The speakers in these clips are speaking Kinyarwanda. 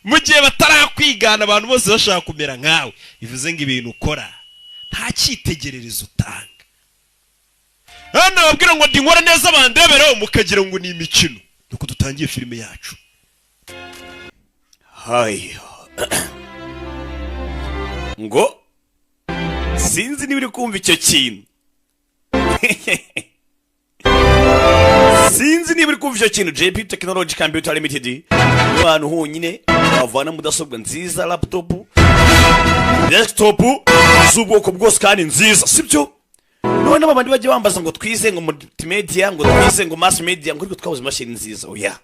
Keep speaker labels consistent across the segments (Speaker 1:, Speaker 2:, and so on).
Speaker 1: mu gihe batarakwigana abantu bose bashaka kumera nkawe bivuze ngo ibintu ukora nta cyitegererezo utanga. Hano babwira ngo ndi nkora neza bandebere mukagira ngo ni imikino. Nuko dutangiye filime yacu.
Speaker 2: Hayi ngo sinzi niba uri kumva icyo kintu. Sinzi niba uri kumva icyo kintu. JP Technology Computer Limited abantu honyine bavana mudasobwa nziza, laptop, desktop z'ubwoko bwose kandi nziza, sibyo? None abandi bajye bambaza ngo twize ngo multimedia, ngo twize ngo mass media, ngo twabuze machine nziza. Oya,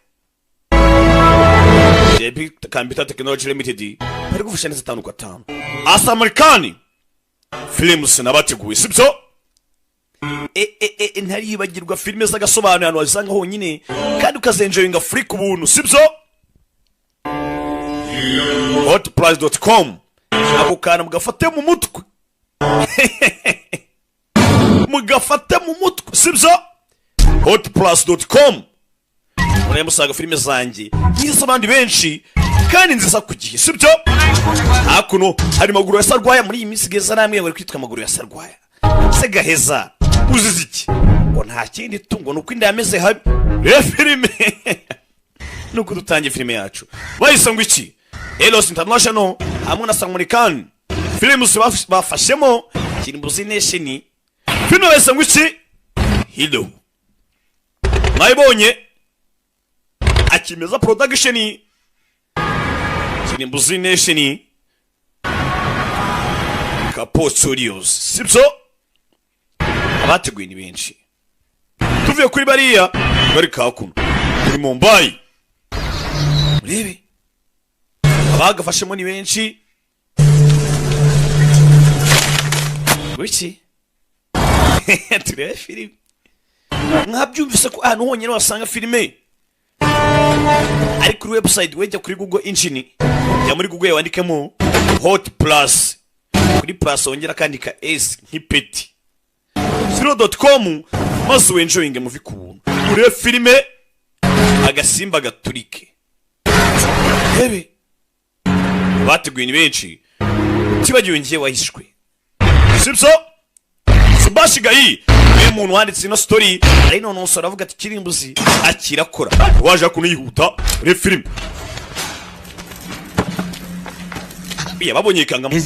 Speaker 2: JP Computer Technology Limited bari gufasha neza 5 kwa 5 asa American films nabateguye, sibyo? Ntaribagirwa filime z'agasobanuye hano wazanga honyine kandi ukazenjoyinga free ku buntu, sibyo? hotprice.com ako kana mugafate mu mutwe. Mugafate mu mutwe, sibyo? hotprice.com murebe musaga filime zanjye nziza abandi benshi kandi nziza ku gihe, sibyo? Hakuno hari maguru ya sarwaya muri iyi minsi geza namwe bari kwitwa maguru ya sarwaya. Se gaheza uzize iki ngo nta kindi tungo nuko inda yameze habi. Filime nuko dutangiye filime yacu bayise ngo iki Elos International hamwe na Samurikan films bafashemo Kirimbuzi nation. Filime bayise ngo iki Hido mwayibonye akimeza production Kirimbuzi nation Kapo Studios, sibyo? Abateguye ni benshi tuvuye kuri bariya bari kakuno kuri Mumbai. Murebe Agafashemo ni benshi. Wiki turebe filime mwabyumvise ko ahantu honyine wasanga filime ari kuri website. Wejya kuri Google engine ya muri Google wandikemo Hot Plus, kuri plus wongera kandika s nk'ipeti 0.com maze wenjoyinge muvi ku buntu. Ure filime Agasimba gaturike. Hebe bateguye ni benshi tibagiwe ngiye wahishwe, sibyo? Subashigayi umuntu wanditse ino story ari none usora avuga ati Kirimbuzi akirakora waje kunihuta. Ure filime iya babonye kangama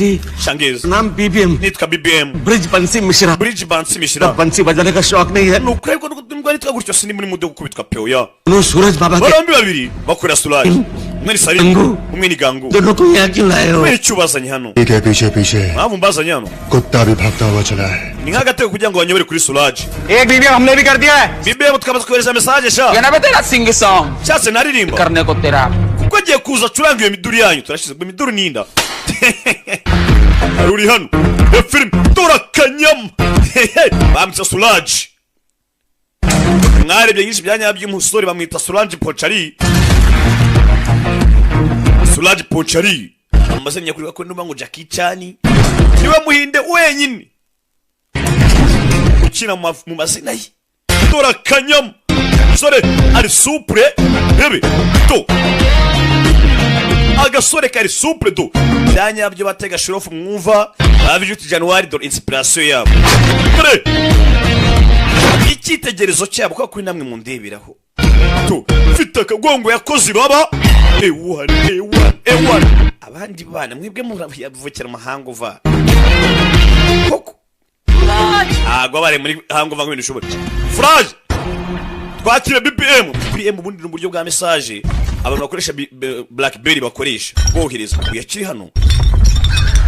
Speaker 2: Shangez
Speaker 3: नाम BBM
Speaker 2: nitwa BBM
Speaker 3: bridge बंसी Mishra
Speaker 2: Bridge Bansi Mishira
Speaker 3: बंसी बजाने का शौक नहीं है
Speaker 2: nuko ngo nitwa gutyo sindi muri mude gukubitwa peo ya
Speaker 3: नो सूरज बाबा के
Speaker 2: barambi babiri bakora Sulaj umwe ni Saringo umwe ni Gangu
Speaker 3: दोनों को यहाँ क्यों लाए हो
Speaker 2: umwe cyubazanye hano
Speaker 4: के पीछे पीछे
Speaker 2: mpamvu mbazanye hano
Speaker 4: कुत्ता भी भागता हुआ चला है
Speaker 2: ni nk'agatego kugira ngo banyobere kuri Sulaj.
Speaker 3: एक BBM हमने भी कर दिया है
Speaker 2: BBM tukabaza kohereza message sha
Speaker 3: ये ना बता तेरा सिंग सॉन्ग
Speaker 2: cyase naririmba
Speaker 3: करने को तेरा
Speaker 2: kuko agiye kuza curanga iyo miduri yanyu turashize mu miduri ninda aruri hano film turakanyama bamutse Sulaj. Mwarebye nyinshi byanya by'umusore bamwita Sulaj Pochari. Sulaj Pochari amazenya kuri ko ndumva ngo Jackie Chan niwe muhinde wenyine ukina mu mazina ye. Turakanyama sore ari supre bebe to agasore kari supre do byanya byo batega shirofu mwumva abijuti January do inspiration yabo. Kore icyitegerezo cyabo ko kuri namwe mu ndeberaho to fita akagongo yakoze baba ewa abandi bana mwebwe murabivukira amahanga uva koko agwa bare muri hango va ngo bishobora Frage twakire BBM ubundi mu buryo bwa message abantu bakoresha BlackBerry bakoresha bohereza yakiri hano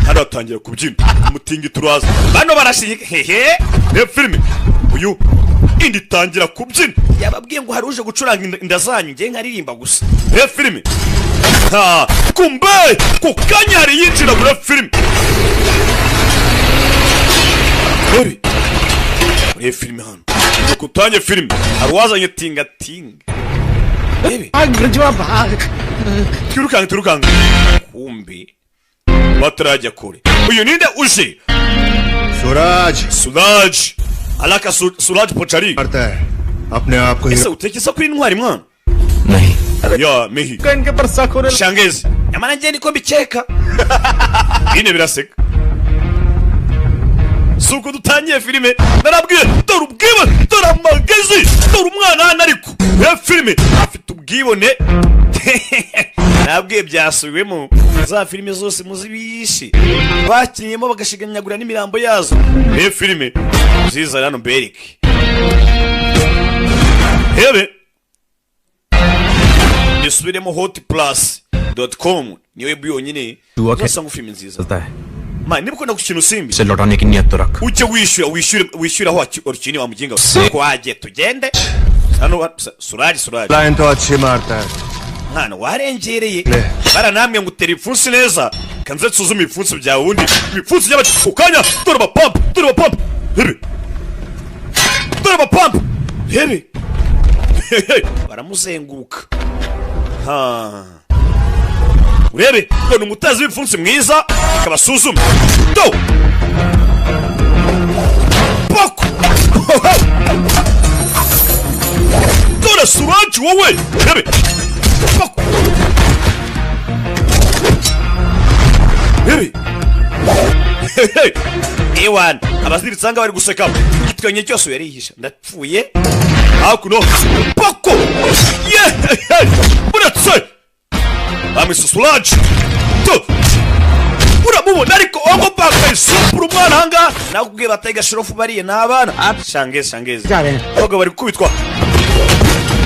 Speaker 2: haratangira kubyina umutingi turaza bano barashyiye hehe ne filime uyu indi tangira kubyina yababwiye ngo haruje gucuranga inda zanyu ngiye nkaririmba gusa. Ne filime ha kumbe ko kanyari yinjira muri filime uri ne filime hano kutanye filime arwazanye tinga bebe
Speaker 3: ब्रिजवा भाग
Speaker 2: turukanga kumbe batarajya kure. Uyu ninde uje Sulaj alaka Sulaj Pochari
Speaker 4: करता है अपने आप को
Speaker 2: ese utekeza kuri intwari mwana
Speaker 3: नहीं
Speaker 2: ya mehi
Speaker 3: इनके पर शक हो रहा
Speaker 2: Shangez nyamara njye niko mbikeka. Bine biraseka. Suko dutangiye filime narabwiye dore ubwibone dore amagezi dore umwana hano ariko filime afite ubwibone. Nabwiye byasubiwemo za filime zose muzi bishi bakinyemo bagashiganyagura n'imirambo yazo. Filime ziza hano berike hebe nisubiremo hotplus.com niyo web yonyine uzasanga filime nziza. Ma niba ukunda gukina usimbi
Speaker 5: से लौटाने की नियत तो रख.
Speaker 2: ujye wishyura aho urukini wa muginga kwaje tugende hano surari
Speaker 4: line तो अच्छी मारता है.
Speaker 2: mwana warengereye bara namwe ngo utera ipfunsi neza kanze tsuzume ipfunsi bya wundi ipfunsi y'abati ukanya dore bapamp hebe dore bapamp hebe baramuzenguruka urebe none umutazi w'ipfunsi mwiza akabasuzuma do poko dore suraji wowe hebe poko hebe ewan abaziritanga bari guseka igitwenge cyose yarihisha ndapfuye hakuno poko buratse bamisusulage to uramubona ariko ongo baka isupuru umwana hanga nakubwiye batega shirofu bariye n'abana shangeze abagabo bari kubitwa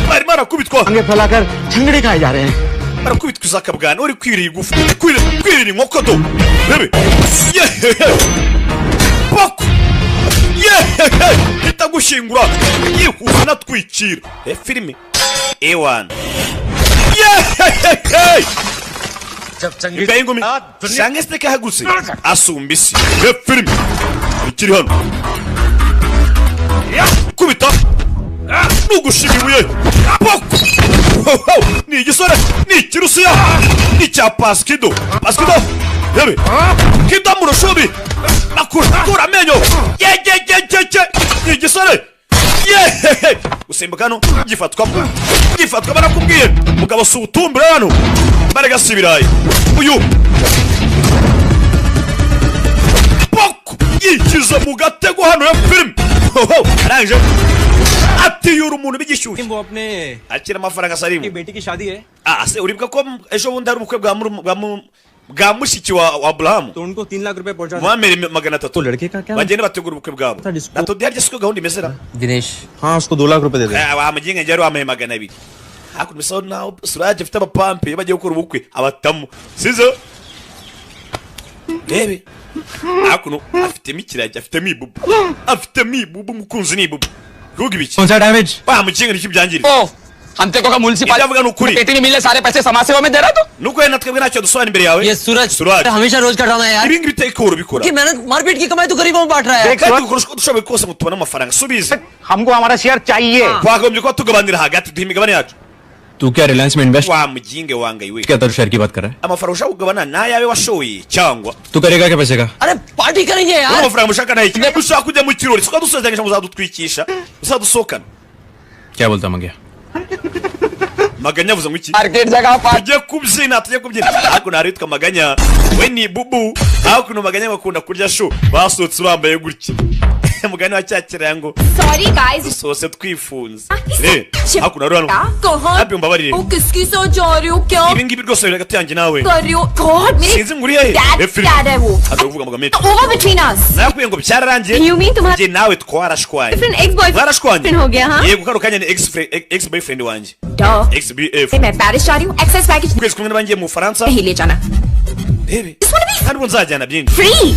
Speaker 2: bari marakubitwa
Speaker 3: आगे फैलाकर झंगड़े खाए जा रहे हैं.
Speaker 2: barakubitwa izakabwana uri kwirira igufu kwirira inkoko do bebe poko itagushingura yihuza natwikira filime ewan
Speaker 3: जब चंगी
Speaker 2: ingumi shange steke haguse asumba isi filime ikiri hano kubita nugushimiye poko ni igisore ni ikirusiya ni cya paskido hebe kida murushobi nakura amenyo ni igisore usimbuka hano gifatwa barakubwiye mugabo si utumbure hano mbaraga si ibirayi uyu poko yikiza mu gatego hano ya filime arangije atiyura umuntu bigishyushye
Speaker 5: वो अपने
Speaker 2: akira amafaranga asarimu
Speaker 5: बेटी की शादी है
Speaker 2: se uribuka ko ejo bundi hari ubukwe bwa mushiki wa Abrahamu
Speaker 5: तो उनको 3 लाख रुपए पहुंचा
Speaker 2: mwamere 300
Speaker 5: लड़के का क्या
Speaker 2: bagenda bategura ubukwe bwabo nato diarje siko gahunda imezera
Speaker 5: Dinesh हाँ उसको 2 लाख रुपए दे दे
Speaker 2: wamuginga njye wamaye 200 hakuno misaho naho suraje afite abapampe bagiye gukora ubukwe abatamu sizo bebe hakuno afite mikirage afite mibubu mukunzi ni ibubu rugi biki
Speaker 5: कौन सा damage
Speaker 2: bamuginga nicyo byangirira
Speaker 3: ओ हम तेरे को municipal
Speaker 2: yavuga nukuri
Speaker 3: बेटी ने मिले सारे पैसे समाज सेवा में दे रहा तू.
Speaker 2: nuko yena twebwe ntacyo dusobanura imbere yawe
Speaker 5: ये सूरज हमेशा रोज का ड्रामा है यार
Speaker 2: ibingi biteka urubikora
Speaker 5: कि मेहनत मारपीट की कमाई तो गरीबों में बांट रहा है
Speaker 2: kandi ukoresha dushoboye kose ngo tubone amafaranga subize
Speaker 3: हमको हमारा शेयर चाहिए.
Speaker 2: twagombye kuba tugabanira hagati duha imigabane yacu
Speaker 5: तू क्या रिलायंस में इन्वेस्ट
Speaker 2: wamuginge wangaye we
Speaker 5: क्या तेरे शेयर की बात कर रहा है
Speaker 2: amafaranga ushaka kugabana n'ayawe washoye cyangwa
Speaker 5: तू करेगा क्या पैसे का अरे पार्टी करेंगे यार
Speaker 2: amafaranga mushaka nayo iki ushaka kujya mu kirori siko dusezeranyije ngo uzadutwikisha uzadusohokana
Speaker 5: क्या बोलता मंगे
Speaker 2: maganya avuze ngo iki
Speaker 3: market जगह पर
Speaker 2: tujye kubyina ariko naritwa maganya we ni bubu hakuno maganya bakunda kurya show basohotse bambaye gutya mugani wa cyakira ngo
Speaker 6: Sorry guys.
Speaker 2: sose twifunze hakuno rero
Speaker 6: कहाँ?
Speaker 2: happy mbabarire
Speaker 6: ओ किसकी साथ जा रही हो क्या
Speaker 2: ibi ngibi rwose biri hagati yanjye nawe
Speaker 6: कर रही हो God मेरे
Speaker 2: sinzi ngo uri hehe
Speaker 6: dad है वो
Speaker 2: adavuga ngo mete
Speaker 6: over between us
Speaker 2: nakubwiye ngo byararangiye
Speaker 6: You mean तुम्हारा
Speaker 2: njye nawe twarashwanye
Speaker 6: different ex-boyfriend
Speaker 2: twarashwanye
Speaker 6: हो गया हाँ
Speaker 2: yego kano kanya ni ex boyfriend wanjye
Speaker 6: Duh
Speaker 2: ex bf
Speaker 6: मैं Paris जा रही हूँ excess package
Speaker 2: kwezi kumwe n'abangiye mu Faransa
Speaker 6: नहीं ले जाना
Speaker 2: rebe kandi ubwo nzajyana byinshi
Speaker 6: free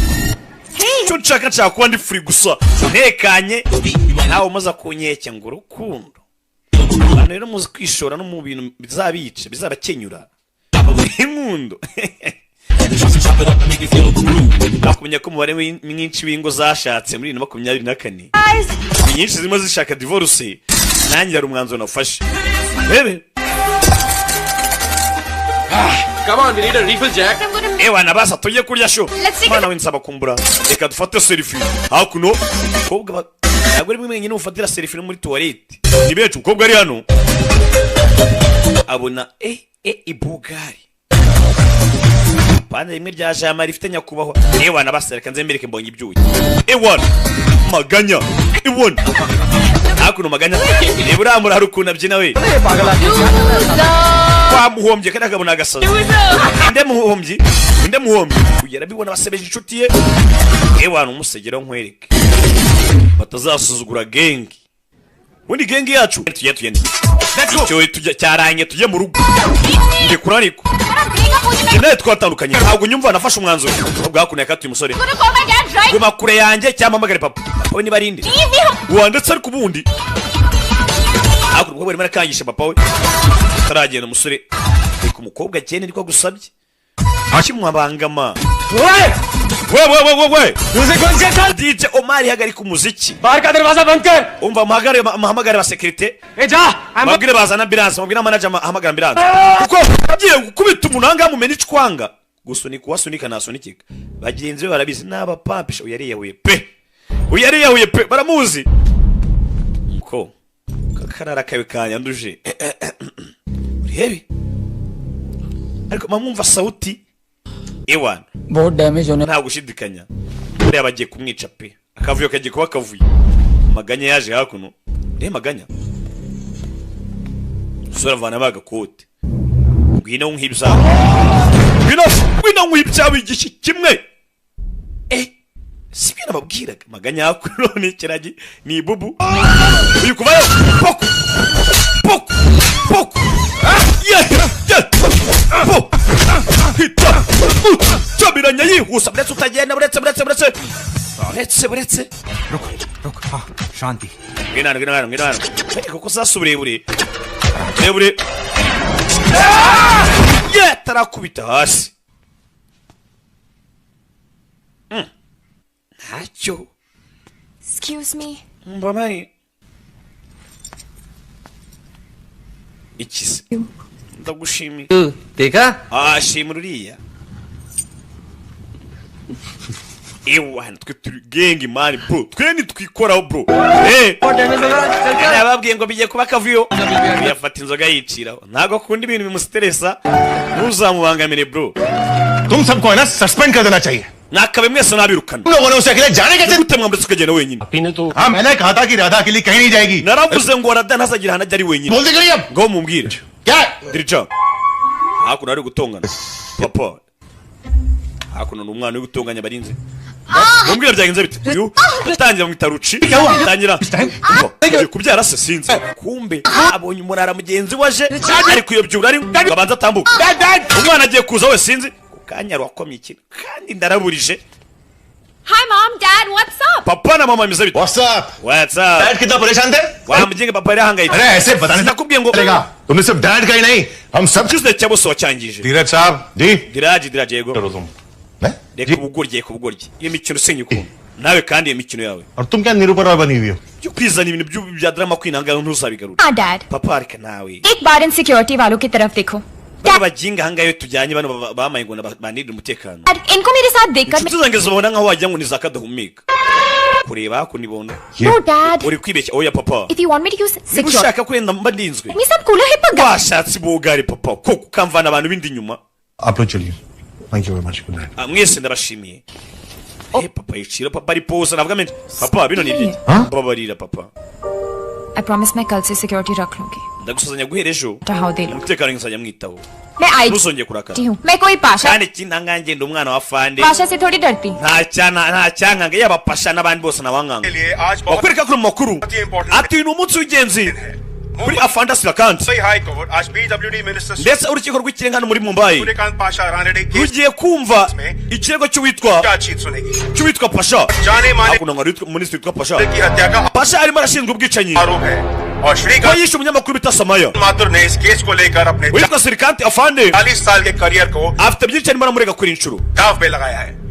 Speaker 2: cyo nshaka kuba ndi free gusa ntekanye nawe umaze kunyeke ngo urukundo abantu rero muzi kwishora no mu bintu bizabica bizabakenyura inkundo nakumenya ko umubare mwinshi w'ingo zashatse muri 2024 nyinshi zirimo zishaka divorce nanjye hari umwanzuro nafashe rebe
Speaker 3: Come on, we need a refill, Jack.
Speaker 2: ewa nabasa tujye kurya show
Speaker 6: Let's take
Speaker 2: mwana winsaba kumbura reka dufate selfie hakuno kobwa ntabwo rimwe mwenyine ufatira selfie no muri toilette ni benshi ukobwa ari hano abona ibugari pande rimwe rya jama rifite nyakubahwa ewana basereka nzembereke mbonye ibyuye ewana maganya ewana hakuno maganya reba uramura hari ukuntu abyina we kwamuhombye kandi akabona agasaza inde muhombye kugera bibona basebeje inshuti ye ewana umusegera nkwereke batazasuzugura gengi ubundi gengi yacu tugende icyo cyaranye tujye mu rugo ndekura ariko nawe twatandukanye ntabwo nyumva nafashe umwanzuro ubwo hakuno yakatuye umusore guma kure yanjye cyangwa mpamagare papa we niba arinde wandetse ariko ubundi hakuno ubwo barimo arakangisha papa we ataragenda umusore ariko umukobwa agenda niko agusabye akimwabangama we DJ Omar hagarika umuziki
Speaker 3: बाहर का दरवाजा बंद कर
Speaker 2: umva mahamagare ba security mabwire bazana ambulance mabwire manager mahamagara ambulance kuko agiye gukubita umunanga mumena icwanga gusunika wasunika nasunikika bagenzi be barabizi naba papisha uyariyahuye pe baramuzi ko kakarara kawe kanyanduje urebe ariko mamumva sauti ewana
Speaker 7: बहुत डैमेज होने
Speaker 2: nta gushidikanya buriya bagiye kumwica pe akavuyo kagiye kuba kavuye maganya yaje hakuno maganya usura vana bagakote ngwino nk'ibya ngwino nk'ibyawe igishi kimwe sibyo nababwiraga maganya hakuno ni kiragi ni bubu uyu kuvayo poko Chabiranya yihusa buretse utagenda buretse
Speaker 4: रुक हाँ शांति
Speaker 2: ngena kuko sasubure bure tarakubita hasi ntacyo
Speaker 6: Excuse me.
Speaker 2: mbamaye ikisi ndagushimiye
Speaker 3: देखा
Speaker 2: shimira uriya ewana twe turi gengi mani bro twe nitwikoraho bro nababwiye ngo bigiye kuba kavuyo yafata inzoga yiciraho ntago akunda ibintu bimusteresa ntuzamubangamire bro
Speaker 4: तुम सबको है ना सस्पेंड कर देना चाहिए
Speaker 2: nakabe mwese nabirukana
Speaker 4: लोगों ने उसे अकेले जाने कैसे
Speaker 2: gute mwambetse ukagenda wenyine
Speaker 4: हाँ मैंने कहा था कि राधा अकेली कहीं नहीं जाएगी
Speaker 2: naravuze ngo Radha ntazagira ahantu ajya ari wenyine
Speaker 4: बोल दे करिए अब
Speaker 2: ngo mumbwire
Speaker 4: क्या
Speaker 2: dirija hakuno ari gutongana papa hakuno n'umwana uri gutonganya barinze mumbwire byagenze bite uyu utangira mu itaruci utangira ugiye kubyara se sinzi kumbe abonye umurara mugenzi waje ari kuyobyura ari babanza atambuka umwana agiye kuza we sinzi kanya rwakomye ikintu kandi ndaraburije
Speaker 6: Hi mom, dad, what's up?
Speaker 2: papa na mama bimeze bite
Speaker 4: What's up?
Speaker 2: Dad
Speaker 4: कितना परेशान थे
Speaker 2: wamujenge papa yari ahangayitse
Speaker 4: अरे ऐसे बताने
Speaker 2: nakubwiye ngo
Speaker 4: चलेगा तुमने सिर्फ डैड का ही नहीं हम सब
Speaker 2: kize cyabose wacyangije
Speaker 4: धीरज साहब जी
Speaker 2: diraje yego
Speaker 4: करो तुम हैं?
Speaker 2: reka ubugoryi iyo mikino usenya ukuntu nawe kandi iyo mikino yawe
Speaker 4: और तुम क्या निरूपण बनी हुई हो
Speaker 2: byo kwizana ibintu bya drama kwinanga ntuzabigarura
Speaker 6: हाँ dad.
Speaker 2: papa reka nawe
Speaker 6: एक बार इन सिक्योरिटी वालों की तरफ देखो.
Speaker 2: bano bajinga hangayo tujyanye bano bamaye ngo banirire umutekano
Speaker 6: Dad, इनको मेरे साथ देखकर
Speaker 2: inshuti zanjye zibona nkaho wagira ngo nizakadahumeka kureba hakunibona
Speaker 6: No dad.
Speaker 2: uri kwibeshya oya papa
Speaker 6: If you want me to use
Speaker 2: niba
Speaker 6: security,
Speaker 2: ushaka kwenda mba ndinzwe
Speaker 6: मैं सब कूलर है पर
Speaker 2: washatse bugari papa ko kukamvana abantu bindi nyuma
Speaker 4: आप लोग चलिए thank you very much good night
Speaker 2: mwese ndabashimiye papa yicira papa ari pose navuga mente papa bino ni ibiki babarira papa
Speaker 6: I promise मैं कल से सिक्योरिटी रख लूंगी.
Speaker 2: ndagusazanya guhera ejo
Speaker 6: Tahaw de lo.
Speaker 2: umutekano nzajya mwitaho
Speaker 6: मैं आई
Speaker 2: ntuzongeye kurakara
Speaker 6: हूँ. मैं कोई Pasha
Speaker 2: kandi kinanga ngenda umwana wa fande
Speaker 6: Pasha से थोड़ी डरती.
Speaker 2: nta cyankanga yaba pasha n'abandi bose nabanganga bakwereka kuri mu makuru ati uyu ni umunsi w'ingenzi kuri afanda sirakanti ndetse urukiko rw'ikirenga hano muri Mumbai rugiye kumva ikirego cy'uwitwa pasha hakuno ngo minisitiri witwa pasha pasha arimo arashinzwe ubwicanyi ko yishe umunyamakuru bita Samaya witwa sirikanti afande afite byinshi arimo aramurega kuri inshuro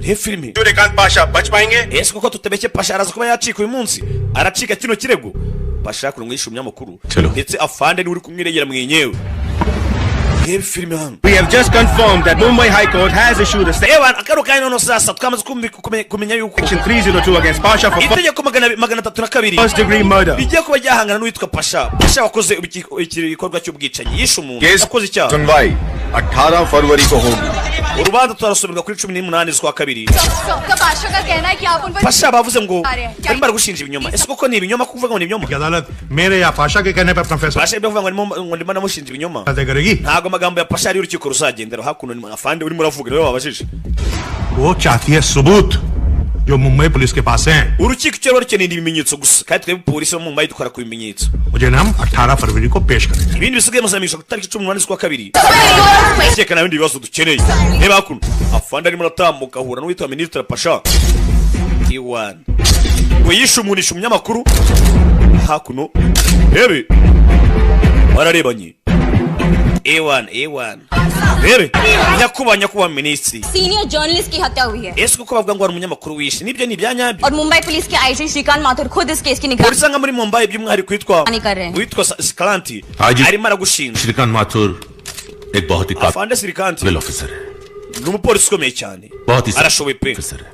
Speaker 2: he filimi ese koko tutabeshye pasha araza kuba yacika uyu munsi aracika kino kirego pasha kuno ngo yishe umunyamakuru ndetse afande ni uri kumwiregera mwenyewe reba filime hano.
Speaker 7: We have just confirmed that Mumbai High Court has issued a
Speaker 2: reba akaro kanya none sasa twamaze kumenya yuko
Speaker 7: Section 302 against Pasha for
Speaker 2: itegeko 302
Speaker 7: first degree murder.
Speaker 2: bigiye kuba ryahangana n'uwitwa Pasha wakoze igikorwa cy'ubwicanyi yishe umuntu yakoze icyaha.
Speaker 8: सुनवाई 18 फरवरी को होगी.
Speaker 2: urubanza turasomerwa kuri 18 z'ukwa kabiri.
Speaker 9: Pasha का कहना है कि आप उन पर
Speaker 2: Pasha bavuze ngo barimo baragushinja ibinyoma. Ese koko ni ibinyoma kuvuga ngo ni ibinyoma?
Speaker 4: अदालत मेरे या पाशा के कहने पर अपना फैसला
Speaker 2: Pasha ibyo kuvuga ngo ndimo namushinja ibinyoma.
Speaker 4: तय करेगी.
Speaker 2: ntago amagambo ya Pasha ari urukiko ruzagendera hakuno ni afande urimo uravuga niwe wabajije.
Speaker 4: वो चाहती है सबूत जो मुंबई पुलिस के पास हैं.
Speaker 2: urukiko cyo rukeneye ibimenyetso gusa kandi twebwe polisi mu Mumbai dukora ku bimenyetso.
Speaker 4: मुझे नाम 18 फरवरी को पेश करेंगे.
Speaker 2: ibindi bisigaye muzamisha ku tariki 18 z'ukwa kabiri. cyeka nabindi bibazo dukeneye. Reba hakuno afande arimo aratambuka ahura n'uwitwa Ministre Pasha. T1 ngo yishe umuntu umunyamakuru hakuno. Rebe bararebanye A1 rebe nyakubahwa minisitiri
Speaker 9: senior journalist की हत्या हुई है
Speaker 2: ese kuko bavuga ngo ari umunyamakuru wishe nibyo ni ibyanyabyo.
Speaker 9: और मुंबई पुलिस के आईजी श्रीकांत माथुर खुद इस केस की निगरानी
Speaker 2: polisi nga muri Mumbai by'umwihariko witwa Sklanti arimo aragushinja.
Speaker 10: Shrikant माथुर एक बहुत ही
Speaker 2: afande Sklanti
Speaker 10: काबिल ऑफिसर है.
Speaker 2: ni umupolisi ukomeye cyane
Speaker 10: बहुत ही
Speaker 2: arashoboye pe
Speaker 10: ऑफिसर है.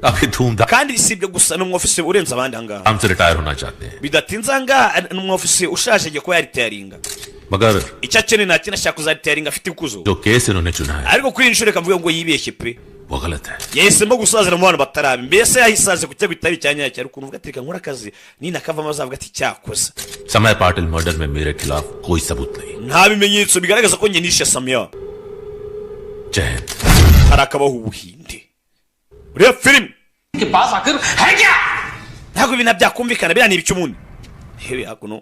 Speaker 10: काफी धूमधाम
Speaker 2: kandi si ibyo gusa ni umwofisiye urenze abandi ahangaha
Speaker 10: हमसे रिटायर होना चाहते हैं.
Speaker 2: bidatinze ahangaha ni umwofisiye ushaje agiye kuba yaritayaringa.
Speaker 10: मगर
Speaker 2: icyo akeneye nta kintu ashaka kuzaritayaringa afite ikuzo.
Speaker 10: जो केस इन्होंने चुना है
Speaker 2: ariko kuri iyi nshuro reka mvuge ngo yibeshye pe
Speaker 10: वो गलत है.
Speaker 2: yahisemo gusazira mu bantu batarabe mbese yahisaze ku cyo bitari cyanyacyo ariko uvuga ati reka nkora akazi nina kavamo azavuga ati cyakoze.
Speaker 10: समय पाटिल मर्डर में मेरे खिलाफ कोई सबूत नहीं.
Speaker 2: nta bimenyetso bigaragaza ko njye nishe Samia.
Speaker 10: जय Hind.
Speaker 2: harakabaho ubuhinde. ureba filime
Speaker 3: के पास आखिर है क्या?
Speaker 2: ntabwo ibintu byakumvikana biriya ni ibiki ubundi. hewe hakuno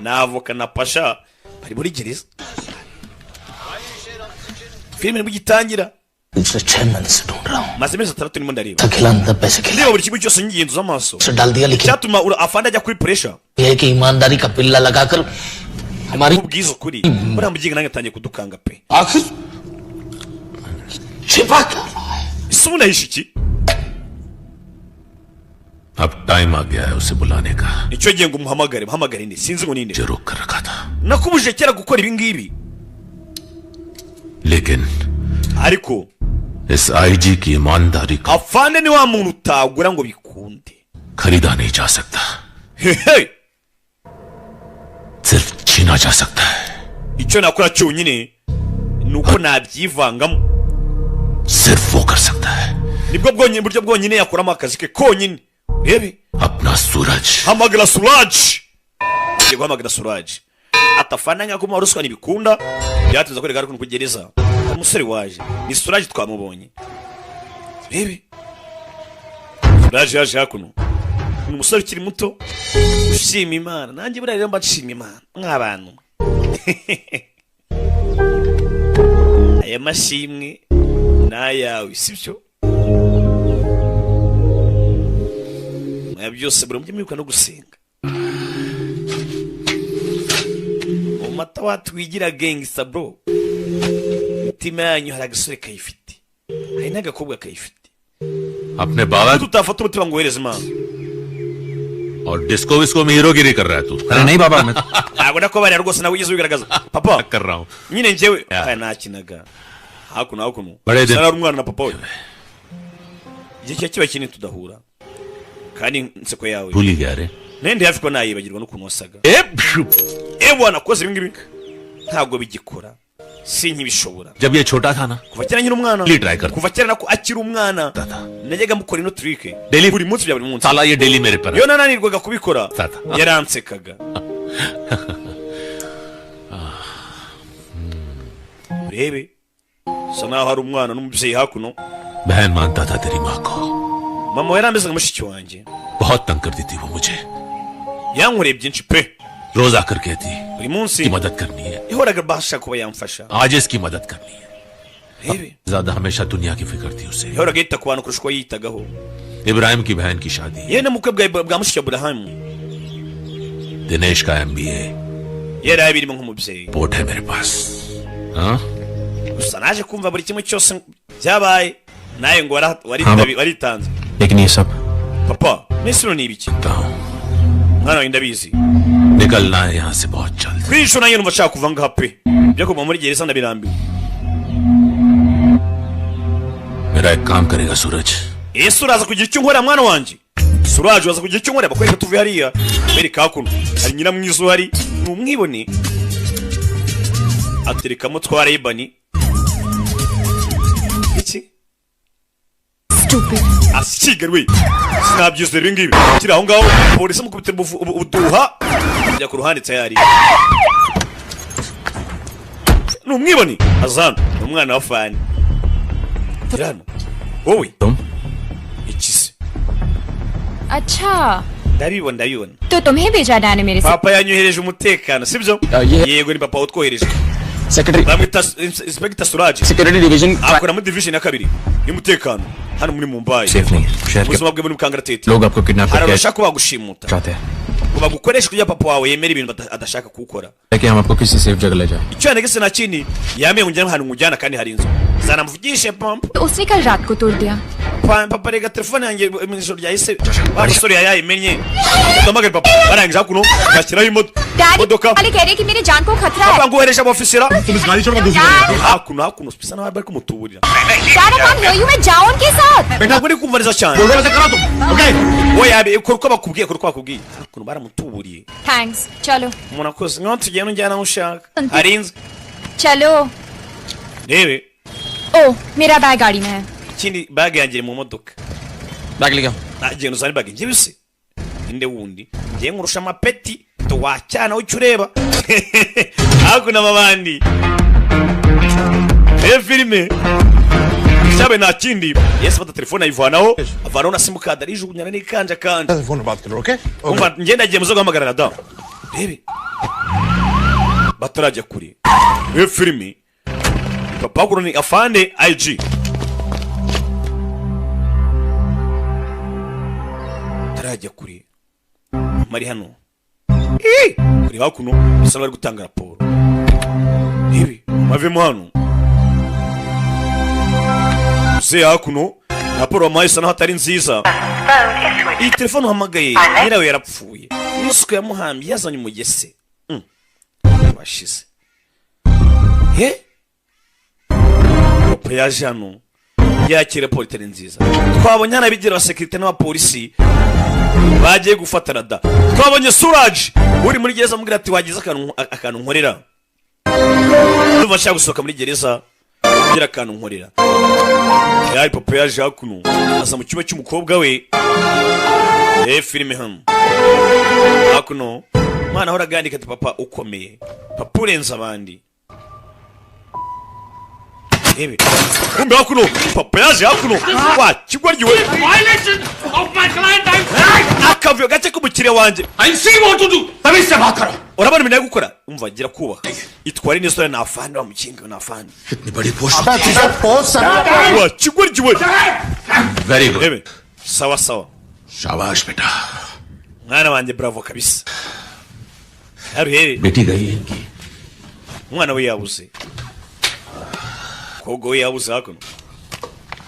Speaker 2: n'avoka na Pasha bari muri gereza. filime nibwo igitangira
Speaker 3: पिछले 6 महीने से ढूंढ रहा हूँ.
Speaker 2: maze amezi 6 ndimo ndareba
Speaker 3: खिला अंदर पैसे खिला
Speaker 2: ndeba buri kimwe cyose ngigenzuza amaso
Speaker 3: से डाल दिया लेकिन
Speaker 2: cyatuma afande ajya kuri pressure
Speaker 3: ये कि ईमानदारी का पिल्ला लगाकर हमारी
Speaker 2: ubwiza ukuri buriya mugiga nange atangiye kudukanga pe.
Speaker 3: आखिर छिपा क्या रहा है?
Speaker 2: ese ubundi ahishe iki?
Speaker 10: अब टाइम आ गया है उसे बुलाने का.
Speaker 2: nicyo gihe ngo muhamagare ni sinzi ngo ninde
Speaker 10: जो रोक कर रखा था.
Speaker 2: nakubuje kera gukora ibi ngibi
Speaker 10: लेकिन
Speaker 2: ariko
Speaker 10: इस आईजी की ईमानदारी को
Speaker 2: afande ni wa muntu utagura ngo bikunde.
Speaker 10: खरीदा नहीं जा सकता.
Speaker 2: hehe
Speaker 10: सिर्फ छीना जा सकता है.
Speaker 2: icyo nakora cyonyine ni uko nabyivangamo.
Speaker 10: सिर्फ वो कर सकता है.
Speaker 2: nibwo buryo bwonyine yakoramo akazi ke konyine. rebe
Speaker 10: अपना सूरज.
Speaker 2: hamagara Suraj ngiye guhamagara Suraj atafana nka kuma ruswa nibikunda byatinze kwereka ariko kugereza umusore waje ni Suraj twamubonye. rebe Suraj yaje hakuno ni umusore ukiri muto ushima Imana nanjye buriya rero mbashima Imana nk'abantu. aya mashimwe n'ayawe sibyo byose buri mujye mwibuka no gusenga. umata watwigira gangsta bro imitima yanyu hari agasore kayifite hari n'agakobwa kayifite.
Speaker 10: अपने बाबा
Speaker 2: tutafata umutima ngo uhereze Imana.
Speaker 10: और disco visco में हीरोगिरी कर रहा है तू.
Speaker 5: अरे नहीं बाबा मैं
Speaker 2: ntabwo ndakubariya rwose nawe ugeze wigaragaza papa
Speaker 10: कर रहा हूँ.
Speaker 2: nyine njyewe nakinaga hakuno
Speaker 10: Bari de-
Speaker 2: sara umwana na papa we igihe kiba kinini tudahura kandi inseko yawe
Speaker 10: भूल ही गया रे.
Speaker 2: nende hafi ko nayibagirwa n'ukuntu wasaga. bwana koze ibi ngibi ntabwo bigikora sinkibishobora.
Speaker 10: जब ये छोटा था ना
Speaker 2: kuva kera nkiri umwana
Speaker 10: Li try kar.
Speaker 2: kuva kera nako akiri umwana najyaga mukora ino trick
Speaker 10: Daily-
Speaker 2: buri munsi bya buri munsi.
Speaker 10: साला ये डेली मेरे पर
Speaker 2: iyo nananirwaga kubikora
Speaker 10: Tata.
Speaker 2: yaransekaga. urebe sa naho hari umwana n'umubyeyi hakuno.
Speaker 10: बहन मानता था तेरी माँ को.
Speaker 2: mama yarameze nka mushiki wanjye
Speaker 10: बहुत तंग करती थी वो मुझे.
Speaker 2: yankoreye byinshi pe
Speaker 10: रोज आकर कहती
Speaker 2: buri munsi
Speaker 10: की मदद करनी है.
Speaker 2: yahoraga bashaka kuba yamfasha.
Speaker 10: आज इसकी मदद करनी है.
Speaker 2: rebe
Speaker 10: ज्यादा हमेशा दुनिया की फिक्र थी उसे.
Speaker 2: yahoraga yita ku bantu kurusha uko yitagaho.
Speaker 10: Ibrahim की बहन की शादी.
Speaker 2: yewe n'umukwe bwa mushiki wa Aburahamu
Speaker 10: Dinesh का MBA
Speaker 2: yari abirimo nk'umubyeyi.
Speaker 10: Report है मेरे पास. हाँ
Speaker 2: gusa naje kumva buri kimwe cyose byabaye nawe ngo waritanze.
Speaker 5: लेकिन ये सब
Speaker 2: papa n'isiro ni ibiki
Speaker 10: बताऊं.
Speaker 2: mwana wawe ndabizi
Speaker 10: निकलना है यहाँ से बहुत जल्द.
Speaker 2: kwishona yino bashaka kuva ngaha pe byo kuva muri gereza ndabirambiwe.
Speaker 10: मेरा एक काम करेगा सूरज.
Speaker 2: Yesu uraza kugira icyo nkorera mwana wanje. Suraj waza kugira icyo nkorera bakwereka tuve hariya. Bereka kuno hari nyina mwiza uhari numwibone. Atereka mutwara ibani. Iki?
Speaker 6: Stupid.
Speaker 2: Asigarwe. Sinabyize rero ngibi. Kira aho ngaho polisi mukubitira ubuduha. Ajya ku ruhande tayari. Numwibone azana umwana wa fani. Kirano. Wowe. Ikise.
Speaker 6: अच्छा
Speaker 2: Ndabibona.
Speaker 6: तो तुम्हें भेजा डैड ने मेरे से
Speaker 2: Papa yanyohereje umutekano sibyo? Yego ni papa utwohereje.
Speaker 5: Secretary.
Speaker 2: Bamwita Inspector Suraj.
Speaker 5: Security division.
Speaker 2: Akora muri division ya kabiri y'umutekano hano muri Mumbai.
Speaker 5: Safe नहीं शहर के
Speaker 2: Ubuzima bwe muri Mukangaratete.
Speaker 5: लोग आपको kidnap
Speaker 2: Hari
Speaker 5: करके
Speaker 2: abashaka kubagushimuta.
Speaker 5: चाहते हैं
Speaker 2: Bagukoresha kugira papa wawe yemera ibintu adashaka gukora.
Speaker 5: कि हम आपको किसी सेफ जगह ले जाएं.
Speaker 2: Icyo yanegese na kindi yamenye unjyana ahantu ngujyana kandi hari inzu. Zanamuvugishe pampa.
Speaker 6: तो उसने कल रात को तोड़ दिया.
Speaker 2: Papa rega telefone yanjye mu ijoro ryahise. Abasore yayimenye. Ndamagara papa barangije hakuno gashyiraho imodoka.
Speaker 6: वाले कह रहे कि मेरी जान को खतरा है.
Speaker 2: Papa nguheresha abofisira.
Speaker 4: तुम इस गाड़ी छोड़कर दूसरी गाड़ी
Speaker 2: Hakuno spisa nawe bari kumutuburira.
Speaker 6: Dad, I can't hear you. मैं जाऊं उनके साथ.
Speaker 2: Ntabwo ndi kumva neza cyane.
Speaker 4: बोलो वैसे करो तुम okay
Speaker 2: Oya ukora uko bakubwiye. Hakuno baramutuburiye.
Speaker 6: Thanks. चलो.
Speaker 2: Umuntu akoze nko tugenda unjyana aho ushaka. Hari inzu.
Speaker 6: चलो.
Speaker 2: Rebe.
Speaker 6: ओ मेरा बैग गाड़ी में है.
Speaker 2: Ikindi bag yanjye mu modoka.
Speaker 5: Bag लेके आओ.
Speaker 2: Agenda uzana bag njye bise. Inde wundi. Ngiye nkurusha amapeti. To wacyana ucyo ureba. Hakuna mabandi. Filime. Sabe na kindi. Yes fata telefone ayivanaho. Avanaho na simukadi arijugunyana n'ikanja kanja.
Speaker 4: Phone पर बात करो okay
Speaker 2: Umva ngenda agiye muzo guhamagarana da. Rebe. Batarajya kuri. Filime. Papa kuro ni afande IG. Tarajya kuri. Mari hano. Kuri hakuno bisa bari gutanga raporo. Ibi mavemo hano. Se hakuno raporo amaisa naho atari nziza. Iyi telefone uhamagaye nyirawe yarapfuye. N'isuku yamuhambi yazanye umugese. Bashize. Papa yaje hano yakira politeri nziza. Twabonye hanabigira abasekirite n'abapolisi bagiye gufatana da. Twabonye Suraj uri muri gereza mubwira ati wagize akantu nkorera. Ndumva nshaka gusohoka muri gereza kugira akantu nkorera. Yari papa yaje hakuno aza mu cyumba cy'umukobwa we. Filime hano hakuno mwana ahora agandika ati papa ukomeye, papa urenze abandi. Ebe kumbe hakuno papa yaje hakuno wa kigwaryiwe akavuyo gace k'umukiriya wanje.
Speaker 4: I see what to do तभी से बात करो
Speaker 2: Urabona ibintu gukora umva gira kubaha itware n'isore na afande wa mukinga na afande.
Speaker 10: इतनी बड़ी post.
Speaker 2: Wa kigwaryiwe.
Speaker 10: Very good.
Speaker 2: Ebe sawa sawa.
Speaker 10: शाबाश बेटा.
Speaker 2: Mwana wanje bravo kabisa. Aruhere
Speaker 10: बेटी गई है इनकी.
Speaker 2: umwana we yabuze. Kogo yabuze hakuno.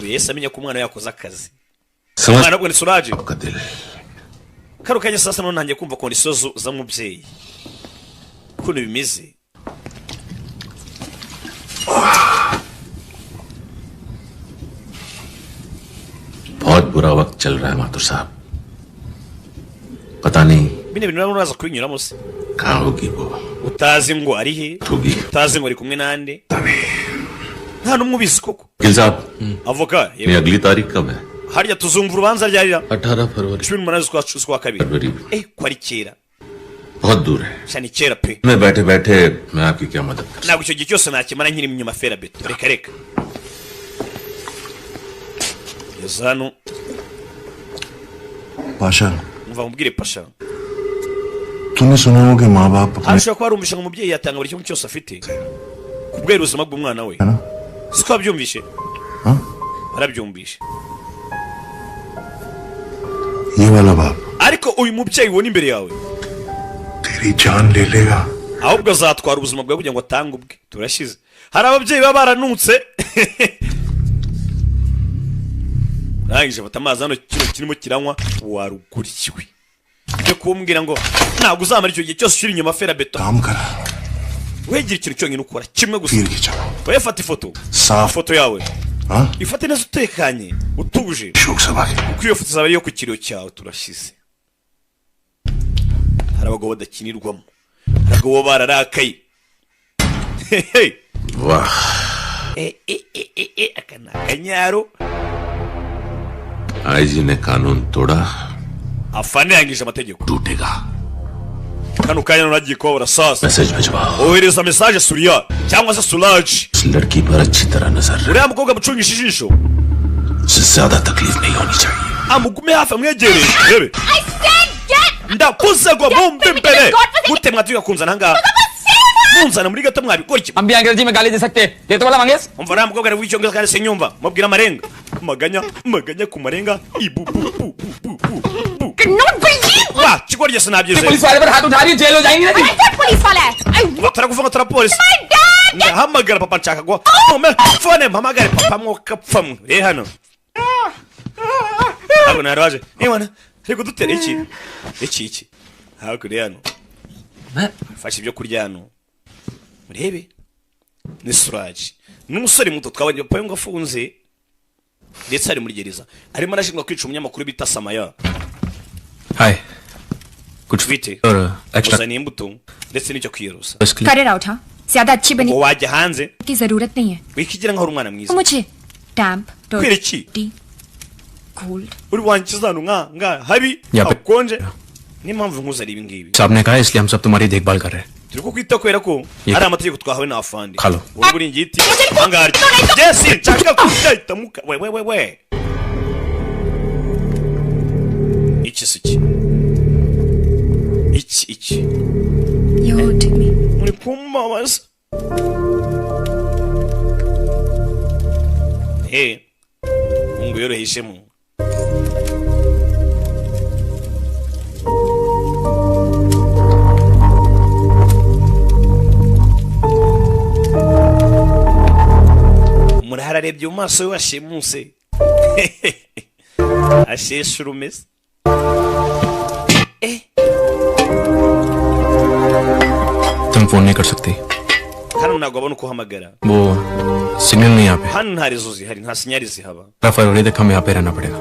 Speaker 2: Yese amenya ko umwana yakoze akazi. Umwana bwo ni Suraj.
Speaker 10: आपका दिल.
Speaker 2: Karukanye sasa none ntangiye kumva kondisozo za mubyeyi. Kuno bimeze.
Speaker 10: बहुत बुरा वक्त चल रहा है माथुर साहब. पता नहीं
Speaker 2: Bine bintu uraza kubinyuramo se.
Speaker 10: कहाँ होगी वो.
Speaker 2: Utazi ngo ari he?
Speaker 10: होगी.
Speaker 2: Utazi ngo ari kumwe nande? Nta numwe ubizi koko.
Speaker 10: वकील साहब
Speaker 2: Avoka.
Speaker 10: ये अगली तारीख कब है.
Speaker 2: Harya tuzumva urubanza ryarira.
Speaker 10: 18 फरवरी.
Speaker 2: 18 z'ukwa kabiri. Ko ari kera.
Speaker 10: बहुत दूर है.
Speaker 2: Shani kera pe.
Speaker 10: मैं बैठे बैठे मैं आपकी क्या मदद कर.
Speaker 2: Ntabwo icyo gihe cyose nakimara nkiri mu nyuma fera beto. Reka reka. Yazano.
Speaker 11: Pasha
Speaker 2: Umva mubwire pasha.
Speaker 11: तूने सुना हो कि माँ बाप अपने
Speaker 2: Arashobora kuba arumvisha ngo umubyeyi yatanga buri kimwe cyose afite. Kubwera ubuzima bw'umwana we. Siko abyumvishe. Arabyumvishe.
Speaker 11: ये वाला बाप
Speaker 2: Ariko uyu mubyeyi wona imbere yawe
Speaker 11: तेरी जान ले लेगा.
Speaker 2: ahubwo azatwara ubuzima bwawe kugira ngo atange ubwe. Turashize. Hari ababyeyi baba baranutse. Rangije bata amazi hano kino kirimo kiranywa warugurikiwe. cyo kumbwira ngo ntabwo uzamara icyo gihe cyose ushira inyuma fera beto wegira ikintu cyonyine ukora kimwe gusa we fata ifoto ifoto yawe ifate neza utekanye utuje kuko iyo foto izaba ariyo ku kiriyo cyawe turashize hari abagabo badakinirwamo hari abagabo bararakaye akanyaro
Speaker 10: IG ने कानून तोड़ा
Speaker 2: afande yangije amategeko
Speaker 10: टूटेगा
Speaker 2: kano kanya nagiye kubura sasa
Speaker 10: message भिजवाओ
Speaker 2: ohereza message Surya cyangwa se Suraj
Speaker 10: इस लड़की पर अच्छी तरह नजर
Speaker 2: uriya mukobwa mucungisha ijisho
Speaker 10: उससे ज्यादा तकलीफ नहीं होनी चाहिए
Speaker 2: amugume hafi amwegereye rebe ndakuze ngo mumbe imbere gute mwatuye kunzana ngaha munzana muri gato mwabikora iki
Speaker 5: हम भी अंग्रेजी में गाली दे सकते ये तो वाला Mangesh
Speaker 2: umva uriya mukobwa ari w'icyongereza kandi sinyumva mubwira amarenga maganya ku marenga ibu wa kigorye sinabyize
Speaker 5: police वाले पर हाथ उठा रही जेल हो जाएंगी ना
Speaker 6: पुलिस वाला है
Speaker 2: batarakuvuga tara polisi ndahamagara papa nshaka ngo phone mpamagare papa mwokapfamwe hano abo naraje niwana rego dutere iki hakuri hano fasha ibyo kurya hano murebe ni Suraj n'umusore muto twabanye papa ngo afunze ndetse ari muri gereza arimo arashinjwa kwica umunyamakuru bita Samaya
Speaker 5: हाय
Speaker 2: कुछ bite
Speaker 5: और extra
Speaker 2: uzaniye imbuto ndetse n'icyo kwirusa
Speaker 6: करेर आउट हाँ ज्यादा अच्छी बनी
Speaker 2: wajya hanze
Speaker 6: की जरूरत नहीं है
Speaker 2: wikigira nkaho umwana mwiza
Speaker 6: मुझे डैम्प
Speaker 2: kwiriki
Speaker 6: cold
Speaker 2: uri wankiza hano nga habi akonje n'impamvu nkuza ari ibi ngibi
Speaker 5: साहब ने कहा इसलिए हम सब तुम्हारी देखभाल कर रहे हैं
Speaker 2: turi kukwita kwera ko ari amategeko twahawe na afandi
Speaker 5: Halo.
Speaker 2: uri buri ngiti angari Jesse nshaka kudahita muka we iki
Speaker 6: you hurting me
Speaker 2: muri kumbabaza ngo yoroheshemo muri hararebye mu maso we washimuse asheshe urumeze
Speaker 5: तुम फोन नहीं कर सकती
Speaker 2: hano ntabwo abona uko uhamagara
Speaker 5: वो सिग्नल नहीं यहाँ पे
Speaker 2: hano nta rezo zihari nta sinyari zihaba
Speaker 5: फरवरी तक हमें यहाँ पे रहना पड़ेगा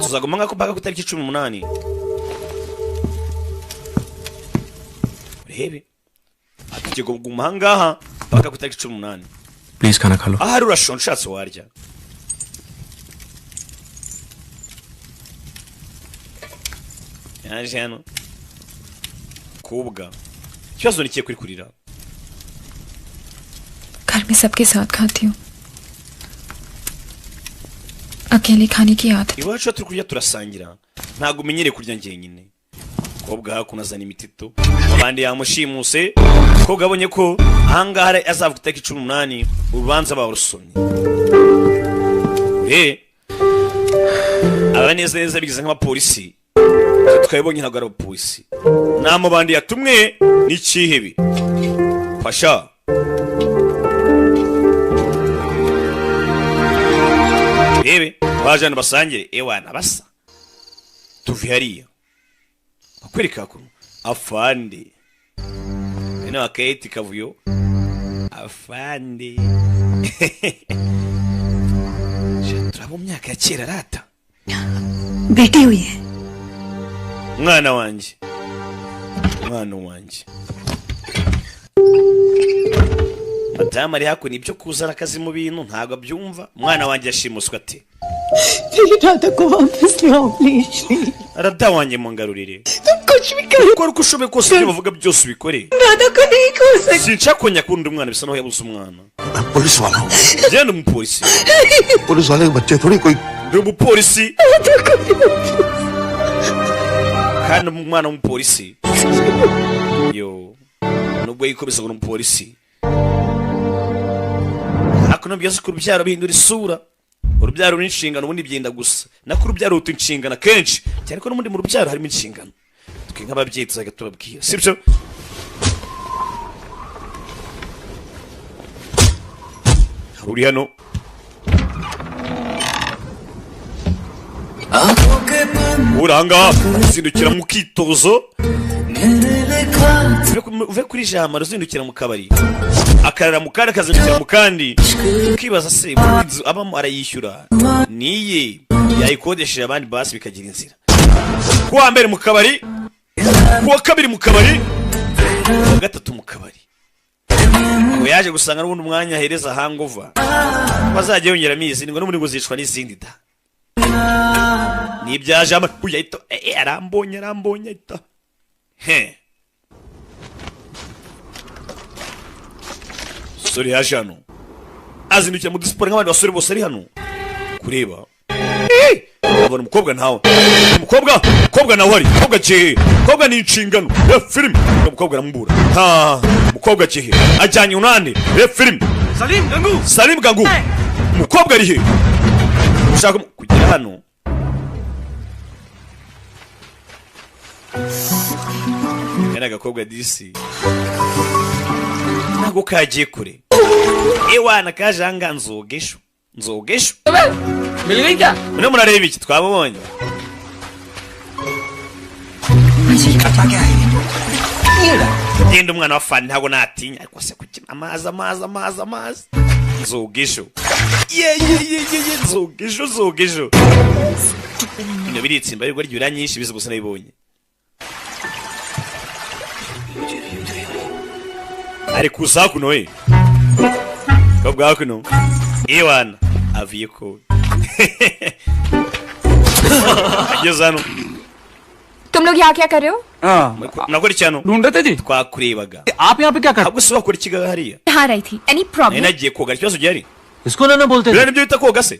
Speaker 2: tuzaguma nk'ako mpaka ku itariki 18 urebe tugiye kuguma aha ngaha mpaka ku itariki 18
Speaker 5: प्लीज खाना खा लो
Speaker 2: ahari urashonje ushatse warya yaje hano kubwa ikibazo ni kiye kuri kurira
Speaker 6: घर में सबके साथ खाती हूँ अकेले खाने की आदत
Speaker 2: iwacu turi kurya turasangira ntabwo umenyereye kurya njyenyine kobwa hakuno azana imitito abandi yamushimuse kobwa abonye ko ahangaha azavuga itariki 18 urubanza barusomye aba neza bigize nk'abapolisi twabonye ntabwo ari abapolisi namo bandi yatumwe n'ikihebe fasha bajana basangire ewana basa tuvi hariya akwereka ko afande ene waketi kavuyo afande turabo myaka ya kera rata
Speaker 12: बेटी हुई है
Speaker 2: mwana wanje madamu ari hakuno ibyo kuzana akazi mu bintu ntabwo abyumva umwana wanjye yashimuswe ati
Speaker 12: दादा को वापस लाओ please
Speaker 2: arada wanjye mungarurire
Speaker 12: तुम कुछ भी करो
Speaker 2: ukora uko ushoboye kose ibyo bavuga byose ubikore
Speaker 12: दादा को नहीं खो सकते
Speaker 2: sinshaka konya kundi umwana bisa naho yabuze umwana
Speaker 11: police वाला हूँ
Speaker 2: genda umupolisi
Speaker 11: पुलिस वाले के बच्चे थोड़ी कोई
Speaker 2: ndi umupolisi kandi umwana w'umupolisi yo nubwo yikobeza ngo umupolisi hakuno byose ku rubyaro bihindura isura urubyaro n'inshingano ubundi byenda gusa nako urubyaro ruta inshingano kenshi cyane ko n'ubundi mu rubyaro harimo inshingano twe nk'ababyeyi tuzaga tubabwira sibyo uri hano uranga uzindukira mu kitozo uve kuri jamara uzindukira mu kabari akarara mu kandi akazindukira mu kandi ukibaza se inzu abamo arayishyura niye yayikodesheje abandi basi bikagira inzira kuwa mbere mu kabari kuwa kabiri mu kabari kuwa gatatu mu kabari ngo yaje gusanga n'ubundi umwanya ahereza hangover bazajya yongeramo izindi ngo n'ubundi guzishwa n'izindi da nibyaje uya ito arambonye ita he sori yaje hano azindukira mu disiporo nk'abandi basore bose ari hano kureba abona umukobwa ntawe umukobwa nawe ari umukobwa jehe umukobwa ni inshingano ya filime umukobwa aramubura umukobwa jehe ajyanye unande ya filime Salim Gangu umukobwa ari he ushaka kugera hano kana agakobwa disi ntago kagiye kure ewana kajanga nzogesho milika mune murareba iki twabonye genda umwana wa fani ntago natinya ariko se kukina amazi nzogesho nzogesho ino biritsimba ariko ryura nyinshi bizi gusa nabibonye ari kusa kuno kabwa kuno ewana aviye ko agezano
Speaker 6: तुम लोग यहाँ क्या कर रहे हो?
Speaker 2: nakora cyano
Speaker 7: ढूंढते थे
Speaker 2: twakurebaga
Speaker 7: आप यहाँ पे क्या कर
Speaker 2: ahubwo se wakora ikigaga hariya
Speaker 6: नहा रही थी any problem?
Speaker 2: nagiye koga ikibazo gihari
Speaker 7: इसको ना बोलते
Speaker 2: biriya nibyo bita koga se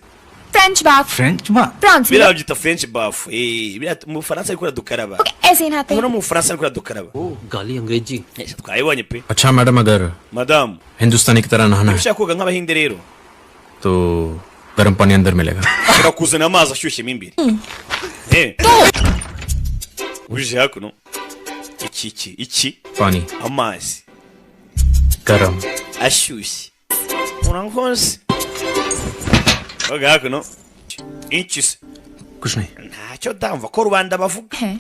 Speaker 6: French bath.
Speaker 7: French में
Speaker 6: France
Speaker 2: biriya
Speaker 6: में
Speaker 2: byita French bath biriya mu Faransa ariko dukaraba
Speaker 6: ऐसे ही नहाते हैं.
Speaker 2: no mu Faransa ariko dukaraba
Speaker 3: गाली अंग्रेजी
Speaker 2: twayibonye pe
Speaker 5: अच्छा मैडम अगर
Speaker 2: madam
Speaker 5: हिंदुस्तानी की तरह नहाना है
Speaker 2: ushaka koga nk'abahinde rero
Speaker 5: तो गर्म पानी अंदर मिलेगा
Speaker 2: urakuzana amazi ashyushye mo imbere uje hakuno iki
Speaker 5: पानी
Speaker 2: amazi
Speaker 5: गरम
Speaker 2: ashyushye urankonse koga hakuno iki se
Speaker 5: कुछ नहीं
Speaker 2: ntacyo ndamva ko rubanda bavuga
Speaker 6: हैं.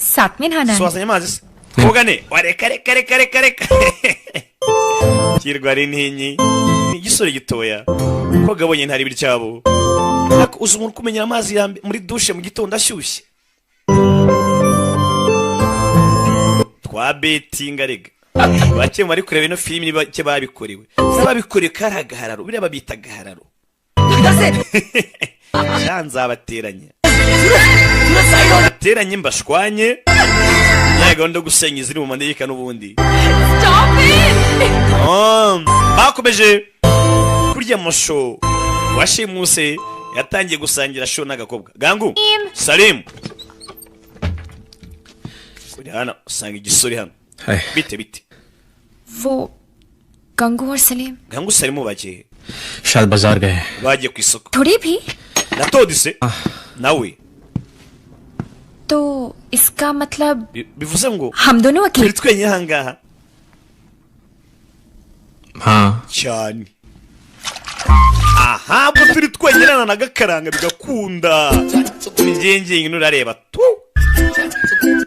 Speaker 6: साथ में नहाना है.
Speaker 2: swazanye amazi se koga ne reka kirwa ari ntinyi ni igisore gitoya koga abonye ntari biryabo uzi umuntu kumenyera amazi muri dushe mu gitondo ashyushye twabetinga rega bake bari kureba ino filimi niba cye babikorewe n'ababikorewe kari agahararo biriya babita agahararo nzabateranye bateranye mbashwanye ya gahunda yo gusenya iziri mu manegeka n'ubundi bakomeje kurya amasho washimuse yatangiye gusangira sho n'agakobwa gangu Salim kuri hano usanga igisore hano bite
Speaker 6: वो गंगू और Salim
Speaker 2: gangu Salim bagiye
Speaker 5: शायद बाजार गए
Speaker 2: bagiye ku isoko
Speaker 6: थोड़ी भी
Speaker 2: natodise nawe
Speaker 6: तो इसका मतलब
Speaker 2: bivuze ngo
Speaker 6: हम दोनों अकेले
Speaker 2: turi twenyine ahangaha
Speaker 5: हाँ
Speaker 2: cyane aha bwo turi twenyine na gakaranga bigakunda nigenge ngino urareba tu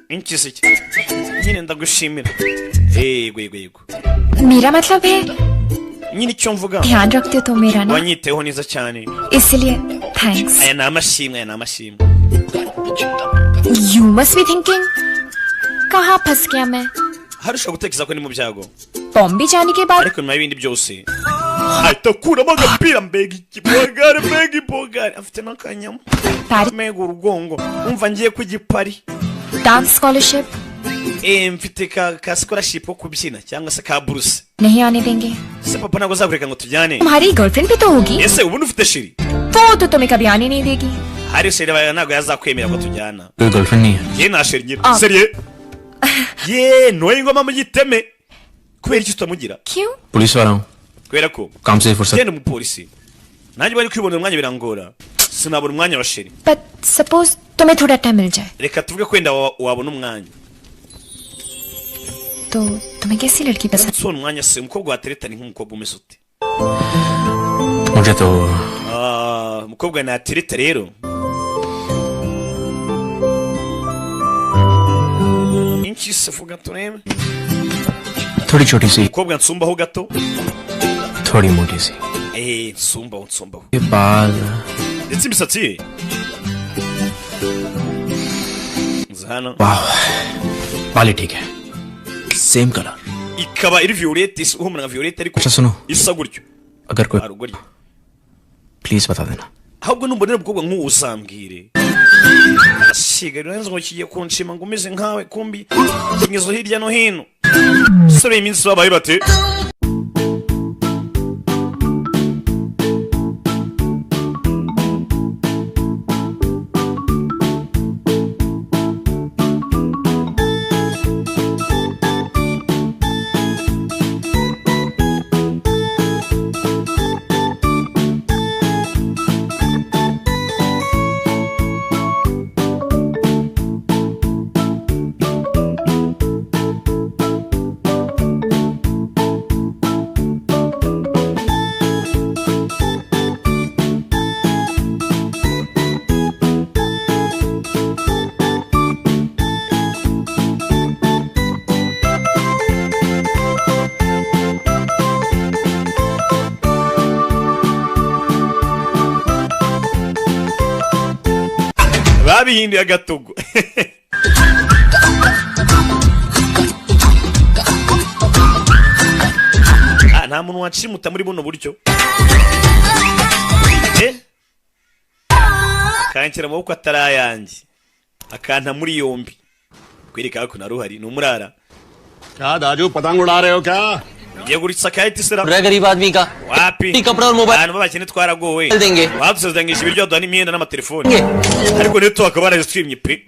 Speaker 2: inkisiki nyine ndagushimira yego
Speaker 6: मेरा मतलब है
Speaker 2: nyine icyo mvuga
Speaker 6: ध्यान रखते हो तो मेरा ना
Speaker 2: wanyiteho neza cyane
Speaker 6: इसलिए thanks
Speaker 2: aya ni amashimwe
Speaker 6: You must be thinking कहाँ फंस गया मैं
Speaker 2: hari ushobora gutekereza ko ni mu byago
Speaker 6: Bombay जाने के बाद
Speaker 2: ariko nyuma y'ibindi byose ahita akuramo agapira mbega ibogari afite n'akanyama mbega urugongo umva ngiye ku gipari
Speaker 6: dance scholarship
Speaker 2: mfite ka scholarship ko kubyina cyangwa se ka buruse
Speaker 6: नहीं आने देंगे
Speaker 2: se papa ntabwo azakureka ngo tujyane
Speaker 6: तुम्हारी गर्लफ्रेंड भी तो होगी
Speaker 2: ese ubundi ufite sheri
Speaker 6: वो तो तुम्हें कभी आने नहीं देगी
Speaker 2: hari sheri bayo ntabwo yazakwemera ko tujyana
Speaker 5: कोई गर्लफ्रेंड नहीं है
Speaker 2: ye nta sheri ngira seriye ye noye ingoma mu giteme kubera iki tutamugira
Speaker 6: क्यों
Speaker 5: पुलिस वाला हूँ
Speaker 2: kubera ko
Speaker 5: काम से फुर्सत
Speaker 2: genda umupolisi nanjye bari kwibonera umwanya birangora sinabona umwanya wa sheri
Speaker 6: but suppose तुम्हें थोड़ा टाइम मिल जाए
Speaker 2: reka tuvuge ko wenda wabona umwanya
Speaker 6: तो तुम्हें कैसी लड़की पसंद
Speaker 2: sona umwanya se umukobwa watereta ni nk'umukobwa umeze ute
Speaker 5: मुझे तो
Speaker 2: umukobwa natereta rero Ninki se vuga tureme.
Speaker 5: थोड़ी छोटी सी
Speaker 2: Umukobwa nsumbaho gato.
Speaker 5: थोड़ी मोटी सी
Speaker 2: nsumbaho.
Speaker 5: ये बाल
Speaker 2: Ndetse imisatsi ye. Zana.
Speaker 5: वाह बाल ठीक है same colour
Speaker 2: Ikaba iri violet ihumura nka violet ariko
Speaker 5: अच्छा सुनो
Speaker 2: isa gutyo.
Speaker 5: अगर कोई
Speaker 2: Arugori.
Speaker 5: प्लीज बता देना
Speaker 2: Ahubwo numbonera ubwobwa nk'uwo usambwire. Asiga renzo ngo kigiye kunshima ngo umeze nkawe kumbi kingezo hirya no hino. Sore iminsi babaye bate. Babihinduye agatogo. Nta muntu wacimuta muri buno buryo. Kankira amaboko atarayanjye. Akanta muri yombi. Kwereka ko naruhari numurara.
Speaker 8: क्या दाजू पतंग उड़ा रहे हो क्या
Speaker 2: Ugiye guritsa kayiti sera.
Speaker 3: रे गरीब आदमी का
Speaker 2: Wapi?
Speaker 3: कपड़ा और मोबाइल
Speaker 2: Abantu babakene twaragowe.
Speaker 3: देंगे
Speaker 2: Badusezangisha ibiryo duha n'imyenda n'amatelefone. Ariko neto akaba barazitwimye pe.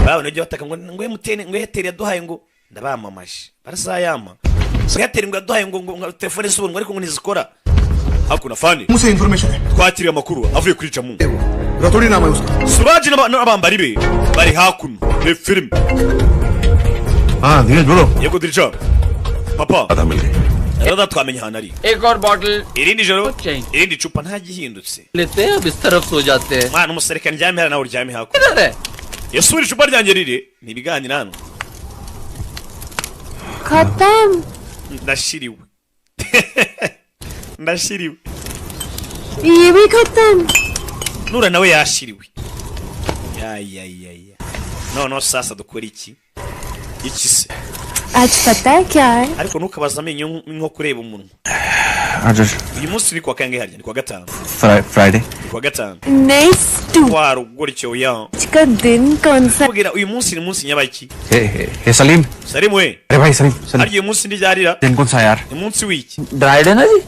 Speaker 2: Babone byo bataka ngo emutene ngo Airtel yaduhaye ngo ndabamamaje. Barasayama. Airtel ngo yaduhaye ngo telefone z'ubuntu ariko ngo ntizikora. Hakuna fani.
Speaker 11: मुझसे इंफॉर्मेशन है
Speaker 2: Twakiriye amakuru avuye kuri Jamu.
Speaker 11: रतौड़ी नाम है उसका
Speaker 2: Suraj n'abambari be bari hakuno. Ni film.
Speaker 11: हाँ धीरज बोलो
Speaker 2: Yego dirija. Papa.
Speaker 11: पता मिल गई
Speaker 2: Rada twamenye hana ari.
Speaker 3: एक और bottle
Speaker 2: Irindi joro. Irindi cupa nta gihindutse.
Speaker 3: लेते हैं अब इस तरफ सो जाते हैं
Speaker 2: Mwana umusereka ndyame hara nawe uryame hakuno.
Speaker 3: किधर है
Speaker 2: Yasubira icupa ryanjye riri ni ibiganiro hano.
Speaker 6: खत्म
Speaker 2: Ndashiriwe. Ndashiriwe.
Speaker 6: ये भी खत्म
Speaker 2: Nura nawe yashiriwe. Ya. No sasa dukora iki? Iki se?
Speaker 6: आज पता है क्या है
Speaker 2: Ariko ntukabaza amenyo nko kureba umunwa.
Speaker 5: आज
Speaker 2: Uyu munsi ni kwa kangahe harya? Ni kwa gatanu.
Speaker 5: Friday
Speaker 2: Ni kwa gatanu.
Speaker 6: Next
Speaker 2: Waro gutyo ya.
Speaker 6: का दिन कौन सा
Speaker 2: Kugira uyu munsi ni munsi nyabaki.
Speaker 5: Hey Salim
Speaker 2: Salim we.
Speaker 5: अरे भाई Salim
Speaker 2: Harya uyu munsi ndijarira.
Speaker 5: दिन कौन सा यार
Speaker 2: Ni munsi wiki.
Speaker 5: ड्राइडे ना जी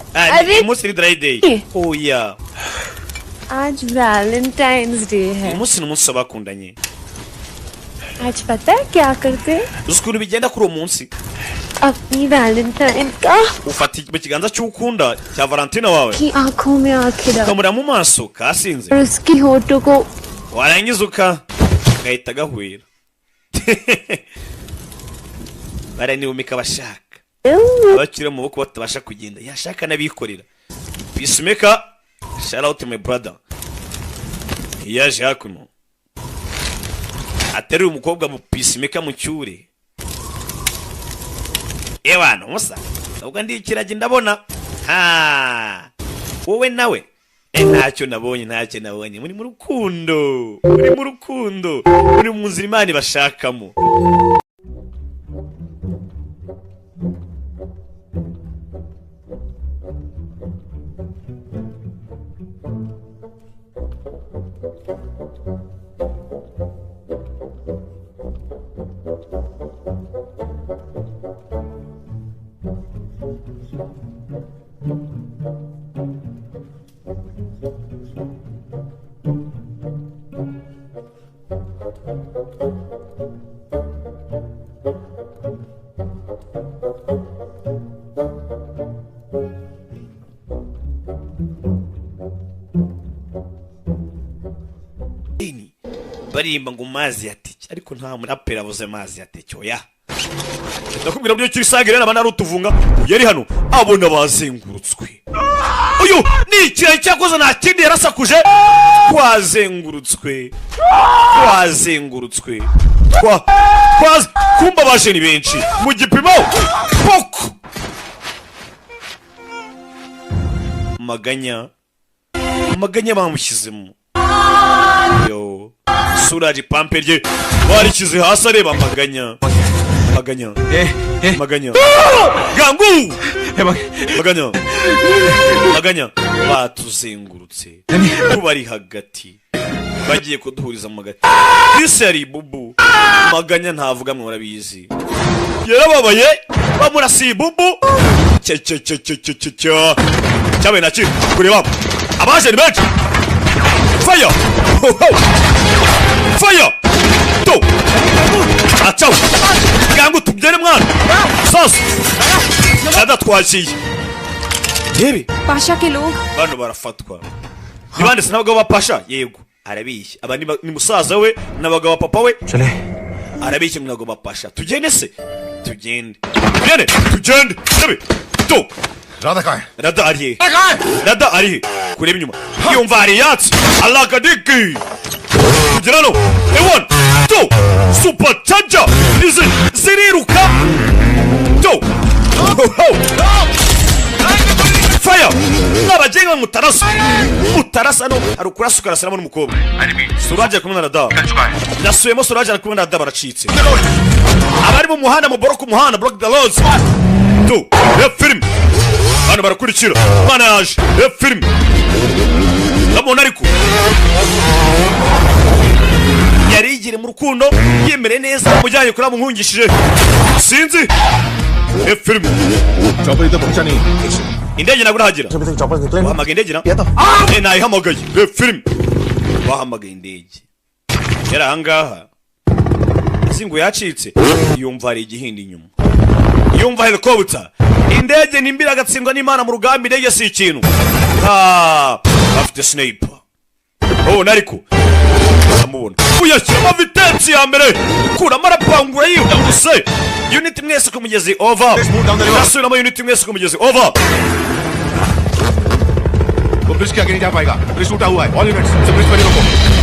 Speaker 2: Uyu munsi ni dry day. Oh ya.
Speaker 6: आज वैलेंटाइंस डे है
Speaker 2: Uyu munsi ni umunsi w'abakundanye.
Speaker 6: आज पता है क्या करते हैं
Speaker 2: Uzi ukuntu bigenda kuri uwo munsi?
Speaker 6: अपनी वैलेंटाइन का
Speaker 2: Ufata ikiganza cy'ukunda cya Valentina wawe.
Speaker 6: की आंखों में आंखें डाल
Speaker 2: Ukamura mu maso kasinze.
Speaker 6: और उसकी होठों को
Speaker 2: Warangiza gahita gahwera. Baraniwumika bashaka. Abakiri mu maboko batabasha kugenda. Yashaka n'abikorera. Peacemaker, shout out to my brother. Yaje hakuno. Atari umukobwa mu peacemaker mu cyure. Ewana musa. Ubwo ndi ikiragi ndabona. Wowe nawe. Ntacyo nabonye. Muri mu rukundo. Muri mu nzira Imana bashakamo. Barimba ngo mazi yateke ariko nta murapera avuze mazi yateke oya. Ndakubwira byo cyisagire n'abana rutuvunga yari hano abona bazengurutswe. uyu ni ikirayi cyakoze nta kindi yarasakuje twazengurutswe kumbabaje ni benshi mu gipimo poko maganya bamushyizemo yo Suraji pampe rye barishyize hasi areba maganya gangu maganya batuzengurutse tubari hagati bagiye kuduhuriza mu hagati Chris yari bubu maganya ntavuga mwe murabizi yarababaye bamurasiye bubu cyabaye naki kureba abaje ni benshi fire to acaw gangu tubyere mwana sasa kada twashiye yebi
Speaker 6: Pasha के लोग
Speaker 2: bano barafatwa nibande sinabagabo ba pasha yego arabishye abandi ni musaza we nabagabo papa we arabishye mwago ba pasha tugende se tugende yebi to rada ari kureba inyuma yumva ari yatsi alakadiki kugera no 1 2 super charger ziriruka to fire nabajenga mutarasa no arukurasa ukarasana n'umukobwa Suraje kumwe na rada nasuyemo Suraje kumwe na rada baracitse abari mu muhanda mu block the roads to film bana barakurikira bana yaje film ndabona ariko yarigire mu rukundo yemere neza mujyanye kuri amuhungishije sinzi film
Speaker 11: chopper इधर पहुंचा नहीं
Speaker 2: indege nagurahagira bahamagaye indege na nayihamagaye film bahamagaye indege yari ahangaha asingo yacitse yumva ari igihindi inyuma yumva helicopter indege nimbira agatsindwa n'Imana mu rugamba indege si ikintu afite sniper nariko amubona uyashyiramo vitesse ya mbere kuramo arapangura yihuse unit mwese ku mugezi over nasubiramo unit mwese ku mugezi over
Speaker 11: bridge के आगे नहीं जा पाएगा ब्रिज टूटा हुआ है all units से ब्रिज पर ही रोको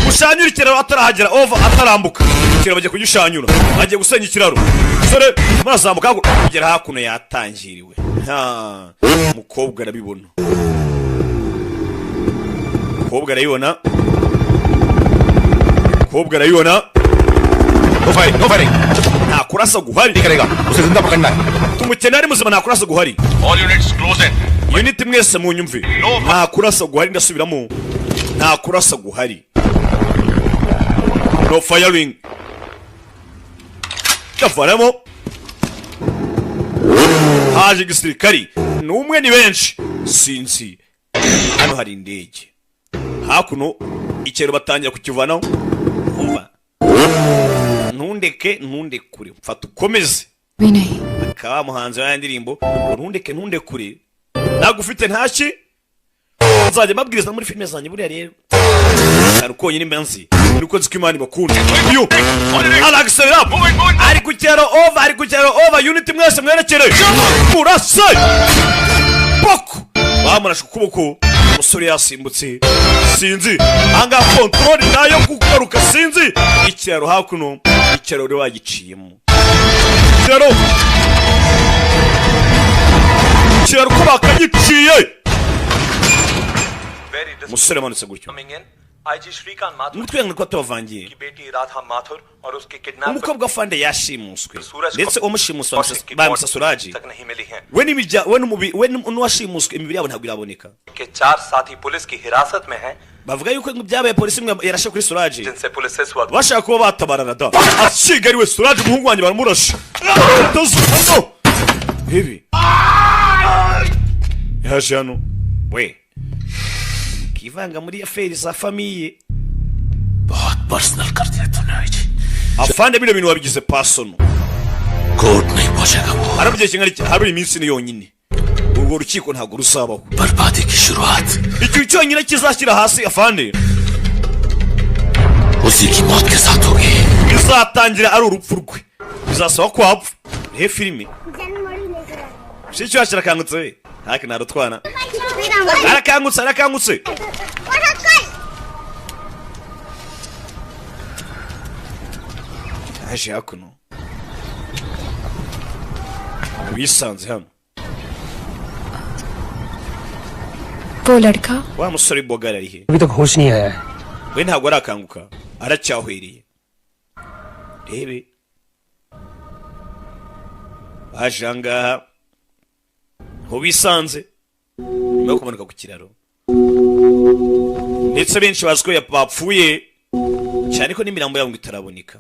Speaker 2: ushanyura ikiraro atarahagera over atarambuka ikiraro bagiye kugishanyura agiye gusenya ikiraro sore murazamuka kugera hakuno yatangiriwe umukobwa arabibona umukobwa arayibona
Speaker 11: no firing
Speaker 2: nta kurasa guhari
Speaker 11: करेगा उसे जिंदा पकड़ना है
Speaker 2: tumukeneye ari muzima nta kurasa guhari
Speaker 11: all units close in
Speaker 2: unit mwese mu nyumve nta kurasa guhari ndasubiramo nta kurasa guhari no firing Gafaremo haje gisirikari numwe ni benshi sinzi hano hari indege hakuno ikero batangira kukivanaho umva ntundeke kure mfata ukomeze akaba muhanzi wa ndirimbo ntundeke kure nagufite ntaki nzajya mabwiriza muri filime zanjye buriya rero arukonyine imbanzi nuko nzikimani bakunda yo Agasobanuye ari ku cyaro over unit mwese mwerekere murase poko bamurashe ukuboko umusore yasimbutse sinzi anga control nayo kugaruka sinzi icyaro hakuno icyaro rero wagiciyemo icyaro ko bakagiciye musore manutse gutyo umutwe ko atabavangiye umukobwa afande yashimuswe ndetse umushimuswe bamusa Suraji we n'uwashimuswe imibiri yabo ntabwo iraboneka bavuga yuko byabaye polisi imwe yarashe kuri Suraji bashaka kuba batabarana da akigariwe Suraji umuhungu wanjye baramurashe bibi yaje hano we kivanga muri affaire za famille बहुत पर्सनल कर दिया तूने जी afande bino bintu wabigize personal
Speaker 10: court नहीं पहुंचेगा वो
Speaker 2: arabye kingari habiri iminsi ni yonyine urwo rukiko ntago rusabaho
Speaker 10: बर्बादी की शुरुआत
Speaker 2: icyo cyonyine kizashyira hasi afande
Speaker 10: उसी की मौत के साथ होगी
Speaker 2: bizatangira ari urupfu rwe bizasaba ko apfa filime cyo cyashira kangutse haki narutwana arakangutse aje hakuno wisanze hano
Speaker 6: वो लड़का
Speaker 2: wa musore bogara ari he
Speaker 5: अभी तक होश नहीं आया है
Speaker 2: we ntabwo arakanguka aracyahwiriye rebe aje ngaha ho bisanze nyuma yo kumanuka ku kiraro ndetse benshi bazi ko bapfuye cyane ko n'imirambo yabo ngo itaraboneka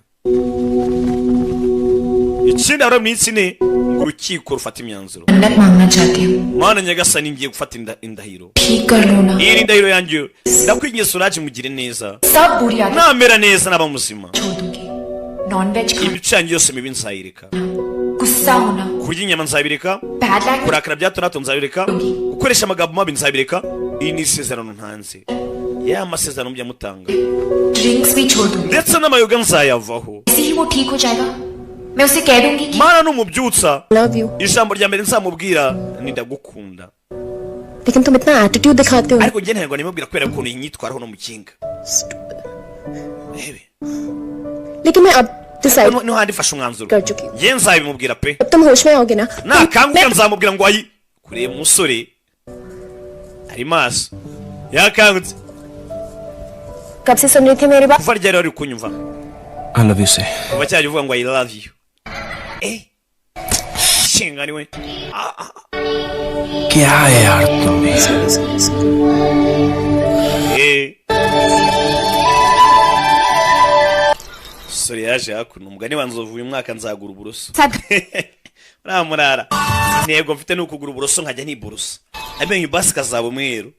Speaker 2: ikindi ari minsi ne urukiko rufata imyanzuro mwana nyagasani ngiye gufata indahiro iyi ndahiro yanjye ndakwingiye Suraje mugire neza namera neza naba muzima ibicanyi yose mibi nzayireka kurya inyama nzabireka kurakara bya hato na hato nzabireka gukoresha amagambo mabi nzabireka iyi ni isezerano ntanze ya masezerano mujya mutanga ndetse n'amayoga nzayavaho mana n'umubyutsa ijambo rya mbere nzamubwira ni ndagukunda
Speaker 6: लेकिन तुम इतना एटीट्यूड दिखाते हो
Speaker 2: ariko njye ntabwo nimubwira kubera ukuntu yinyitwaraho no mukinga
Speaker 6: लेकिन मैं अब decide
Speaker 2: no handi fasha umwanzuro
Speaker 6: कर चुकी हूं
Speaker 2: njye nzabimubwira pe
Speaker 6: तुम होश में आओगे ना
Speaker 2: nakanguka nzamubwira ngo ayi kureba umusore ari maso yakangutse
Speaker 6: कब से सुन रही थी मेरी बात
Speaker 2: kuva ryari wari kunyumva
Speaker 5: I love you से
Speaker 2: kuva cyari uvuga ngo I love you shingani we
Speaker 5: क्या है यार तुम भी
Speaker 2: sore yaje hakuno umugani wanzovu uyu mwaka nzagura uburoso uramurara intego mfite ni ukugura uburoso nkajya niborosa amenyo basi kazaba umweru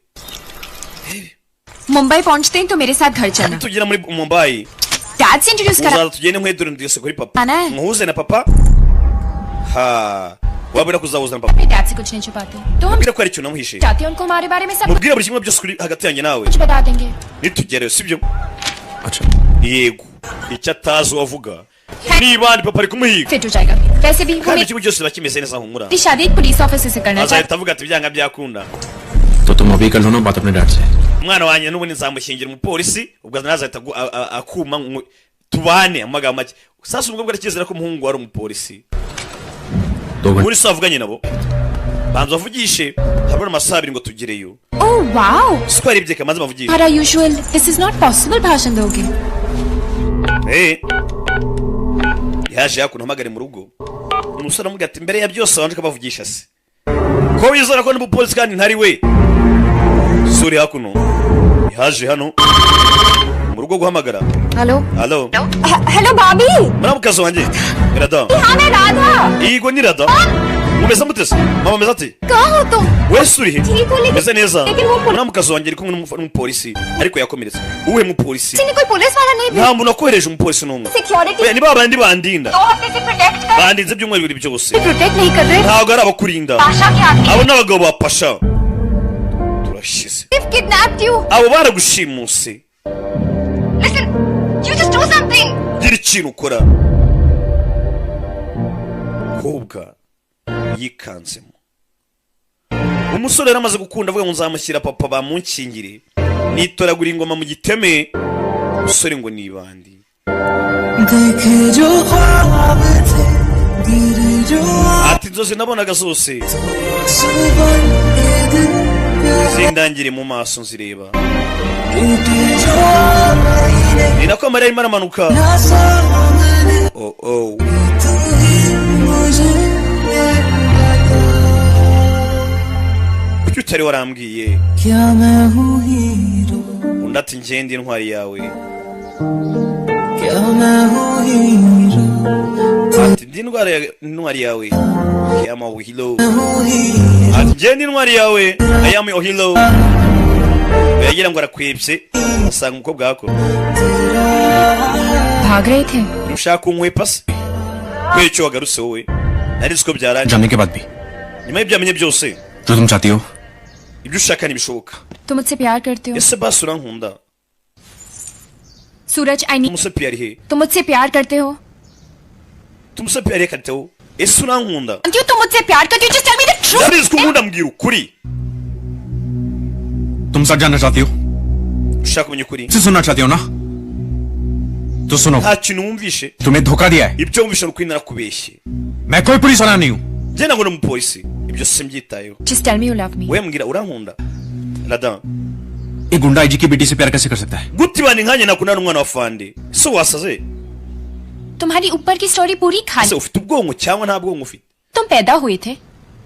Speaker 9: Mumbai पहुंचते ही तो मेरे साथ घर चलना
Speaker 2: tugera muri Mumbai
Speaker 9: डैड से इंट्रोड्यूस करा
Speaker 2: uzaza tugende nk'edore ndiyose kuri papa muhuze na papa ha wabura kuzahuza na papa
Speaker 9: dad से कुछ नहीं छुपाते तो हम
Speaker 2: mbwira ko ari cyo namuhishe
Speaker 9: चाहते हैं उनको हमारे बारे में सब
Speaker 2: mubwira buri kimwe byose kuri hagati yanjye nawe
Speaker 9: कुछ बता देंगे
Speaker 2: nitugerayo sibyo
Speaker 5: अच्छा
Speaker 2: yego icyo atazi wavuga niba ni papa ari kumuhiga
Speaker 9: fit हो जाएगा वैसे भी
Speaker 2: kandi ikigo cyose bakimeze neza humura
Speaker 9: मेरी शादी एक पुलिस ऑफिसर से करना
Speaker 2: azahita avuga ati byanga byakunda
Speaker 5: तो तुम अभी कर लो ना बात अपने डैड से
Speaker 2: umwana wanjye n'ubundi nzamushyingira umupolisi ubwo nazahita akuma tubane amagambo make sasa umugabo arakizera ko umuhungu wari umupolisi muri se avuganye nabo banza bavugishe habura amasaha abiri ngo tugereyo
Speaker 9: oh wow
Speaker 2: siko ari ibyeka maze bavugishe
Speaker 9: हमारा usual this is not possible भाषण दोगे
Speaker 2: yaje hakuno hamagare mu rugo umusore amubwira ati mbere ya byose wanje kabavugisha se ko wizera ko n'umupolisi kandi ntari we suri hakuno yaje hano mu rugo guhamagara
Speaker 6: hello
Speaker 2: hello
Speaker 6: hello भाभी
Speaker 2: muramukazi wanjye irada
Speaker 6: हाँ मैं Radha
Speaker 2: yego ni rada mumeze mutese mama meze ati
Speaker 6: कहाँ हो तुम
Speaker 2: wese uri he
Speaker 6: ठीक हो
Speaker 2: meze neza
Speaker 6: लेकिन वो
Speaker 2: muramukazi wanjye ari kumwe n'umupolisi ariko yakomeretse uwe mupolisi
Speaker 6: कोई पुलिस वाला नहीं
Speaker 2: nta muntu wakohereje umupolisi n'umwe
Speaker 6: security
Speaker 2: oya ni ba bandi bandinda
Speaker 6: 2 हफ्ते से प्रोटेक्ट कर
Speaker 2: bandinze byumweru bibiri byose
Speaker 6: protect नहीं कर रहे
Speaker 2: ntabwo ari abakurinda
Speaker 6: पाशा के आदमी
Speaker 2: abo n'abagabo ba pasha turashize
Speaker 6: kidnapped you
Speaker 2: abo baragushimuse
Speaker 6: listen you just do something
Speaker 2: gira ikintu ukora kobwa yikanzemo umusore yari amaze gukunda avuga ngo nzamushyira papa bamunkingire nitoragura ingoma mu giteme umusore ngo nibandi ati inzozi nabonaga zose zindangire mu maso nzireba ni nako amarira arimo aramanuka kuki utari warambwiye undi ati ngende intwari yawe ati ndi intwari yawe yama uhilo ati ngende intwari yawe ayama uhilo yagira ngo arakwebye asanga umukobwa wako
Speaker 6: भाग रहे थे
Speaker 2: ushaka unkwepa se kubera icyo wagarutse wowe nari nzi ko byarangiye
Speaker 5: जानने के बाद भी
Speaker 2: nyuma y'ibyamenye byose
Speaker 5: जो तुम चाहती हो
Speaker 2: ibyo ushaka ntibishoboka
Speaker 6: तुम मुझसे प्यार करते हो
Speaker 2: ese basi urankunda
Speaker 6: Suraj I need
Speaker 2: tumusore piyari he
Speaker 6: तुम मुझसे प्यार करते हो
Speaker 2: tumusore piyari he kariteho ese urankunda
Speaker 6: तुम मुझसे प्यार करते हो just tell me the truth
Speaker 2: ndabizi ko unkunda mbwira ukuri
Speaker 5: तुम सच जानना चाहती हो?
Speaker 2: ushaka kumenya ukuri
Speaker 5: सुनना चाहती हो ना? तो सुनो.
Speaker 2: nta kintu wumvishe
Speaker 5: तुम्हें धोखा दिया है.
Speaker 2: ibyo wumvishe n'ukuri narakubeshye.
Speaker 5: मैं कोई पुलिस वाला नहीं हूँ.
Speaker 2: njye ntabwo ndi umupolisi ibyo simbyitayeho.
Speaker 9: Just tell me you love me.
Speaker 2: we mbwira urankunda Ladan.
Speaker 5: एक गुंडा आईजी की बेटी से प्यार कैसे कर सकता है?
Speaker 2: guti bani nkanjye nakunda n'umwana wa fande so wasaze?
Speaker 9: तुम्हारी ऊपर की स्टोरी पूरी खाली.
Speaker 2: ufite ubwonko cyangwa nta bwonko ufite?
Speaker 9: तुम पैदा हुए थे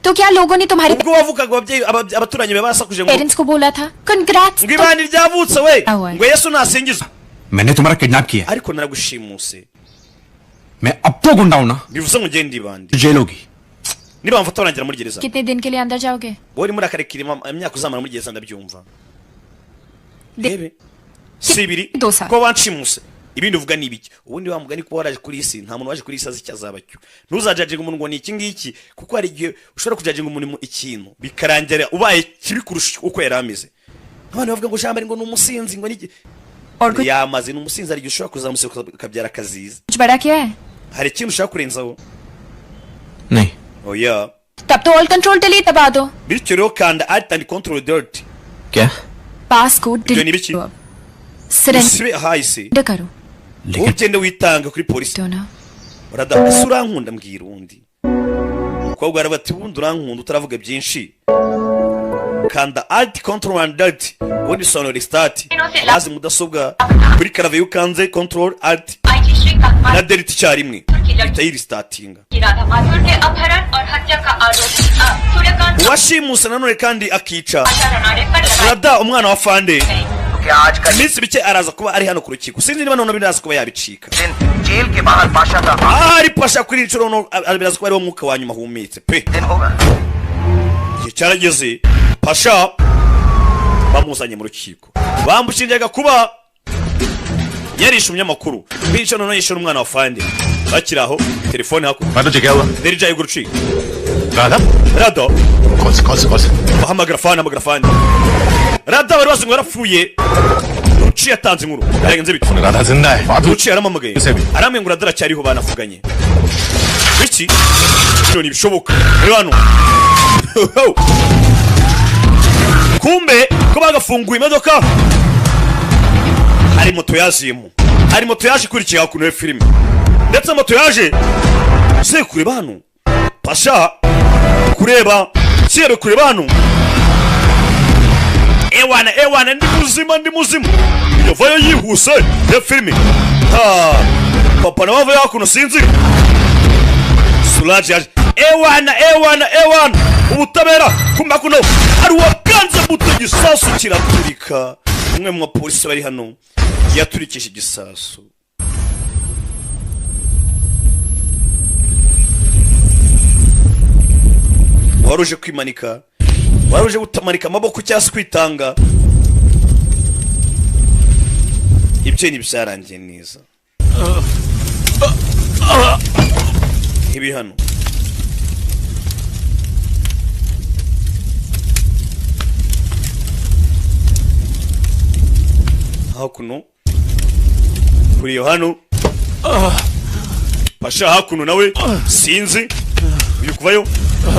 Speaker 9: तो क्या लोगों ने तुम्हारे
Speaker 2: ubwo wavukaga ababyeyi abaturanyi be basakuje ngo
Speaker 9: parents को बोला था congrats
Speaker 2: ngo ibandi ryavutse we ngo Yesu nasingizwe.
Speaker 5: मैंने तुम्हारा किडनैप किया.
Speaker 2: ariko naragushimuse.
Speaker 5: मैं अब तो गुंडा हूँ ना.
Speaker 2: bivuze ngo ngende ibandi
Speaker 5: jail होगी.
Speaker 2: niba bamfata barangira muri gereza.
Speaker 9: कितने दिन के लिए अंदर जाओगे?
Speaker 2: wowe uri muri akare kirimo imyaka uzamara muri gereza ndabyumva. rebe si ibiri ko wanshimuse ibindi uvuga ni ibiki ubundi wa mugani ko waraje kuri isi nta muntu waje kuri isi azi icyo azaba cyo ntuzajajinga umuntu ngo ni iki ngiki kuko hari igihe ushobora kujajinga umuntu ikintu bikarangira ubaye kibi kurusha uko yari ameze. abantu bavuga ngo jambere ngo ni umusinzi ngo niki yamaze ni umusinzi ari igihe ushobora kuzamuseka ukabyara akaziza.
Speaker 9: बड़ा क्या है?
Speaker 2: hari ikintu ushaka kurenzaho?
Speaker 5: नहीं.
Speaker 2: oya
Speaker 9: तब तो all control delete दबा दो.
Speaker 2: bityo rero kanda alt and control dirt.
Speaker 5: क्या?
Speaker 9: Passcode delete करो.
Speaker 2: सरेंडर hahise
Speaker 9: करो.
Speaker 2: ugende witanga kuri polisi. uradakasa urankunda mbwira undi umukobwa arabati ubundi urankunda utaravuga byinshi kanda alt control and dirt ubundi sonora start maze mudasobwa kuri karave yukanze control alt na dirt icyarimwe itayiri startinga. uwashimuse nanone kandi akica urada umwana wa fande iminsi bike araza kuba ari hano ku rukiko sinzi niba none biraza kuba yabicika. ari pasha kuri inshuro no biraza kuba ari wo mwuka wa nyuma humetse pe. igihe cyarageze pasha bamuzanye mu rukiko bamushinjaga kuba yarishe umunyamakuru bica none yishe umwana wa fande bakiraho telefone hakuno derija y'uguruci rado bahamagara fande rada bari bazi ngo yarapfuye ruci yatanze inkuru yarenze bityo ruci yaramamagaye aramwe ngo radara cyariho banavuganye biki bino nibishoboka rero hano kumbe ko bagafunguye imodoka hari moto yazimo hari moto yaje kurikiye hakuno ya filime ndetse moto yaje se kureba hano pasha kureba cyere kureba hano ewana ndi muzima iyo vayo yihuse ya filime papa na wava yakuno sinzi sulaje ewana ubutabera kumba kuno ari wakanze muto gisasu kiraturika umwe mu polisi bari hano yaturikisha igisasu. waruje kwimanika waruje gutamarika amaboko cyangwa kwitanga ibyo ni byarangiye neza. ibi hano hakuno kuri yo hano pasha hakuno nawe sinzi uyu kuvayo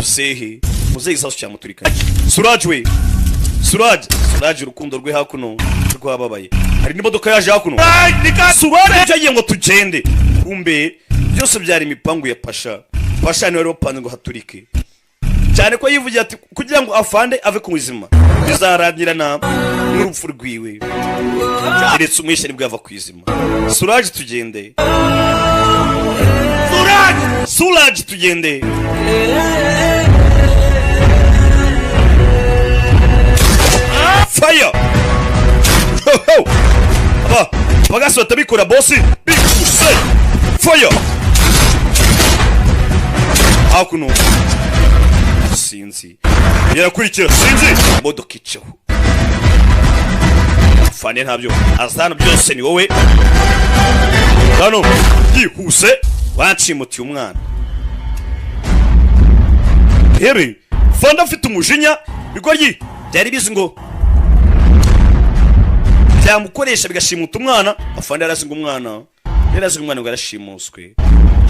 Speaker 2: sehe muzeyi sasu cyamuturika Suraj urukundo rwe hakuno rwababaye hari n'imodoka yaje hakuno Suraj yagiye ngo tugende kumbe byose byari imipangu ya pasha ni wari wapanze ngo haturike cyane ko yivugira ati kugira ngo afande ave ku buzima bizarangirana n'urupfu rwiwe ndetse umwishe nibwo ava ku izima. Suraj tugende fire bagasi batabikora bosi bikuse fire hakuno sinzi yarakurikira sinzi imodoka iceho fane ntabyo azana byose ni wowe hano yihuse bancimutiye umwana heri fanda afite umujinya bigoryi byari bizi ngo byamukoresha bigashimuta umwana afande yarazi ngo umwana ngo yarashimuswe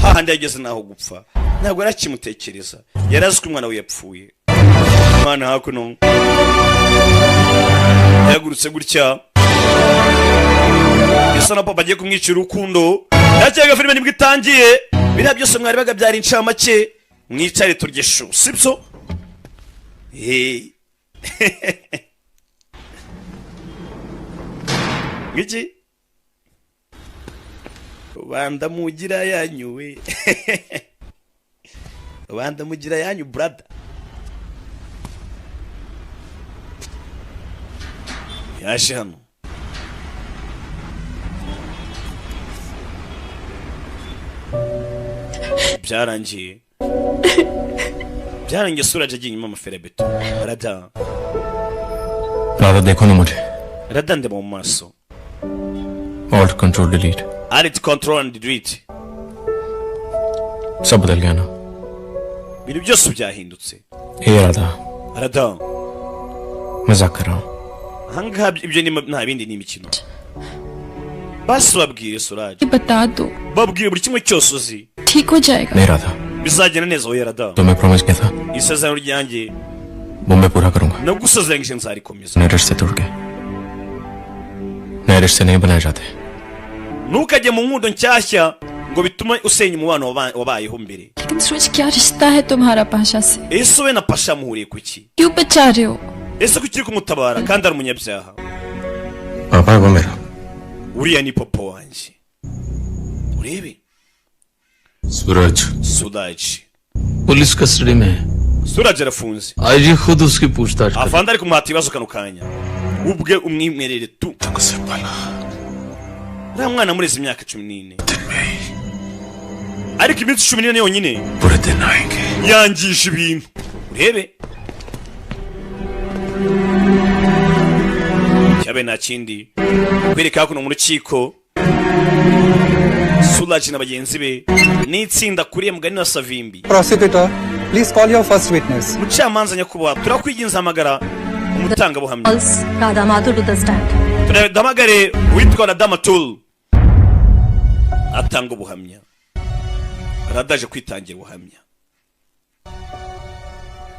Speaker 2: hahandi yageze naho gupfa ntabwo yarakimutekereza yarazi ko umwana we yapfuye umwana hakuno yagurutse gutya bisa na papa agiye kumwicira urukundo. Ndakeka filime nibwo itangiye, biriya byose mwari baga byari incamake, mwicare turye shu, sibyo? Ngiki rubanda mugira yanyuwe rubanda mugira yanyu brother. Yaje hano byarangiye Suraj agiye inyuma amaferebeto. Rada
Speaker 5: देखो ना मुझे.
Speaker 2: Rada ndeba mu maso.
Speaker 5: Alt control delete.
Speaker 2: Alt control and delete.
Speaker 5: सब बदल गया ना.
Speaker 2: Ibintu byose byahindutse.
Speaker 5: Rada मजाक कर रहा हूँ.
Speaker 2: Hanga ibyo ni nta bindi ni imikino. Basi babwiye Suraj.
Speaker 9: बता दो.
Speaker 2: Babwiye buri kimwe cyose uzi.
Speaker 9: ठीक हो जाएगा.
Speaker 5: नहीं Radha.
Speaker 2: Bizagenda neza oya Rada.
Speaker 5: तो मैं प्रॉमिस किया था.
Speaker 2: Isezerano ryanjye.
Speaker 5: वो मैं पूरा करूँगा.
Speaker 2: Nagusezeranyije nzarikomeza.
Speaker 5: नए रिश्ते तोड़ के. नए रिश्ते नहीं बनाए जाते.
Speaker 2: Ntukajye mu nkundo nshyashya ngo bitume usenya umubano wabayeho mbere.
Speaker 9: लेकिन सूरज क्या रिश्ता है तुम्हारा पाशा से?
Speaker 2: Ese we na Pasha muhuriye kuki?
Speaker 9: क्यों बचा रहे हो?
Speaker 2: Ese kuki uri kumutabara kandi ari umunyabyaha?
Speaker 5: पापा वो मेरा.
Speaker 2: Uriya ni papa wanje. Urebe.
Speaker 5: सूरज. पुलिस कस्टडी में है.
Speaker 2: Suraj arafunze.
Speaker 5: आईजी खुद उसकी पूछताछ.
Speaker 2: Afande ari kumuhata ibibazo kano kanya. Ubwe umwimerere tu. Uriya mwana murezi imyaka 14. Ariko iminsi 14 yonyine. Yangisha ibintu. Urebe. Cyabe nta kindi. Kwereka kuno mu rukiko. Suraj na bagenzi be n'itsinda kuriye mugani wa Savimbi.
Speaker 13: Prosecutor, please call your first witness.
Speaker 2: Mucamanza nyakubahwa turakwiginza amagara umutanga buhamya.
Speaker 12: Radamatul to the stand.
Speaker 2: Turadamagare witwa Radamatul atanga ubuhamya. Radaje kwitangira ubuhamya.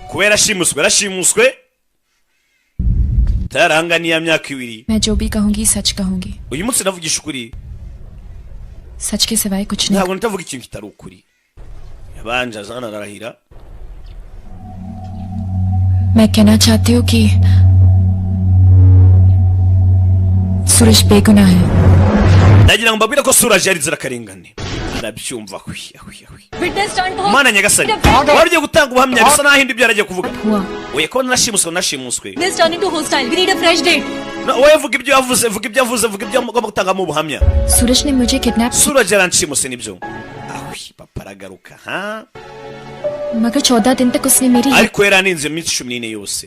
Speaker 2: Kubera rashimuswe taranganiye imyaka 2.
Speaker 9: मैं जो भी कहूंगी सच कहूंगी.
Speaker 2: Uyu munsi navugisha ukuri.
Speaker 9: सच के सिवाय कुछ नहीं.
Speaker 2: Ntabwo ntavuga ikintu kitari ukuri. Yabanje azana arahira.
Speaker 9: मैं कहना चाहती हूँ कि सूरज बेगुनाह है.
Speaker 2: Ndagira ngo mbabwire ko Suraj yari zirakarengane. Arabyumva kwiya.
Speaker 12: Witness stand for.
Speaker 2: Mana nyagasani. Warije gutanga ubuhamya bisa naho indi byaragiye kuvuga. Oya ko nashimuswe.
Speaker 12: This turn into hostile. We need a fresh date.
Speaker 2: Oya vuga ibyo yavuze, vuga ibyo ngomba gutanga mu buhamya.
Speaker 9: सूरज ने मुझे kidnap.
Speaker 2: Suraj yaranshimuse nibyo. Papa aragaruka ha.
Speaker 9: मगर 14 दिन तक उसने मेरी.
Speaker 2: Ariko yaraninze iminsi 14 yose.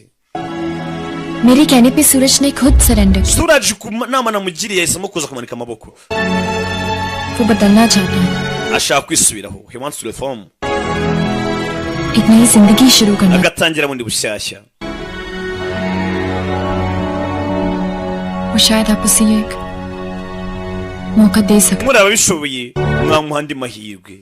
Speaker 9: मेरे कहने पे सूरज ने खुद सरेंडर किया.
Speaker 2: Suraj nama namugiriye yahisemo kuza kumanika amaboko.
Speaker 9: वो बदलना चाहता है.
Speaker 2: Ashaka kwisubiraho. He wants to reform.
Speaker 9: एक नई जिंदगी शुरू करना.
Speaker 2: Agatangira bundi bushyashya.
Speaker 9: वो शायद आप उसे एक मौका दे सकते.
Speaker 2: Muri ababishoboye mwamuha andi mahirwe.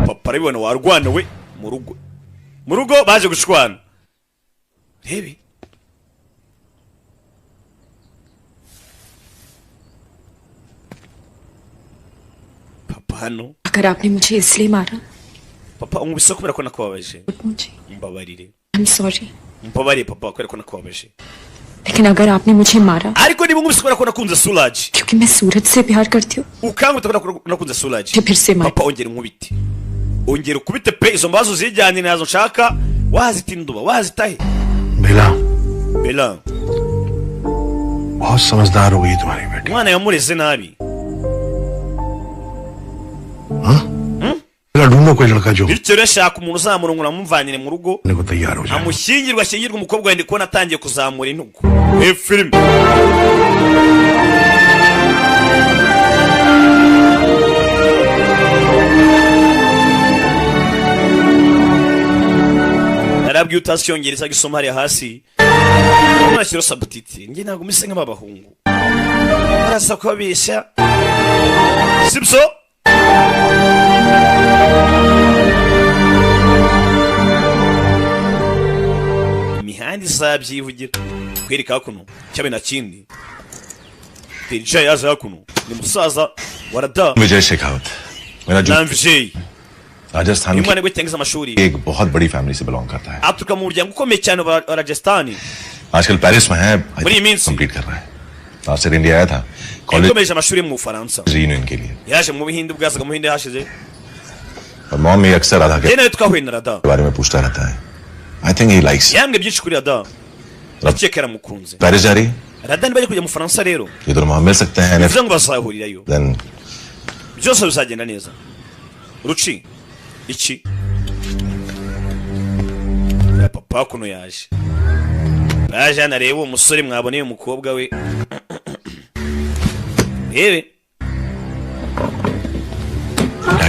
Speaker 2: Papa aribona warwana we mu rugo baje gushwana. Rebe. Papa hano.
Speaker 6: अगर आपने मुझे इसलिए मारा.
Speaker 2: Papa umubise kubera ko nakubabaje.
Speaker 6: मुझे.
Speaker 2: Mbabarire.
Speaker 6: I'm sorry.
Speaker 2: Mbabarire papa kubera ko nakubabaje.
Speaker 6: लेकिन अगर आपने मुझे मारा.
Speaker 2: Ariko niba umubise kubera ko nakunze Suraj.
Speaker 6: क्योंकि मैं सूरज से प्यार करती हूँ.
Speaker 2: Ukanga kubera ko nakunze Suraj.
Speaker 6: फिर से मार.
Speaker 2: Papa ongera nkubite. Ongera ukubite pe izo mbazo zijyanye nazo nshaka wazitinduba wazitahe. Bela.
Speaker 11: बहुत समझदार हो गई तुम्हारी बेटी.
Speaker 2: Mwana yamureze nabi.
Speaker 11: ढूंढो कोई लड़का जो
Speaker 2: bityo rero shaka umuntu uzamurongora mumvanire mu rugo
Speaker 11: को तैयार हो जाए.
Speaker 2: ashyingirwa umukobwa wende kubona atangiye kuzamura intugu. Film narabwiye utasyongereza gisoma hariya hasi nashyiro sabutitire njye ntabwo mise nk'abahungu arasa kubabeshya sibyo. imihanda izabyivugira kwereka hakuno cyabe na kindi Teja yaje hakuno ni musaza warada
Speaker 11: विजय शेखावत मेरा जो
Speaker 2: Vijay
Speaker 11: Rajasthan
Speaker 2: umwana gwetengiza amashuri
Speaker 11: की एक बहुत बड़ी फैमिली से बिलोंग करता है
Speaker 2: aturuka mu muryango ukomeye cyane wa Rajasthan
Speaker 11: आजकल पेरिस में है
Speaker 2: What do you mean?
Speaker 11: Complete कर रहा है लास्ट ईयर इंडिया आया था college
Speaker 2: yakomeje amashuri mu Bufaransa
Speaker 11: reunion के लिए
Speaker 2: yaje mu Buhinde bwazaga mu Buhinde hashize
Speaker 11: और मॉम ये अक्सर राधा के
Speaker 2: nawe twahuye na Rada
Speaker 11: बारे में पूछता रहता है I think he likes
Speaker 2: yambwe byinshi kuri Rada akekera mukunze
Speaker 11: Paris जा रही
Speaker 2: Rada bari kujya mu Bufaransa rero
Speaker 11: ये दोनों वहां मिल सकते हैं
Speaker 2: bivuze ngo bazahurirayo
Speaker 11: then
Speaker 2: byose bizagenda neza ruci iki papa kuno yaje nareba umusore mwaboneye umukobwa we yewe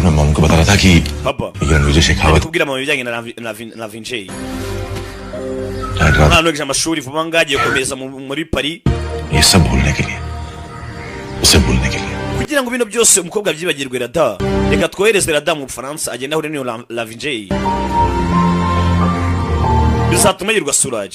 Speaker 11: मैं mom को बता रहा था कि
Speaker 2: papa
Speaker 11: ये Vijay Shekhawat
Speaker 2: kubwira mama ibijyanye na Vijay
Speaker 11: dad Radha
Speaker 2: umwana wigisha amashuri vuba ngagiye gukomeza muri Paris
Speaker 11: ये सब भूलने के लिए उसे भूलने के लिए
Speaker 2: kugira ngo bino byose umukobwa byibagirwe Rada reka twohereze Rada mu Bufaransa agenda ahure niyo la Vijay bizatuma yirwa Suraj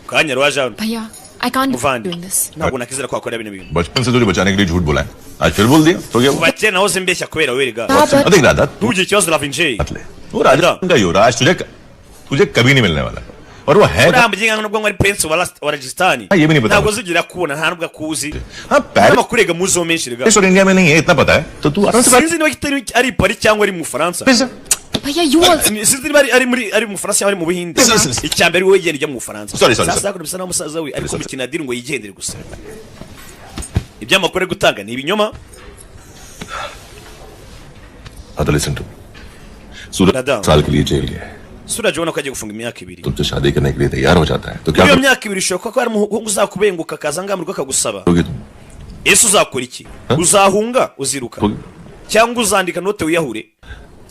Speaker 2: kanya rwaje
Speaker 9: भैया I can't be
Speaker 2: Muvandi
Speaker 9: doing this.
Speaker 2: ntabwo nakizera ko akora bino bintu
Speaker 11: बचपन से तुझे बचाने के लिए झूठ बोला है आज फिर बोल दिया तो क्या हुआ
Speaker 2: bakera nahoze mbeshya kubera werega
Speaker 11: देख Radha
Speaker 2: ntugire ikibazo la Vijay
Speaker 11: वो राजा का युवराज तुझे कभी नहीं मिलने वाला और वो है
Speaker 2: urambuye nubwo ngo ari prince wa Rajasthan
Speaker 11: ये भी नहीं पता
Speaker 2: ntabwo zigira kubona nta nubwo akuzi
Speaker 11: हाँ Paris
Speaker 2: n'amakurega muzo menshi rega
Speaker 11: और इंडिया में नहीं है इतना पता है तो तू आराम से
Speaker 2: sinzi niba kitari ari Paris cyangwa ari mu Bufaransa
Speaker 9: भैया you also
Speaker 2: sinzi niba ari mu Bufaransa cyangwa ari mu Buhinde icyambere wowe yegenda ujya mu Bufaransa
Speaker 11: Sorry.
Speaker 2: sasa ko bisa na musaza we ariko mikina diri ngo yigendere gusa ibyamakuru gutanga ni ibinyoma
Speaker 11: हाँ तो listen to सूरज साल के लिए जेल गया है
Speaker 2: Suraj ubona ko agiye gufunga imyaka 2
Speaker 11: तुमसे शादी करने के लिए तैयार हो जाता है तो क्या
Speaker 2: iyo myaka 2 ishoboka ko hari umuhungu uzakubenguka akaza ngamurwa akagusaba
Speaker 11: करोगे तुम
Speaker 2: ese uzakora iki uzahunga uziruka cyangwa uzandika note wiyahure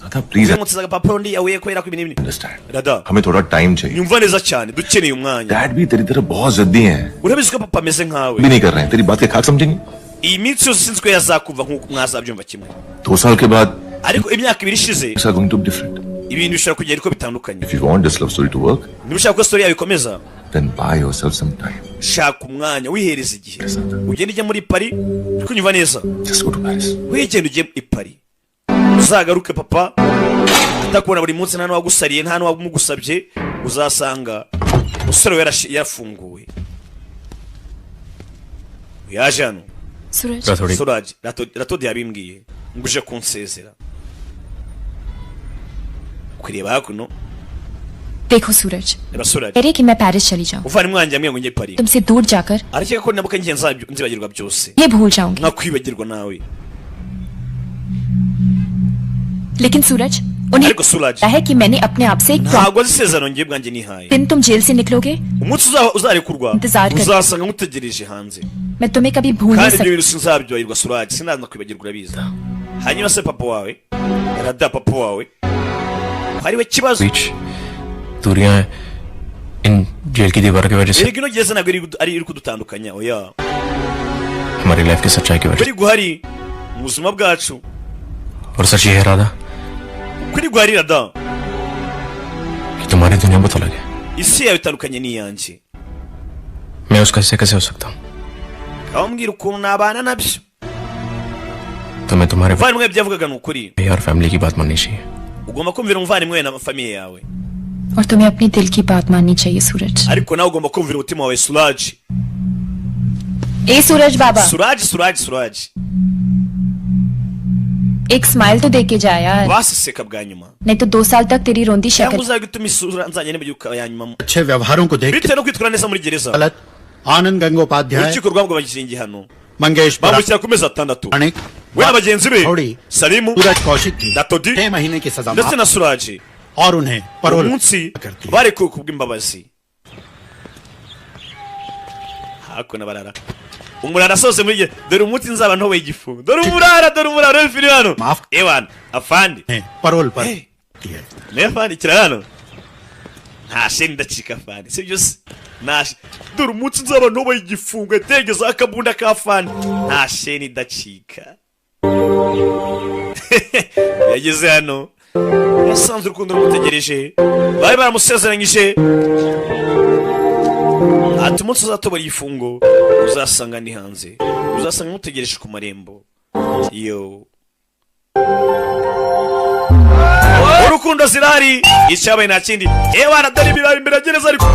Speaker 11: Radha please
Speaker 2: mutsaza agapapuro ndi yawe ko era ko ibintu
Speaker 11: understand
Speaker 2: Rada
Speaker 11: हमें थोड़ा टाइम चाहिए
Speaker 2: nyumva neza cyane dukeneye umwanya
Speaker 11: dad भी तेरी तरह बहुत जिद्दी हैं
Speaker 2: urabizi ko papa ameze nkawe
Speaker 11: भी नहीं कर रहे हैं तेरी बात के खाक समझेंगे
Speaker 2: iyi minsi yose sinzi ko yazakumva nk'uko mwazabyumva kimwe
Speaker 11: 2 साल के बाद
Speaker 2: ariko imyaka 2 ishize
Speaker 11: it's going to be different
Speaker 2: ibintu bishobora kugenda uko bitandukanye
Speaker 11: if you want this love story to work
Speaker 2: niba ushaka ko story yawe ikomeza
Speaker 11: then buy yourself some time
Speaker 2: shaka umwanya wihereza igihe ugenda ujya muri Paris kunyumva neza
Speaker 11: just go to Paris
Speaker 2: wigenda ujye i Paris uzagaruke papa atakubona buri munsi nta n'uwagusariye nta n'uwamugusabye uzasanga umusore we yarafunguwe yaje hano Suraj Ratodi yabimbwiye ngo uje kunsezera kureba hakuno
Speaker 9: देखो सूरज कह रहे कि मैं पेरिस चली जाऊं
Speaker 2: uvana umwanya amwe ngo njye Paris
Speaker 9: तुमसे दूर जाकर
Speaker 2: arakeka ko nabuka ngiye nzibagirwa byose
Speaker 9: ये भूल जाऊंगी
Speaker 2: nkakwibagirwa nawe
Speaker 9: लेकिन सूरज उन्हें
Speaker 2: ariko Suraj
Speaker 9: है कि मैंने अपने आप से एक
Speaker 2: ntabwo azi isezerano ngiye bwanjye nihaye
Speaker 9: दिन तुम जेल से निकलोगे
Speaker 2: umunsi uzarekurwa
Speaker 9: इंतजार कर
Speaker 2: uzasanga mutegereje hanze
Speaker 9: मैं तुम्हें कभी भूल नहीं
Speaker 2: kandi ibyo
Speaker 9: सकती
Speaker 2: bintu sinzabyibagirwa Suraj sinaza kwibagirwa urabizi hanyuma se papa wawe Rada papa wawe hari we kibazo
Speaker 5: दूरियां हैं इन जेल की दीवार की वजह से
Speaker 2: erega ino gereza ntabwo iri kudutandukanya oya
Speaker 5: हमारी लाइफ की सच्चाई की वजह
Speaker 2: kuri guhari mu buzima bwacu
Speaker 5: और सच ये है राधा
Speaker 2: kuri guhari Rada
Speaker 5: कि तुम्हारी दुनिया बहुत अलग है
Speaker 2: isi yawe itandukanye n'iyanjye
Speaker 5: मैं उसका हिस्से कैसे हो सकता हूँ
Speaker 2: kawambwira ukuntu nabana nabyo
Speaker 5: तो मैं तुम्हारे
Speaker 2: umuvandimwe byavugaga ni ukuri
Speaker 5: और फैमिली की बात माननी चाहिए
Speaker 2: ugomba kumvira umuvandimwe na famiye yawe
Speaker 9: और तुम्हें अपनी दिल की बात माननी चाहिए सूरज
Speaker 2: ariko nawe ugomba kumvira umutima wawe Suraj
Speaker 9: ए सूरज बाबा
Speaker 2: Suraj
Speaker 9: एक स्माइल तो दे के जा यार
Speaker 2: baseseka bwa nyuma
Speaker 9: नहीं तो 2 साल तक तेरी रोंदी
Speaker 2: cyangwa
Speaker 9: शक्ल
Speaker 2: uzajya utuma isura nzanye n'ibyuka ya nyuma
Speaker 14: अच्छे व्यवहारों को देख
Speaker 2: bitewe no kwitwara neza muri gereza
Speaker 14: गलत आनंद Gangopadhyay
Speaker 2: urukiko rwamugabanyije hano
Speaker 14: Mangesh
Speaker 2: bamushyira ku mezi 6 we n'abagenzi be Salimu
Speaker 14: सूरज कौशिक की
Speaker 2: Datodi
Speaker 14: 6 महीने की सजा
Speaker 2: ndetse na Suraj
Speaker 14: और उन्हें parole
Speaker 2: umunsi barekuwe kubw'imbabazi hakuno barara umurara asoze muri dore umunsi nzaba ntowe igifu dore umurara w'ifiri hano ewan afandi
Speaker 14: parole पर
Speaker 2: ne afandi kirarano nta sheni ndacika afandi sibyo se nta dore umunsi nzaba ntowe igifungo tegeza akabunda ka afandi nta sheni ndacika yageze hano yasanze urukundo rumutegereje bari baramusezeranyije ati umunsi uzatobora igifungo uzasanga ni hanze uzasanga mutegereje ku marembo yo urukundo zirari icyabaye nta kindi ewana dore ibirari imbere gereza ariko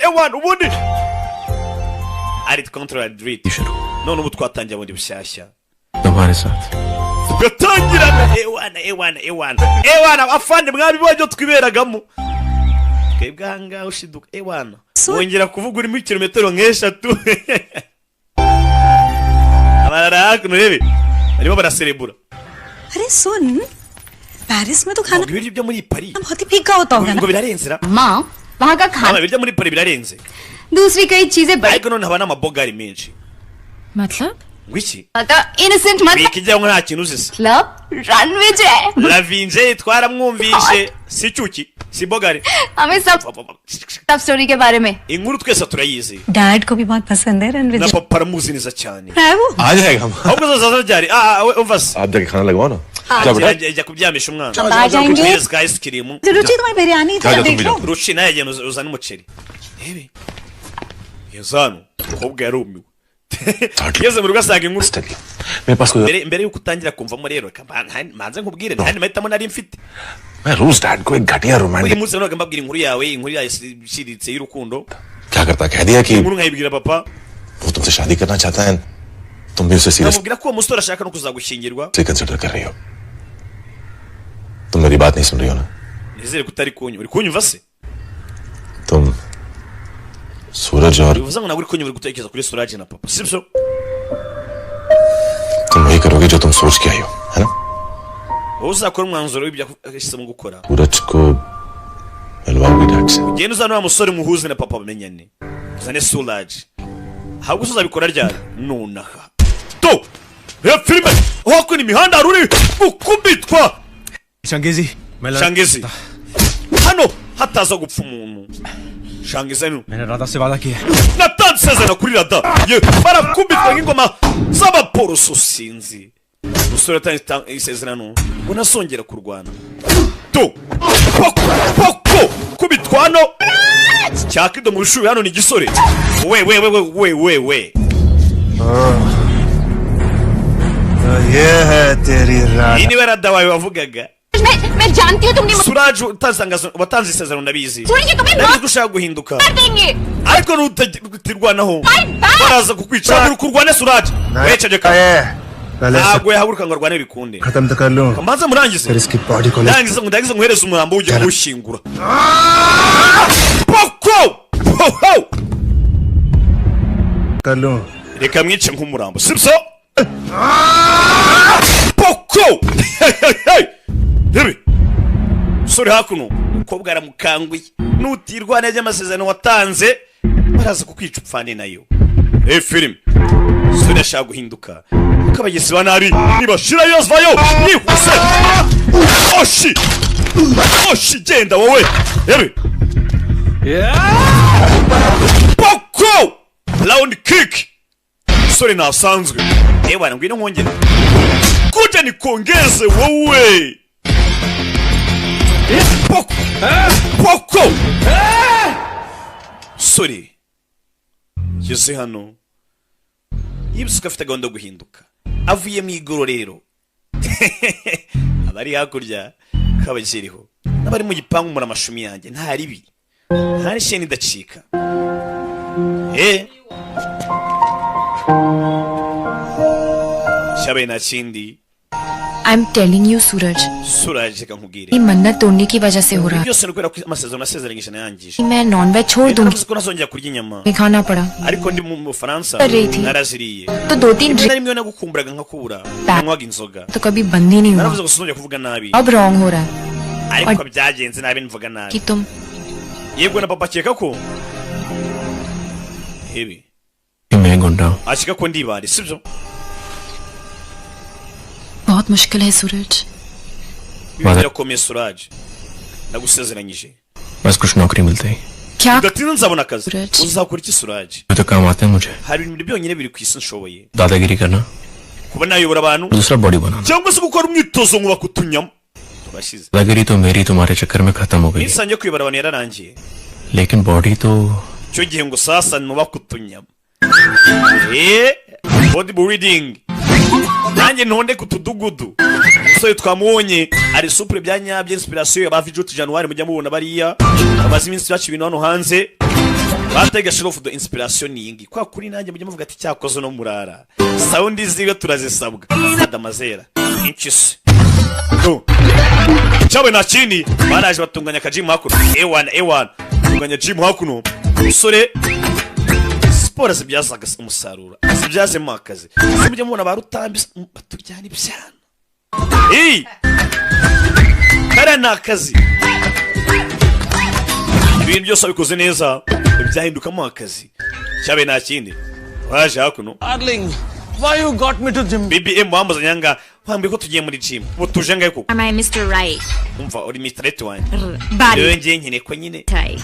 Speaker 2: ewana ubundi ari control adrit none ubu twatangiye bundi bushyashya
Speaker 5: तुम्हारे साथ
Speaker 2: gatangirana ewana afande mwabibonye twiberagamo twebwe ahangaha ushiduka ewana wongera kuvuga urimo kilometero nk'eshatu abarara hakuno rebe barimo baraserebura
Speaker 12: अरे सुन पेरिस में तो खाना
Speaker 2: ibiryo byo muri Paris
Speaker 12: बहुत ही फीका होता होगा
Speaker 2: ngo birarenzera
Speaker 9: माँ वहाँ का खाना
Speaker 2: ibiryo muri Paris birarenze
Speaker 9: दूसरी कई चीजें बड़ी
Speaker 2: ariko none habana amabogari menshi
Speaker 9: मतलब
Speaker 2: wiki
Speaker 9: innocent मतलब
Speaker 2: ikijya ngo nta kintu uzise
Speaker 9: club runway je
Speaker 2: Ravinje twaramwumvishe si cyuki si bogari
Speaker 9: हमें सब स्टोरी के बारे में
Speaker 2: inkuru twese turayizi
Speaker 12: डैड को भी बहुत पसंद है Ranveer
Speaker 2: na papa aramuzi neza cyane
Speaker 12: है वो
Speaker 11: आ जाएगा हम
Speaker 2: ahubwo zaza ryari umva se
Speaker 11: आप जाके खाना लगवाओ ना क्या बेटा
Speaker 2: ajya kubyamisha umwana
Speaker 12: आ जाएंगे
Speaker 2: yes guys kirimu
Speaker 12: रुचि तुम्हारी बिरयानी
Speaker 11: जा
Speaker 12: तो
Speaker 11: तुम
Speaker 12: देख
Speaker 11: भी
Speaker 12: लो
Speaker 11: जाओ
Speaker 2: ruci naye agenda uzana umuceri rebe yazanu kobwa yarumiwe yeze mu rugo asanga inkuru
Speaker 11: मेरे पास कोई
Speaker 2: mbere yuko utangira kumvamo rero manze nkubwire ntandi mahitamo nari mfite
Speaker 11: मैं रोज डैड को एक घटिया
Speaker 2: uyu
Speaker 11: romantic
Speaker 2: munsi nabaga mbabwira inkuru yawe inkuru yashyiritse y'urukundo
Speaker 11: क्या करता कह दिया कि
Speaker 2: inkuru nkayibwira papa
Speaker 11: वो तुमसे शादी करना चाहता है तुम भी उसे serious
Speaker 2: namubwira ko uwo musore ashaka no kuzagushyingirwa
Speaker 11: से कंसिडर कर रही हो तुम मेरी बात नहीं सुन रही हो ना
Speaker 2: nizere ko utari kunyumva uri kunyumva se
Speaker 11: तुम सूरज और
Speaker 2: bivuze ngo nawe uri kunyumva uri gutekereza kuri Suraj na papa sibyo
Speaker 11: तुम वही करोगे जो तुम सोच के आई हो है ना
Speaker 2: wowe uzakora umwanzuro w'ibyo yahisemo gukora
Speaker 11: सूरज को मिलवाओगे डैड से
Speaker 2: ugenda uzana wa musore muhuze na papa bamenyane uzane Suraj ahubwo uzabikora ryari nonaha to ya filime wako ni mihanda ruri gukubitwa
Speaker 7: Shangezi
Speaker 2: Shangezi hano hataza gupfa umuntu Shangezi hano
Speaker 7: मैंने राधा से वादा किया
Speaker 2: natanze isezerano kuri rada ye barakubitwa nk'ingoma z'abaporoso sinzi umusore atanze isezerano ngo nasongera kurwana to poko kubitwa hano cyakido mu rushubi hano ni gisore we
Speaker 7: ये है तेरी Radha
Speaker 2: iyi niwe rada wawe wavugaga
Speaker 9: मैं जानती हूँ तुमने
Speaker 2: Suraj watanze isezerano ndabizi
Speaker 9: सुनिए तुम्हें
Speaker 2: ndabizi ko ushaka guhinduka
Speaker 9: कर देंगे
Speaker 2: ariko nutirwanaho baraza kukwica uri kurwane Suraj wecegeka ntabwo yahaguruka ngo arwane bikunde
Speaker 7: खत्म तो कर लूं
Speaker 2: mbanze murangize
Speaker 7: फिर इसकी बॉडी को
Speaker 2: ndagize muhereze umurambo ujye kuwushyingura poko
Speaker 7: कर लूं
Speaker 2: reka mwice nk'umurambo sibyo poko rebe sore hakuno umukobwa aramukanguye nutirwana ry'amasezerano watanze baraza kukwica upfane nayo filime sore ashaka guhinduka kuko abagezi ba nabi nibashira yose vayo nihuse oshi genda wowe rebe poko round kick sore nasanzwe bwana ngwino nkongera kuja nikongeze wowe poko sore yose hano yibutse afite gahunda yo guhinduka avuye mu igororero abari hakurya kabakiriho n'abari mu gipangu muri amashumi yanjye nta ribi nta sheni idacika cyabaye nta kindi
Speaker 9: I'm telling you Suraj
Speaker 2: Suraj reka nkubwire
Speaker 9: ये मन्नत तोड़ने की वजह से हो रहा
Speaker 2: byose ni kubera ko amasezerano nasezeranyije nayangije
Speaker 9: मैं नॉनवेज छोड़ दूंगी
Speaker 2: navuze ko nazongera kurya inyama
Speaker 9: मैं खाना पड़ा
Speaker 2: ariko ndi mu Bufaransa naraziriye
Speaker 9: तो 2-3
Speaker 2: rimwe na rimwe nagukumburaga nkakubura nanywaga inzoga
Speaker 9: तो कभी बंद ही नहीं हुआ
Speaker 2: naravuze ko sinongera kuvuga nabi
Speaker 9: अब रॉन्ग हो रहा है
Speaker 2: ariko byagenze nabi mvuga nabi
Speaker 9: कि तुम
Speaker 2: yego na papa akeka ko hebi
Speaker 5: मैं गुंडा हूँ
Speaker 2: akeka ko ndibare sibyo
Speaker 9: बहुत मुश्किल है सूरज
Speaker 2: birakomeye Suraj ndagusezeranyije
Speaker 5: बस कुछ नौकरी मिलते ही
Speaker 9: क्या
Speaker 2: udatinze nzabona akazi uzakora iki Suraj
Speaker 5: तो काम आते हैं मुझे
Speaker 2: hari ibintu byonyine biri ku isi nshoboye
Speaker 5: दादागिरी करना
Speaker 2: kuba nayobora abantu
Speaker 5: दूसरा बॉडी बनाना
Speaker 2: cyangwa se gukora umwitozo nkubaka utunyama bashize
Speaker 5: दादागिरी तो मेरी तुम्हारे चक्कर में खत्म हो गई
Speaker 2: nisangiye kwibara abantu yararangiye
Speaker 5: लेकिन बॉडी तो
Speaker 2: cyo gihe ngo sasa nuba kutunyama body building nanjye ntonde kutudugudu umusore twamubonye ari supre bya nyabye inspiration ya Vijuti January mujya mubona bariya abazi iminsi yacu ibintu hano hanze batega shiro fudo inspiration yingi kwa kuri nanjye mujya muvuga ati cyakoze no murara sound ziwe turazisabwa adamazera inchis cyawe na chini baraje batunganya kajimu hakuno A1 tunganya gym hakuno umusore siporo zibyazaga umusaruro zibyazemo akazi mujya mubona barutambi baturyana ibyana kara ni akazi ibintu byose bikoze neza byahindukamo akazi cyabe nta kindi waje hakuno
Speaker 3: Darling, why you got me to gym?
Speaker 2: BBM wambaza nyanga wambaye ko tugiye muri gym utuje ngaye kuko
Speaker 6: Am I Mr. Right?
Speaker 2: umva uri Mr. Right one
Speaker 6: Body
Speaker 2: yewe ngiye nkene ko nyine
Speaker 6: tight.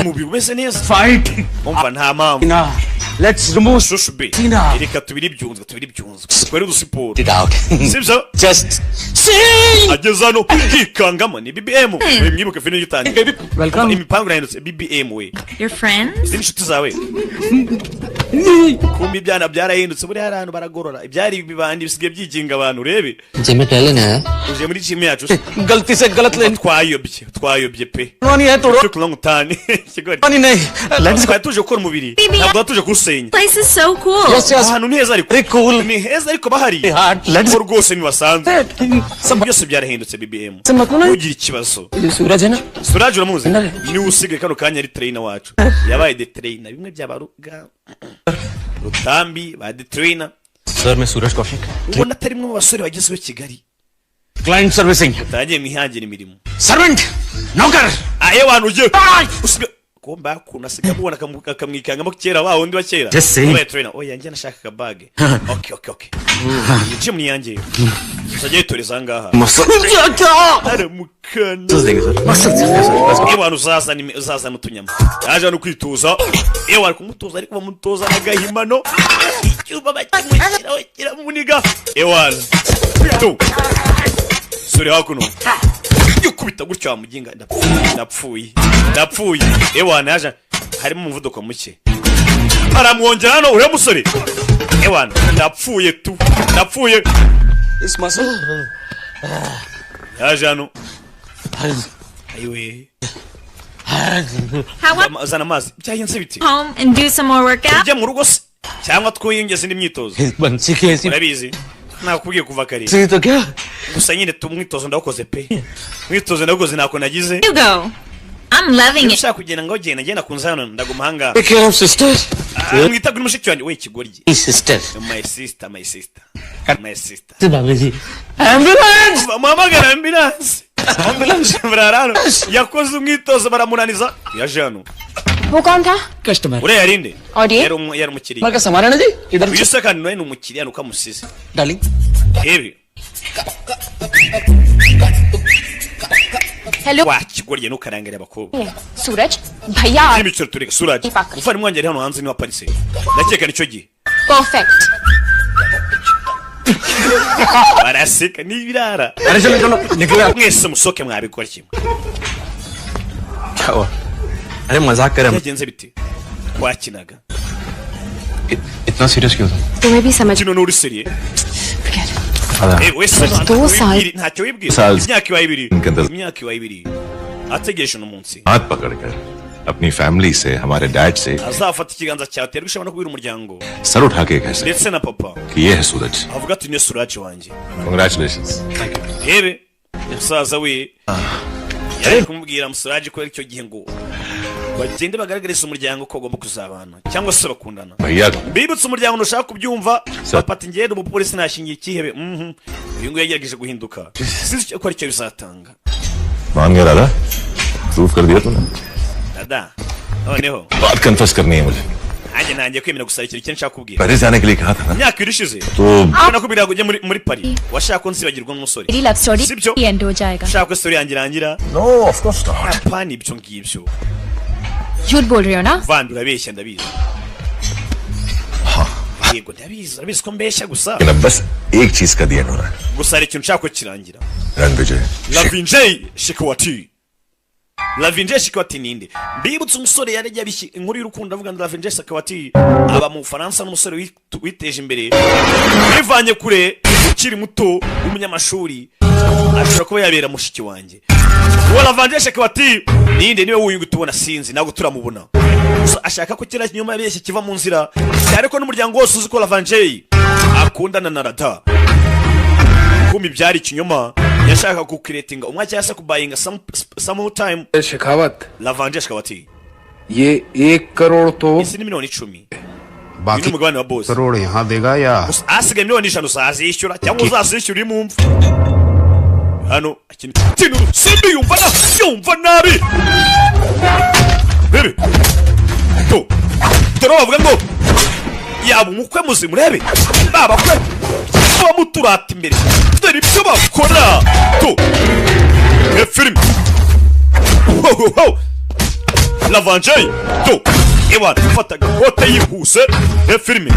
Speaker 2: umubiri umeze neza
Speaker 3: Fight.
Speaker 2: umva nta mpamvu
Speaker 3: Now, let's remove
Speaker 2: shushu be
Speaker 3: Tina.
Speaker 2: reka tubiri byunzwe twari udusiporo
Speaker 3: it out.
Speaker 2: sibyo
Speaker 3: Just sing.
Speaker 2: ageze hano hikangamo ni BBM mwibuke filime y'utangiye
Speaker 3: Welcome.
Speaker 2: imipango irahindutse BBM we
Speaker 6: Your friends?
Speaker 2: inshuti zawe kumbi ibyana byarahindutse buri harano baragorora ibyari bibandi bisigaye byiginga abantu urebe
Speaker 3: gym talent है
Speaker 2: uje muri gym yacu
Speaker 3: गलती से गलत लेन
Speaker 2: twayobye pe
Speaker 3: नहीं है तो
Speaker 2: cyo ngutani kigori
Speaker 3: नहीं
Speaker 2: let's go tuje gukora umubiri ntabwo tuje kusenya
Speaker 6: Place is so cool.
Speaker 3: Yes, yes.
Speaker 2: ahantu neza ariko
Speaker 3: Very cool.
Speaker 2: ni heza ariko bahari
Speaker 3: Let's
Speaker 2: rwose ni basanzwe
Speaker 3: सब
Speaker 2: byose byarahindutse BBM
Speaker 3: से मतलब
Speaker 2: ugira ikibazo
Speaker 3: सूरज है ना
Speaker 2: Suraj uramuzi ni usigaye kano kanya ari trainer wacu yabaye the trainer bimwe byabaruga rutambi ba the trainer
Speaker 5: sir मैं Suraj Kaushik
Speaker 2: ubona atari mwe basore bagezeho Kigali
Speaker 3: client servicing
Speaker 2: utagiye mwihangira imirimo
Speaker 3: servant नौकर
Speaker 2: aye abantu uje usiga komba kuna siga mubona akamwikangamo kera wa wundi wa kera oya trainer oya njye nashaka kabage okay gym ni yanjye sajye toreza ngaha aramukana abantu zaza n'utunyama yaje no kwituza ari kumutoza ariko bamutoza n'agahimano icyuba bakimukira kira muniga tu suri hakuno yukubita gutyo amuginga ndapfuye yaje harimo umuvuduko muke aramwongera hano uriya musore ndapfuye
Speaker 3: इस muscle
Speaker 2: yaje hano ayiwe zana amazi byagenze biti
Speaker 6: Home and do some more workout?
Speaker 2: ujya mu rugo se cyangwa twiyongeza indi myitozo
Speaker 3: बंसी कैसी
Speaker 2: urabizi nakubwiye kuva kare
Speaker 3: सी तो क्या
Speaker 2: gusa nyine tumwitozo ndakoze pe mwitozo ndakoze nako nagize
Speaker 6: You go. I'm loving it.
Speaker 2: ushaka kugenda ngo genda kunza hano ndaguma hanga
Speaker 3: Take care of sister.
Speaker 2: mwita kuri mushiki wanjye we kigoryi
Speaker 3: Sister.
Speaker 2: my sister
Speaker 3: बाबूजी ambulance
Speaker 2: muhamagara ambulance bararano yakoze umwitozo baramunaniza yaje hano
Speaker 6: वो कौन था?
Speaker 3: Customer
Speaker 2: uriya yarinde
Speaker 6: और ये?
Speaker 2: yari umukiriya
Speaker 3: मगर समारा ना जी इधर
Speaker 2: uyu se kandi nawe ni umukiriya nuko amusize
Speaker 3: darling
Speaker 2: ebi
Speaker 6: Hello.
Speaker 2: wa kigoryi nukarangire abakobwa
Speaker 6: सूरज भैया
Speaker 2: n'imiciro tureka Suraj ufana umwanya ari hano hanze ni wa Paris ndakeka nicyo gihe
Speaker 6: perfect.
Speaker 2: baraseka n'ibirara
Speaker 3: अरे चलो चलो निकलो
Speaker 2: mwese musoke mwabikora kimwe
Speaker 5: क्या हुआ अरे मजाक कर
Speaker 2: byagenze bite wakinaga
Speaker 5: इतना सीरियस क्यों था
Speaker 6: तुम्हें भी समझ
Speaker 2: kino n'uri seriye wese
Speaker 6: दो साल
Speaker 2: ntacyo wibwira
Speaker 11: Saal.
Speaker 2: imyaka ibaye ibiri ategereje uno munsi
Speaker 11: हाथ पकड़कर अपनी फैमिली से हमारे डैड से
Speaker 2: azafata ikiganza cyawe terwa ushobora no kubwira umuryango
Speaker 11: sir उठा के कह सकते
Speaker 2: ndetse na papa
Speaker 11: कि ये है सूरज
Speaker 2: avuga ati ni Suraj wanjye
Speaker 11: congratulations
Speaker 2: rebe umusaza we yari kumubwira Suraj ko icyo gihe ngo bagende bagaragariza umuryango ko agomba kuzabana cyangwa se bakundana
Speaker 11: भैया
Speaker 2: bibutse umuryango ntushaka kubyumva
Speaker 11: Sir.
Speaker 2: bapata ingendo umupolisi nashingiye ikihebe uyu nguyu yagerageje guhinduka sinzi ko aricyo bizatanga
Speaker 11: मान गया दादा प्रूव कर दिया तूने
Speaker 2: dada noneho
Speaker 11: बात कन्फेस करनी है मुझे
Speaker 2: nanjye ntangiye kwemera gusaba ikintu icyo nshaka kubwira
Speaker 11: Paris जाने के लिए कहा था ना
Speaker 2: imyaka iri ishize
Speaker 11: तो
Speaker 2: nakubwira ngo ujye muri Paris washaka ko nsibagirwa n'umusore
Speaker 6: मेरी लव स्टोरी
Speaker 2: sibyo
Speaker 6: एंड हो जाएगा.
Speaker 2: ushaka ko story yanjye irangira
Speaker 11: no of course not
Speaker 2: apana ibyo ngibyo
Speaker 6: झूठ बोल रहे हो ना?
Speaker 2: vandi urabeshya ndabizi yego ndabizi ko mbeshya gusa
Speaker 11: बस एक चीज का ध्यान हो रहा है
Speaker 2: gusa hari ikintu nshaka ko kirangira
Speaker 11: Ranvijay
Speaker 2: Lavinjay Shikwati ninde mbibutse umusore yari yabishye inkuru y'urukundo avuga ngo Lavinjay Shikwati aba mu Faransa n'umusore witeje imbere bivanye kure ukiri muto w'umunyamashuri ashobora kuba yabera mushiki wanjye uwo Lavinjay Shikwati ninde niwe wuyungu tubona sinzi ntabwo turamubona ashaka ko kera nyuma yabeshye kiva mu nzira ariko n'umuryango wose uzi ko Lavinjay akundana na Rada kumi byari ikinyoma yashaka kukiretinga umwaka yasa kubayinga some time
Speaker 15: Shekhawat
Speaker 2: Lavinjay Shikwati
Speaker 15: ये 1 करोड़ तो
Speaker 2: isi ni miliyoni 10
Speaker 15: बाकी
Speaker 2: umugabane wa boss
Speaker 15: crore यहाँ देगा या
Speaker 2: asigaye miliyoni 5 uzazishyura cyangwa uzazishyura imumva hano ikintu simbi yumva nabi bebe to dore bavuga ngo yaba umukwe muzimu urebe baba kwe bamuturata imbere dore ibyo bakora to film Lavinjay to ewa fataga kote yihuse filime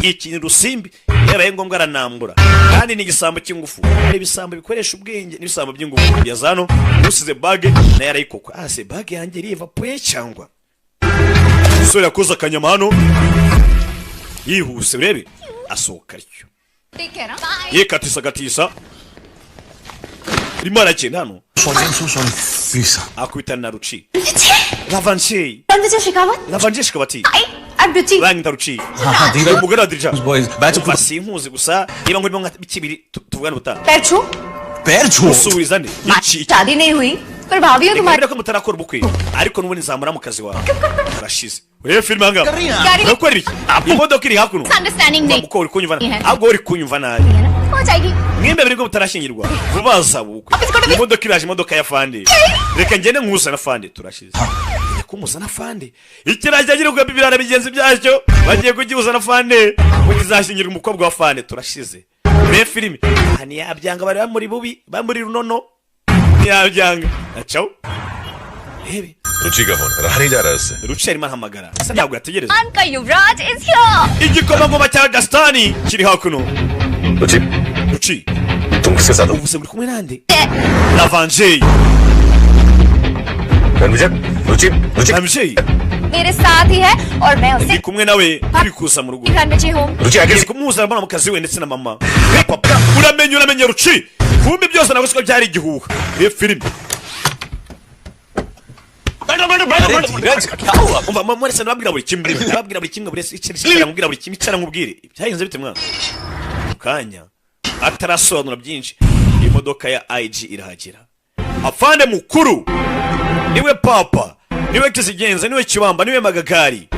Speaker 2: ikintu rusimbi yabaye ngombwa aranambura kandi ni igisambo cy'ingufu hari ibisambo bikoresha ubwenge n'ibisambo by'ingufu yazano usize bage na yarayikoko ase bage yanjye riva poye cyangwa sore yakoze akanyama hano yihuse urebe asohoka ryo yekatisa rimara cyenda hano akubita na ruci Lavinjay Shikwati bangita ruci umugore wa Dirija basinkuzi gusa niba ngo nka bikibiri tuvugana ubutaha Percho usubiza nde
Speaker 6: शादी नहीं हुई पर भाभी हो तुम्हारी
Speaker 2: ko mutarakora ubukwe ariko n'ubundi nzamura mu kazi wawe urashize urebe filime hanga urakora iki imodoka iri hakuno uko uri kunyumva ahubwo uri kunyumva nabi
Speaker 6: हो जाएगी
Speaker 2: mwembe biri ngo mutarashyingirwa vuba zabukwe imodoka iraje imodoka ya fande reka ngende nkusa na fande turashize kumuza na fande ikirajya agira ubwo bibirana bigenzi byacyo bagiye kugihuza na fande kuzashyingirwa umukobwa wa fande turashize urebe filime hani yabyanga bari bamuri bubi bamuri runono yabyanga acaho rebe
Speaker 11: रुचि का फोन रहा नहीं जा रहा है उससे
Speaker 2: रुचि arimo ahamagara asa ntabwo yategereza
Speaker 6: का युवराज is here
Speaker 2: igikomangoma cya Gastani kiri hakuno रुचि
Speaker 11: तुम किसके साथ हो
Speaker 2: uvuze muri kumwe nande Lavinjay
Speaker 11: रुचि
Speaker 6: मेरे साथ ही है और मैं उसे
Speaker 2: ndi kumwe nawe turi kuza mu rugo
Speaker 6: Ranvijay home
Speaker 11: रुचि आगे
Speaker 2: kumuhuza mu kazi we ndetse na mama papa uramenye Ruci kumbe byose nabwo siko byari igihuha iyo filime umva mama rese nababwira buri kimwe buri ikintu nababwira buri kimwe icara nkubwire byahinze bite mwana kanya atarasobanura byinshi imodoka ya IG irahagera afande mukuru niwe papa niwe kizigenza niwe kibamba niwe magagari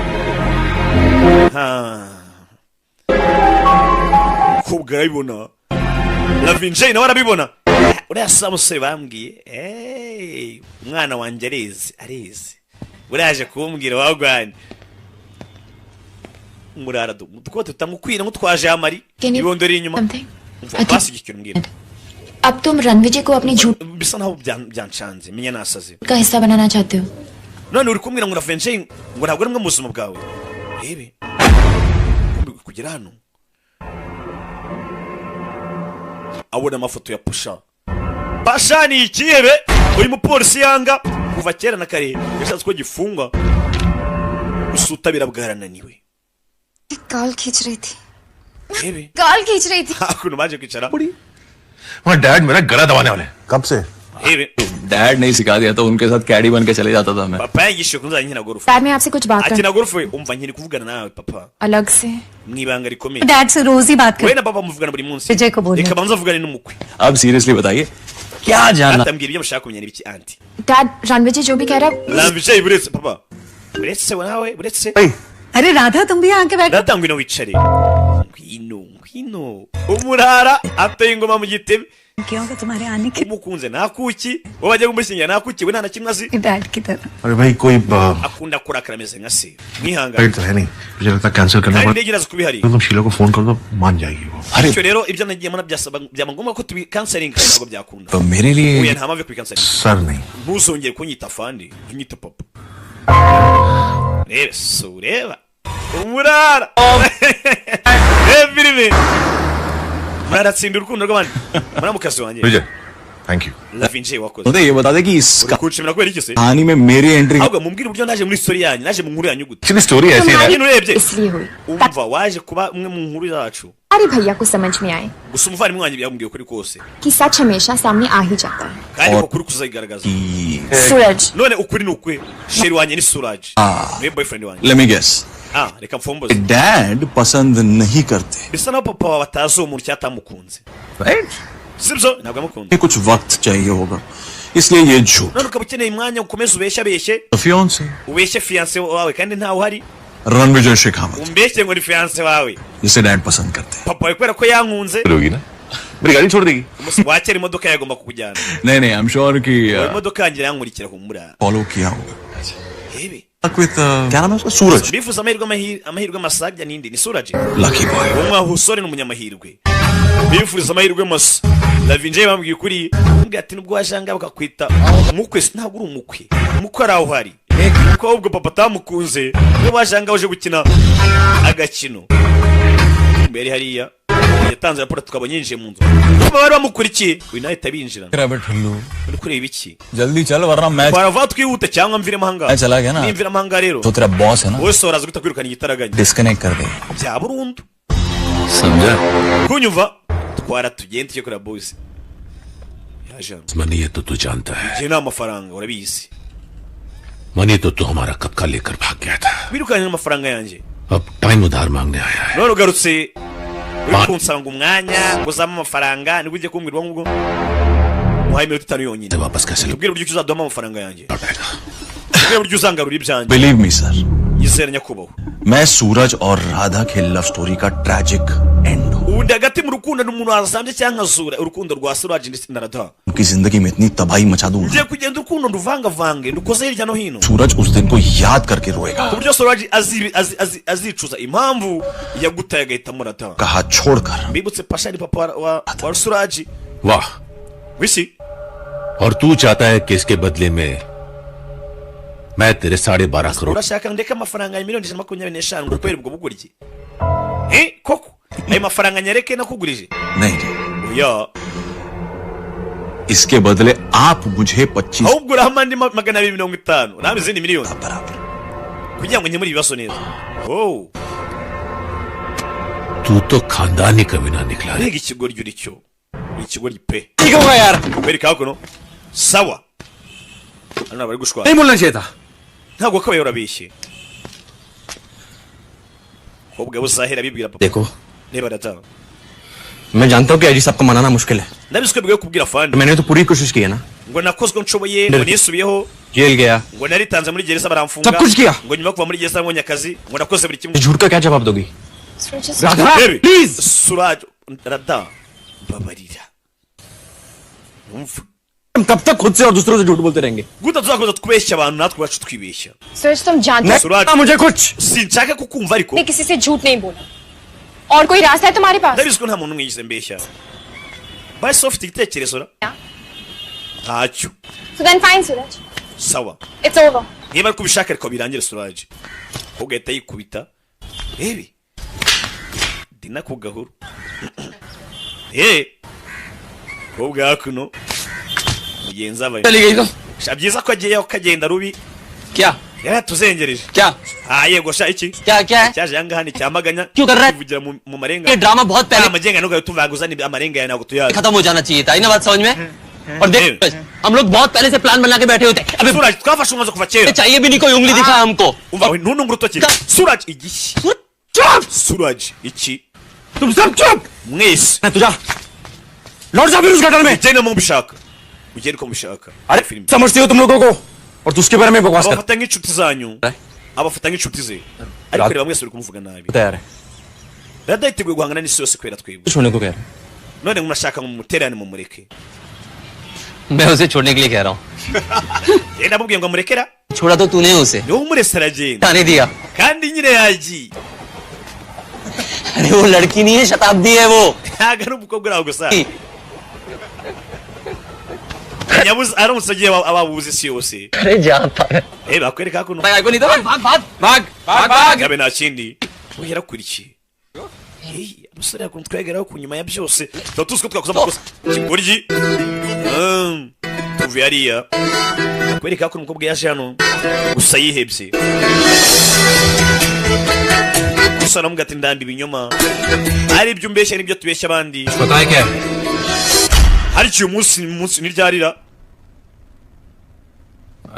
Speaker 2: kubwa arabibona Lavinjay nawe arabibona uriya samusore bambwiye umwana wanjye areze uraje kumbwira wagwanye murara dukote tutamukwira nk'utwaje amari ibondo iri inyuma basi ikintu mbwira
Speaker 9: अब तुम रणविजय को अपनी झूठ
Speaker 2: bisa naho byanshanze menya nasaze
Speaker 9: का हिस्सा बनाना चाहते हो
Speaker 2: none uri kumbwira ngo Lavinjay ngo ntabwo ari mwe mu buzima bwawe rebe kugera hano abona amafoto ya Pasha ni ikihebe uyu mupolisi yanga kuva kera na kare yashatse ko gifungwa usutabira bwarananiwe
Speaker 12: गाल खींच रही थी
Speaker 2: rebe
Speaker 12: गाल खींच रही थी
Speaker 2: hakuno baje kwicara
Speaker 4: वहाँ डैड मेरा गला दबाने वाले
Speaker 11: कब से
Speaker 2: rebe
Speaker 5: डैड नहीं सिखा दिया तो उनके साथ कैडी बन के चले जाता था मैं
Speaker 2: papa yishe kunza nkina gorufu
Speaker 9: dad मैं आपसे कुछ बात
Speaker 2: akina
Speaker 9: कर
Speaker 2: gorufu umva nkiri kuvugana nawe papa
Speaker 9: अलग से
Speaker 2: mwibanga rikomeye
Speaker 12: डैड से रोज ही बात
Speaker 2: we
Speaker 12: कर
Speaker 2: na papa muvugana buri munsi
Speaker 12: विजय को बोलना
Speaker 2: reka banza vugane n'umukwe
Speaker 5: अब सीरियसली बताइए क्या जानना
Speaker 2: atambwira ibyo mushaka kumenya n'ibiki anti
Speaker 9: dad Ranvijay जो भी कह रहा है
Speaker 2: Lavinjay buretse papa buretse nawe buretse
Speaker 12: अरे राधा तुम भी यहाँ के बैठो
Speaker 2: datangwe no wicare ngwino umurara ateye ingoma mu gitebe
Speaker 12: क्यों कि तुम्हारे आने के
Speaker 2: umukunze nakuki wowe bajya kumushingira nakuki we nta na kimwe azi
Speaker 12: dad की तरह
Speaker 4: अरे भाई कोई
Speaker 2: akunda kurakara ameze nka se mwihangane
Speaker 4: flight तो है नहीं मुझे लगता है कैंसिल करना
Speaker 2: kandi
Speaker 4: पड़ेगा
Speaker 2: ndege iraza kuba ihari
Speaker 4: तुम शीला को फोन कर दो मान जाएगी वो
Speaker 2: bityo rero ibyo nagiye mbona byaba ngombwa ko tubikansaringa ntabwo byakunda
Speaker 5: तो मेरे लिए
Speaker 2: oya nta mpamvu yo kubikansaringa
Speaker 4: sir नहीं
Speaker 2: ntuzongere kunyita fandi unyita papa reba so ureba umurara filime muratsinda urukundo rw'abandi muramukazi wanjye
Speaker 11: Vijay thank you
Speaker 2: lavinje wakoze
Speaker 16: मुझे ये बता दे कि इस
Speaker 2: kurushimira kubera iki se
Speaker 16: कहानी में मेरी entry
Speaker 2: ahubwo mumbwire uburyo naje muri story yanyu naje mu nkuru yanyu gute
Speaker 11: actually story ऐसी है
Speaker 2: nyine urebye
Speaker 9: इसलिए हुई
Speaker 2: umva waje kuba umwe mu nkuru yacu
Speaker 9: अरे भैया को समझ में आए
Speaker 2: gusa umuvandimwe wanjye yambwiye ukuri kose
Speaker 9: कि सच हमेशा सामने आ ही जाता है
Speaker 2: kandi ko kuri kuzayigaragaza
Speaker 9: सूरज
Speaker 2: none ukuri ni ukwe sheri wanjye ni Suraj niwe boyfriend wanjye
Speaker 16: Let me guess.
Speaker 2: reka mfomboze
Speaker 16: dad पसंद नहीं करते
Speaker 2: bisa naho papa wawe atazi uwo muntu cyatamukunze
Speaker 16: right
Speaker 2: sibyo ntabwo amukunze
Speaker 16: कुछ वक्त चाहिए होगा इसलिए ये झूठ
Speaker 2: none ukaba ukeneye umwanya ukomeze ubeshye
Speaker 16: fiance
Speaker 2: ubeshye fiance wawe kandi ntawe uhari
Speaker 16: Ranvijay Shekhawat
Speaker 2: umbeshye ngo ni fiance wawe
Speaker 16: जिसे डैड पसंद करते
Speaker 2: papa wawe kubera ko yankunze
Speaker 11: होगी ना मेरी गाड़ी छोड़ देगी
Speaker 2: umunsi wakera imodoka yagomba kukujyana
Speaker 16: नहीं नहीं आई एम श्योर कि
Speaker 2: imodoka yanjye yankurikira humura
Speaker 16: follow किया होगा
Speaker 2: Ebe.
Speaker 16: क्या नाम है उसका सूरज
Speaker 2: bifuza amahirwe masagya nindi ni Suraj
Speaker 16: lucky boy
Speaker 2: umwahusore n'umunyamahirwe bifuza amahirwe masa lavinje bambwiye kuri mbwiye ati nubwo washanga bakakwita umukwe ntabwo uri umukwe ari aho hari kuko ahubwo papa atamukunze niyo bashanga uje gukina agakino mbere hariya yatanze raporo tukabonye yinjiye mu nzu bari bamukurikiye uyu nawe tabinjira uri kureba iki
Speaker 16: जल्दी चल वरना match
Speaker 2: barava twihute cyangwa mviremo ahangaha
Speaker 16: चला गया ना
Speaker 2: nimviramo ahangaha rero
Speaker 16: तो तेरा बॉस है ना
Speaker 2: wowe soraza guhita kwirukana igitaraganya
Speaker 16: disconnect कर दे
Speaker 2: bya burundu
Speaker 16: समझा
Speaker 2: kunyumva twara tugende tujye kureba boys yaje
Speaker 10: money है तो तू जानता है
Speaker 2: je nta mafaranga urabizi
Speaker 10: money तो तू हमारा कब का लेकर भाग गया था
Speaker 2: birukanye amafaranga yanjye
Speaker 10: अब टाइम उधार मांगने आया है
Speaker 2: none ugarutse uri kunsanga umwanya nguzamo amafaranga nibwo ugiye kumbwira ubwo muhaye iminota itanu yonyine
Speaker 10: वापस कैसे
Speaker 2: ubwire uburyo uzaduhamo amafaranga yanjye ubwire uburyo uzangarura ibyanjye
Speaker 16: believe me sir
Speaker 2: yizere nyakubahwa
Speaker 16: मैं सूरज और राधा के लव स्टोरी का tragic and
Speaker 2: ubundi hagati mu rukundo n'umuntu wazambye cyangwa nkazura urukundo rwa Suraj ndetse na Radha
Speaker 16: उनकी जिंदगी में इतनी तबाही मचा दूंगा
Speaker 2: ngiye kugenda urukundo nduvangavange ndukoze hirya no hino
Speaker 16: सूरज उस दिन को याद करके रोएगा
Speaker 2: ku buryo Suraj azicuza impamvu yagutaye agahitamo Radha
Speaker 16: कहा छोड़कर
Speaker 2: mbibutse pasha ni papa wa Suraj
Speaker 10: वाह
Speaker 2: wisi
Speaker 10: और तू चाहता है कि इसके बदले में मैं तेरे 12.5 crore
Speaker 2: urashaka ndeka amafaranga ya miliyoni 25 ngo kwera ubwo buguriki koko ayo mafaranga nyareke nakugurije
Speaker 16: नहीं
Speaker 2: oya
Speaker 16: इसके बदले आप मुझे 25
Speaker 2: ahubwo urahama andi 250 nawe izindi miliyoni kugira ngo nkemure ibibazo neza
Speaker 10: तू तो खानदानी कमीना निकला
Speaker 2: rega ikigoryi uri cyo ikigoryi pe
Speaker 16: होगा यार
Speaker 2: bereka kuno sawa hano bari gushwa
Speaker 16: नहीं बोलना चाहिए था
Speaker 2: ntabwo kabaye urabishye ahubwo buzahera bibwira papa
Speaker 5: देखो
Speaker 2: reba Radha
Speaker 5: मैं जानता हूँ कि अजी सबको मनाना मुश्किल है
Speaker 2: nabiswe bwiye kubwira fandi
Speaker 5: मैंने तो पूरी कोशिश की है ना
Speaker 2: ngo nakozwe nshoboye ngo nisubiyeho
Speaker 5: jail गया
Speaker 2: ngo naritanze muri gereza baramfunga
Speaker 5: सब कुछ किया
Speaker 2: ngo nyuma kuva muri gereza mbonye akazi ngo nakoze buri kimwe
Speaker 5: झूठ का क्या जवाब दोगी
Speaker 2: Radha please Suraj Radha babarira umva
Speaker 5: कब तक खुद से और दूसरों से झूठ बोलते रहेंगे
Speaker 2: guta tuzakoza twibeshya abantu natwe bacu twibeshya
Speaker 6: सूरज तुम जानते
Speaker 2: Suraj
Speaker 5: मुझे कुछ
Speaker 2: sinshaka kukumva ariko
Speaker 6: मैं किसी से झूठ नहीं बोला और कोई रास्ता है तुम्हारे पास
Speaker 2: ndabizi ko nta muntu mwigize mbeshya basi ufite igitekerezo ra ntacyo
Speaker 6: So then fine, Suraj.
Speaker 2: sawa
Speaker 6: It's over.
Speaker 2: niba ari kubishaka ariko birangire Suraj ahubwo ahita yikubita ebi dina ku gahuru ahubwo hakuno mugenzi abaye byiza ko agiye akagenda rubi
Speaker 5: क्या
Speaker 2: yaratuzengereje
Speaker 5: क्या
Speaker 2: yego sha iki
Speaker 5: क्या क्या है
Speaker 2: cyaje yanga hani cyamaganya
Speaker 5: क्यों कर रहा है
Speaker 2: kuvugira mu marenga
Speaker 5: ये ड्रामा बहुत पहले
Speaker 2: amagenga nuko tuvanguza ni amarenga ya ntabwo tuyazi
Speaker 5: खत्म हो जाना चाहिए था इन बात समझ में और देख हम लोग बहुत पहले से प्लान बना के बैठे होते अबे
Speaker 2: Suraj twafashe umwanzuro kuva kera
Speaker 5: चाहिए भी नहीं कोई उंगली दिखा हमको
Speaker 2: umva ntunungu urutoki Suraj igiki Suraj iki
Speaker 5: तुम सब चुप
Speaker 2: mwese
Speaker 5: मैं तुझा लौट जा फिर उस गटर में
Speaker 2: ugende mu bishaka ugende ko mushaka
Speaker 5: अरे समझते हो तुम लोगों को और तू उसके बारे में बकवास कर
Speaker 2: abafata nk'inshuti zanyu abafata nk'inshuti ze ariko reba mwese uri kumuvuga nabi
Speaker 5: तैयार है
Speaker 2: Radha yiteguye guhangana n'isi yose kwera twebwe
Speaker 5: छोड़ने को कह रहा
Speaker 2: none murashaka mumuterane mumureke
Speaker 5: मैं उसे छोड़ने के लिए कह रहा हूँ
Speaker 2: yenda mubwiye ngo murekera
Speaker 5: छोड़ा तो तूने उसे
Speaker 2: niwe umurese aragenda
Speaker 5: जाने दिया
Speaker 2: kandi nyine yagiye
Speaker 5: अरे वो लड़की नहीं है शताब्दी है वो
Speaker 2: ntabwo ari umukobwa uraho gusa nyabuze aramutse agiye ababuze isi yose
Speaker 3: अरे जाता है
Speaker 2: bakwereka kuno
Speaker 3: भाई को नहीं तो भाग
Speaker 2: gabe nta kindi uhera kuri iki umusore yakunze twegeraho ku nyuma ya byose tuba tuzi ko twakoze amakosa kigoryi tuvuye hariya bakwereka ko umukobwa yaje hano gusa yihebye gusa namuga ati ndambi ibinyoma ari ibyo umbeshya n'ibyo tubeshya abandi hari icyo umunsi niryarira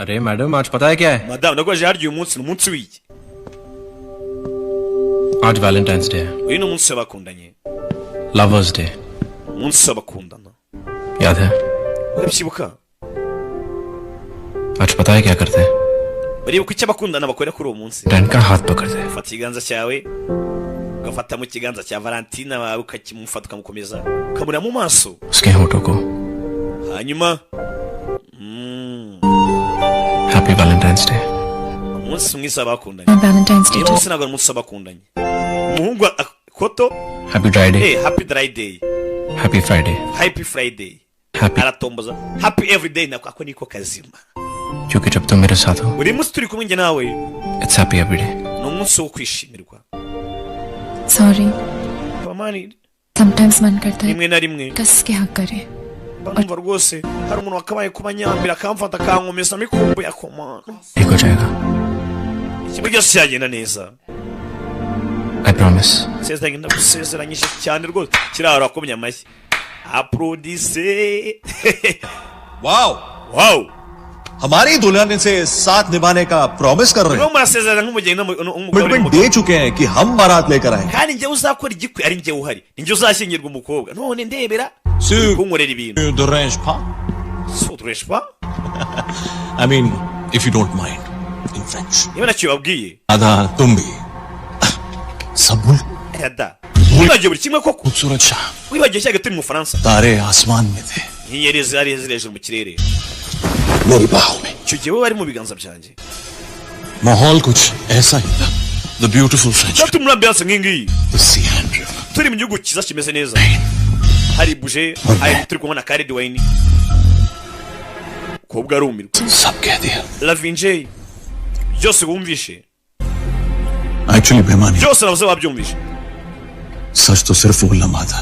Speaker 5: अरे मैडम आज पता है क्या है
Speaker 2: madamu nagoje harya uyu munsi ni umunsi w'iki
Speaker 5: आज Valentine's day है
Speaker 2: uyu ni umunsi w'abakundanye
Speaker 5: lovers day
Speaker 2: umunsi w'abakundana
Speaker 5: याद है
Speaker 2: urabyibuka
Speaker 5: आज पता है क्या करते हैं
Speaker 2: baribuka icyo abakundana bakorera kuri uwo munsi
Speaker 5: Dan का हाथ पकड़ते हैं
Speaker 2: ufata ikiganza cyawe ugafata mu kiganza cya Valentina wawe ukakimufata ukamukomeza ukamureba mu maso
Speaker 5: उसके होठों को
Speaker 2: hanyuma
Speaker 5: happy Valentine's day
Speaker 2: umunsi mwiza w'abakundanye
Speaker 9: Valentine's Day
Speaker 2: uyu munsi ntabwo ari umunsi w'abakundanye umuhungu koto
Speaker 5: happy dry day
Speaker 2: happy dry day
Speaker 5: happy Friday
Speaker 2: happy friday
Speaker 5: happy
Speaker 2: aratomboza happy every day nako ako niko kazima
Speaker 5: क्योंकि जब तुम मेरे साथ हो
Speaker 2: buri munsi turi kumwe njye nawe
Speaker 5: it's happy every day
Speaker 2: ni umunsi wo kwishimirwa
Speaker 9: Sorry.
Speaker 2: bamani
Speaker 9: Sometimes मन करता है
Speaker 2: rimwe na rimwe
Speaker 9: कस के हक करे
Speaker 2: bamva rwose hari umuntu wakabaye kubanyambira akamfata akankomeza mikumbuye akomana
Speaker 5: ठीक हो जाएगा
Speaker 2: ikintu cyose cyagenda neza
Speaker 5: I promise
Speaker 2: sezeranye ndagusezeranyije cyane rwose kirahora akomye amashyi applaudisse
Speaker 16: wow
Speaker 2: wow
Speaker 16: हमारी दुल्हन से साथ निभाने का प्रॉमिस कर रहे
Speaker 2: no
Speaker 16: हैं
Speaker 2: murasezerana nk'umugeni
Speaker 16: कमिटमेंट दे चुके हैं कि हम बारात लेकर आए
Speaker 2: kandi njye uzakora igikwe ari njye uhari njye uzashyingirwa umukobwa none ndebera kunkorera ibintu sudresha
Speaker 16: I mean if you don't mind in French
Speaker 2: niba nacyo babwiye
Speaker 16: आधा तुम भी सब मुल्क
Speaker 2: yada wibagiye buri kimwe koko
Speaker 16: खूबसूरत शाम
Speaker 2: wibagiye cyaga turi mu Faransa
Speaker 16: तारे आसमान में थे
Speaker 2: inyenyeri zari ziri hejuru mu kirere
Speaker 16: मेरी बाहों में
Speaker 2: icyo gihe bari mu biganza byanjye
Speaker 16: माहौल कुछ ऐसा ही था the beautiful French
Speaker 2: turi muri ambiance nk'ingiyi
Speaker 16: the sea and river
Speaker 2: turi mu gihugu cyiza kimeze neza hari buje hari turi kumwe na Khaled Wine kobwa arumirwa
Speaker 16: सब कह दिया
Speaker 2: Lavinje byose wumvishe
Speaker 16: actually बेमानी
Speaker 2: byose navuze wabyumvishe
Speaker 16: सच तो सिर्फ वो लम्हा था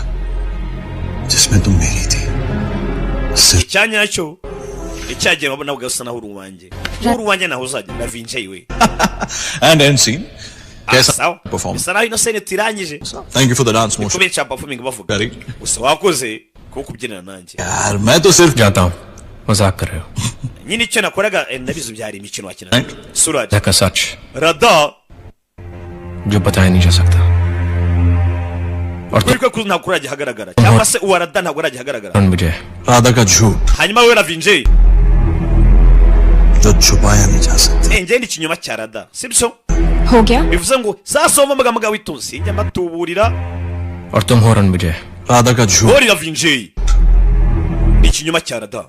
Speaker 16: जिसमें तुम मेरी थी सिर्फ
Speaker 2: icyanya cyo icyagiye babona ugasa naho uruwanjye uruwanjye naho uzajya Lavinje we
Speaker 16: and end scene कैसा performance
Speaker 2: bisa naho ino scene tirangije
Speaker 16: thank you for the dance motion
Speaker 2: kubera cyapa performing bavuga gusa wakoze ko kubyinana nanjye
Speaker 16: यार मैं तो सिर्फ
Speaker 5: जाता हूँ मजाक कर रहे हो
Speaker 2: nyine icyo nakoraga ndabizi byari imikino wakina Suraj
Speaker 5: का सच
Speaker 2: Rada
Speaker 5: जो बताया नहीं जा सकता और
Speaker 2: kuri ko ntabwo urajya hagaragara cyangwa se uwa Rada ntabwo urajya hagaragara
Speaker 5: मुझे
Speaker 16: राधा का झूठ
Speaker 2: hanyuma we Lavinje
Speaker 16: जो छुपाया नहीं जा सकता
Speaker 2: njye ndi ikinyoma cya Rada sibyo
Speaker 9: हो गया
Speaker 2: bivuze ngo sasoma amagambo witonze njya matuburira
Speaker 5: और तुम हो रणविजय
Speaker 16: राधा का झूठ
Speaker 2: Ori Lavinje ni ikinyoma cya Rada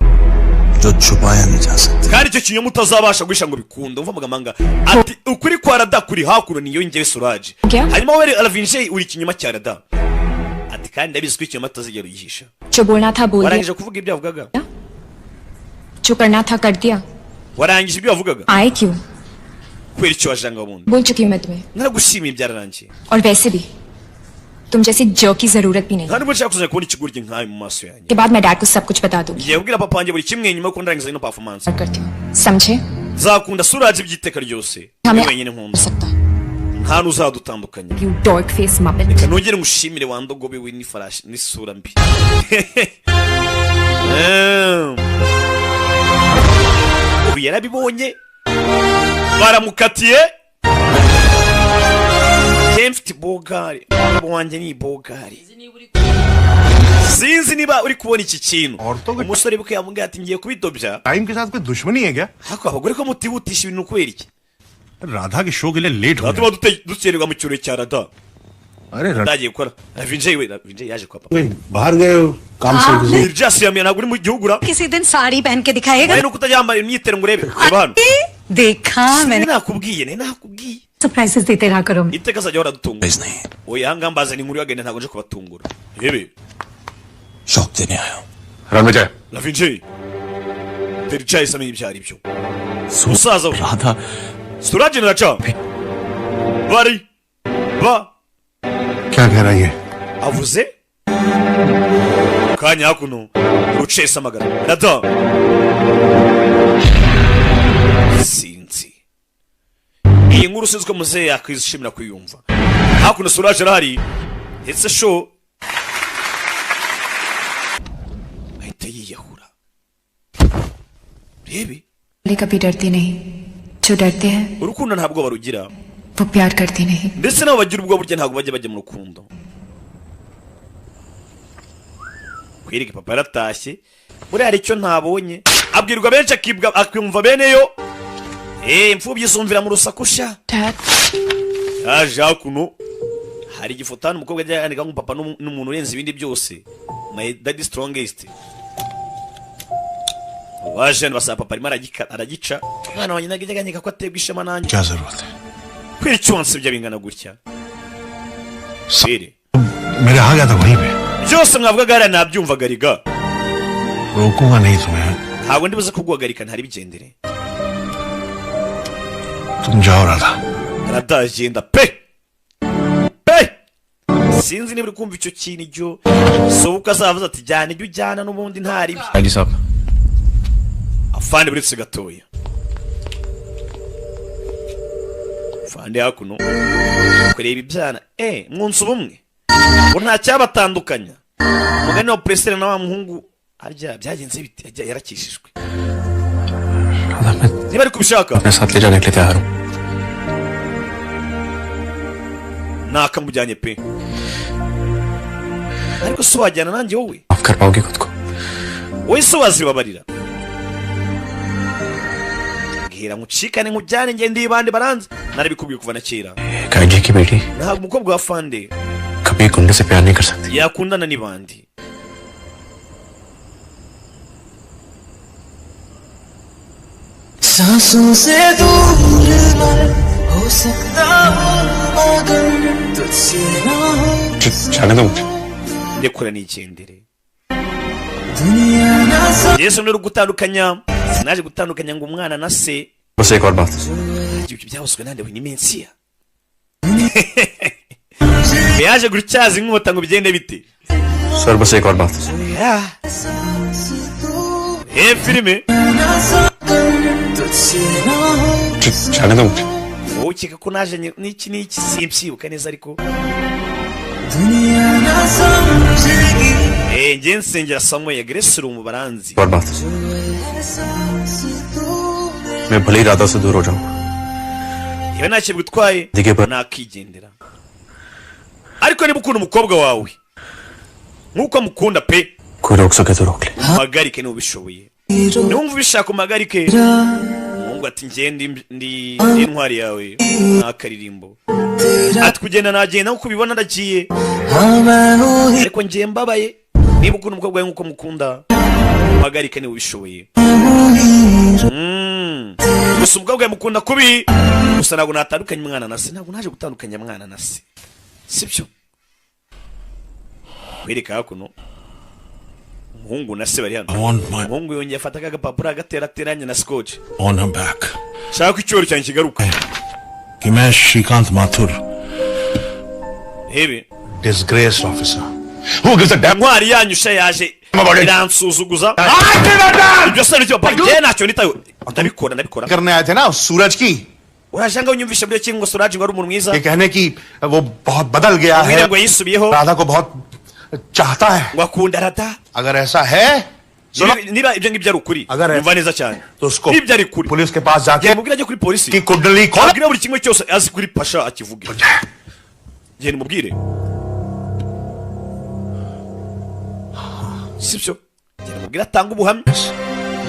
Speaker 16: जो छुपाया नहीं जा सकता
Speaker 2: kandi icyo kinyoma utazabasha guhisha ngo bikunde umva amagambo ati ukuri kwa Rada kuri hakuno niyo njyewe Suraj hanyuma we Lavinje uri ikinyoma cya Rada ati kandi ndabizi ko ikinyoma atazigera uyihisha
Speaker 9: जो बोलना था बोल दिया
Speaker 2: warangije kuvuga ibyo yavugaga
Speaker 9: जो करना था कर दिया
Speaker 2: warangije ibyo yavugaga
Speaker 9: आए क्यों
Speaker 2: kwera icyo wajanga bundi
Speaker 9: बोल चुकी हूँ मैं तुम्हें
Speaker 2: naragushimiye byararangiye
Speaker 9: और वैसे भी तुम जैसी जो की जरूरत भी नहीं
Speaker 2: kandi burya kuza kubona ikiguryi nkawe mu maso yanjye
Speaker 9: के बाद मैं डैड को सब कुछ बता दूंगी
Speaker 2: ngiye kubwira papa wanjye buri kimwe nyuma yo kundangiza ino performance
Speaker 9: करती हूँ समझे
Speaker 2: nzakunda Suraj ibyiteka ryose
Speaker 9: हमें
Speaker 2: ni wenyine nkunda
Speaker 9: सकता
Speaker 2: nta n'uzadutandukanya
Speaker 9: you dork face muppet
Speaker 2: reka nongere ngushimire wandogobe we n'ifarashi n'isura mbi ubu yarabibonye baramukatiye mfite bogari umugabo wanjye ni bogari sinzi niba uri kubona iki kintu umusore bwe yamubwiye ati ngiye kubidobya
Speaker 4: time के साथ कोई दुश्मनी है क्या
Speaker 2: ariko abagore ko mutihutisha ibintu kubera iki
Speaker 4: Radha के शो के लिए लेट हो
Speaker 2: tuba dukererwa mu kirori cya Rada
Speaker 4: अरे
Speaker 2: ndagiye gukora Lavinje yaje kwa papa
Speaker 4: बाहर गए हो काम से
Speaker 2: Irjasi yamye ntabwo uri mu gihugu ra
Speaker 12: किसी दिन साड़ी पहन के दिखाएगा
Speaker 2: nuko utajyambara imyitero ngo urebe reba hano
Speaker 12: देखा मैंने
Speaker 2: nakubwiye
Speaker 12: सरप्राइजेस देते रहा करो
Speaker 2: iteka azajya ahora adutungura oya aha ngaha mbazana inkuru y'agahinde ntabwo nje kubatungura rebe
Speaker 16: शौक देने आया हूं
Speaker 4: Ranvijay
Speaker 2: Lavinje Tericha isa n'ibyo ari byo. Musaza
Speaker 16: Radha
Speaker 2: Suraj na cha. Bari. Ba.
Speaker 4: क्या कह रहा है ये?
Speaker 2: Avuze? Kanya kuno. Ruchesa magara. Rada. Sinzi. Iyi nkuru sizwe muze yakwishimira kuyumva. Hakuno Suraj arahari. It's a show. Ahita yiyahura. Rebe.
Speaker 9: कभी डरती नहीं जो डरते हैं
Speaker 2: Urukundo ntabwo barugira.
Speaker 9: वो प्यार करती नहीं
Speaker 2: Ndetse nabo bagira ubwo burya ntabwo bajya mu rukundo. Kwirika papa yaratashye. Muri hari icyo ntabonye. Abwirwa benshi akumva beneyo. Imfubyi isumvira mu rusakusha. Yaje hakuno. Hari igifotano umukobwa ajya yandika ngo papa n'umuntu urenze ibindi byose. My daddy strongest. Waje basa papa arimo aragica. Mwana wanjye nagijya ganyika ko ategwa ishema nanjye.
Speaker 4: क्या जरूरत है?
Speaker 2: Kwiricyonse bya bingana gutya. Sire.
Speaker 4: मेरे आ गया था वहीं पे.
Speaker 2: Byose mwavugaga ara nabyumvaga riga.
Speaker 4: रोकूंगा नहीं तुम्हें.
Speaker 2: Ntabwo ndibuze kuguhagarika ntari bigendere.
Speaker 4: तुम जाओ Radha.
Speaker 2: Radagenda pe. Sinzi niba uri kumva icyo kintu icyo sobuka azavuze ati jyana ibyo ujyana n'ubundi ntari bi.
Speaker 5: Agi sab.
Speaker 2: Afande buretse gatoya. Afande hakuno. Kureba ibyana mwunsi ubumwe. Ngo nta cyabatandukanya. Mugani wa president na wa muhungu arya byagenze biti yarakishijwe. Niba ari kubishaka.
Speaker 5: अपने साथ ले जाने के लिए तैयार हूँ.
Speaker 2: Nakamujyanye pe. Ariko so wajyana nanjye wowe.
Speaker 5: माफ कर पाओगे खुद को?
Speaker 2: Wowe so wazibabarira. Bwira mucikane nkujyane nge ndi bandi baranze. Narabikubwiye kuva na kera.
Speaker 5: काजी की बेटी
Speaker 2: Ntabwo umukobwa wa Fande
Speaker 5: कभी गुंडे से प्यार नहीं कर सकती.
Speaker 2: yakundana n'ibandi.
Speaker 17: सांसों से दूर हो सकता हूँ मगर तुझसे ना हो.
Speaker 5: जाने दो मुझे.
Speaker 2: Ndekura n'igendere.
Speaker 17: दुनिया ना
Speaker 2: Yesu ni gutandukanya. Sinaje gutandukanya ngo umwana na se.
Speaker 5: बस एक और बात.
Speaker 2: Ibyo byahoswe nande we ni mensiya. Yaje gutyaza inkota ngo bigende bite.
Speaker 5: Sir बस एक और बात.
Speaker 2: Filime.
Speaker 5: जाने दो मुझे.
Speaker 2: Ukeka ko naje n'iki simpyibuka neza ariko. Nge nsengera Samuel yagressura mu baranzi.
Speaker 5: और बात. मैं भले ही राधा से दूर हो जाऊं.
Speaker 2: Iyo ntacyo bigutwaye nakigendera. Ariko niba ukunda umukobwa wawe nkuko amukunda pe.
Speaker 5: कोई रोक सके तो रोक ले.
Speaker 2: Magarike niba ubishoboye. Numva ubishaka umagarike. Mungu ati ngende ndi intwari yawe nakaririmbo. Ati kugenda nagenda nkuko ubibona ndagiye. Ariko ngiye mbabaye. Niba ukunda umukobwa wawe nkuko mukunda magarike niba ubishoboye. Gusa umukobwa mukunda kubi. Gusa ntabwo natandukanye umwana na se. Ntabwo naje gutandukanya umwana na se. Sibyo. Kwereka hakuno. Umuhungu na se bari hano. Umuhungu yongeye afata agapapuro agaterateranya na scotch.
Speaker 4: On her back.
Speaker 2: Shaka icyoro cyanjye kigaruka.
Speaker 4: कि मैं श्रीकांत Mathur.
Speaker 2: Hebe.
Speaker 4: Disgraced officer.
Speaker 2: Who gives a damn? Ntwari yanyu she yaje. Iransuzuguza. Ibyo se nicyo papa. Je nacyo nitayo. Ndabikora.
Speaker 4: करने आए थे ना सूरज की.
Speaker 2: Urashanga unyumvisha byo kingo Suraj ngo ari umuntu mwiza.
Speaker 4: ये कहने की वो बहुत बदल गया है. राधा को बहुत चाहता है.
Speaker 2: Wakunda Radha.
Speaker 4: अगर ऐसा है
Speaker 2: niba ibyo ngibyo ari ukuri umva neza cyane
Speaker 4: तो उसको
Speaker 2: nibyo ari kuri
Speaker 4: पुलिस के पास जाके
Speaker 2: mubwira ajye kuri polisi
Speaker 4: की कुंडली खोल
Speaker 2: abwira buri kimwe cyose azi kuri pasha akivuge je nimubwire sibyo je nimubwira tanga ubuhamya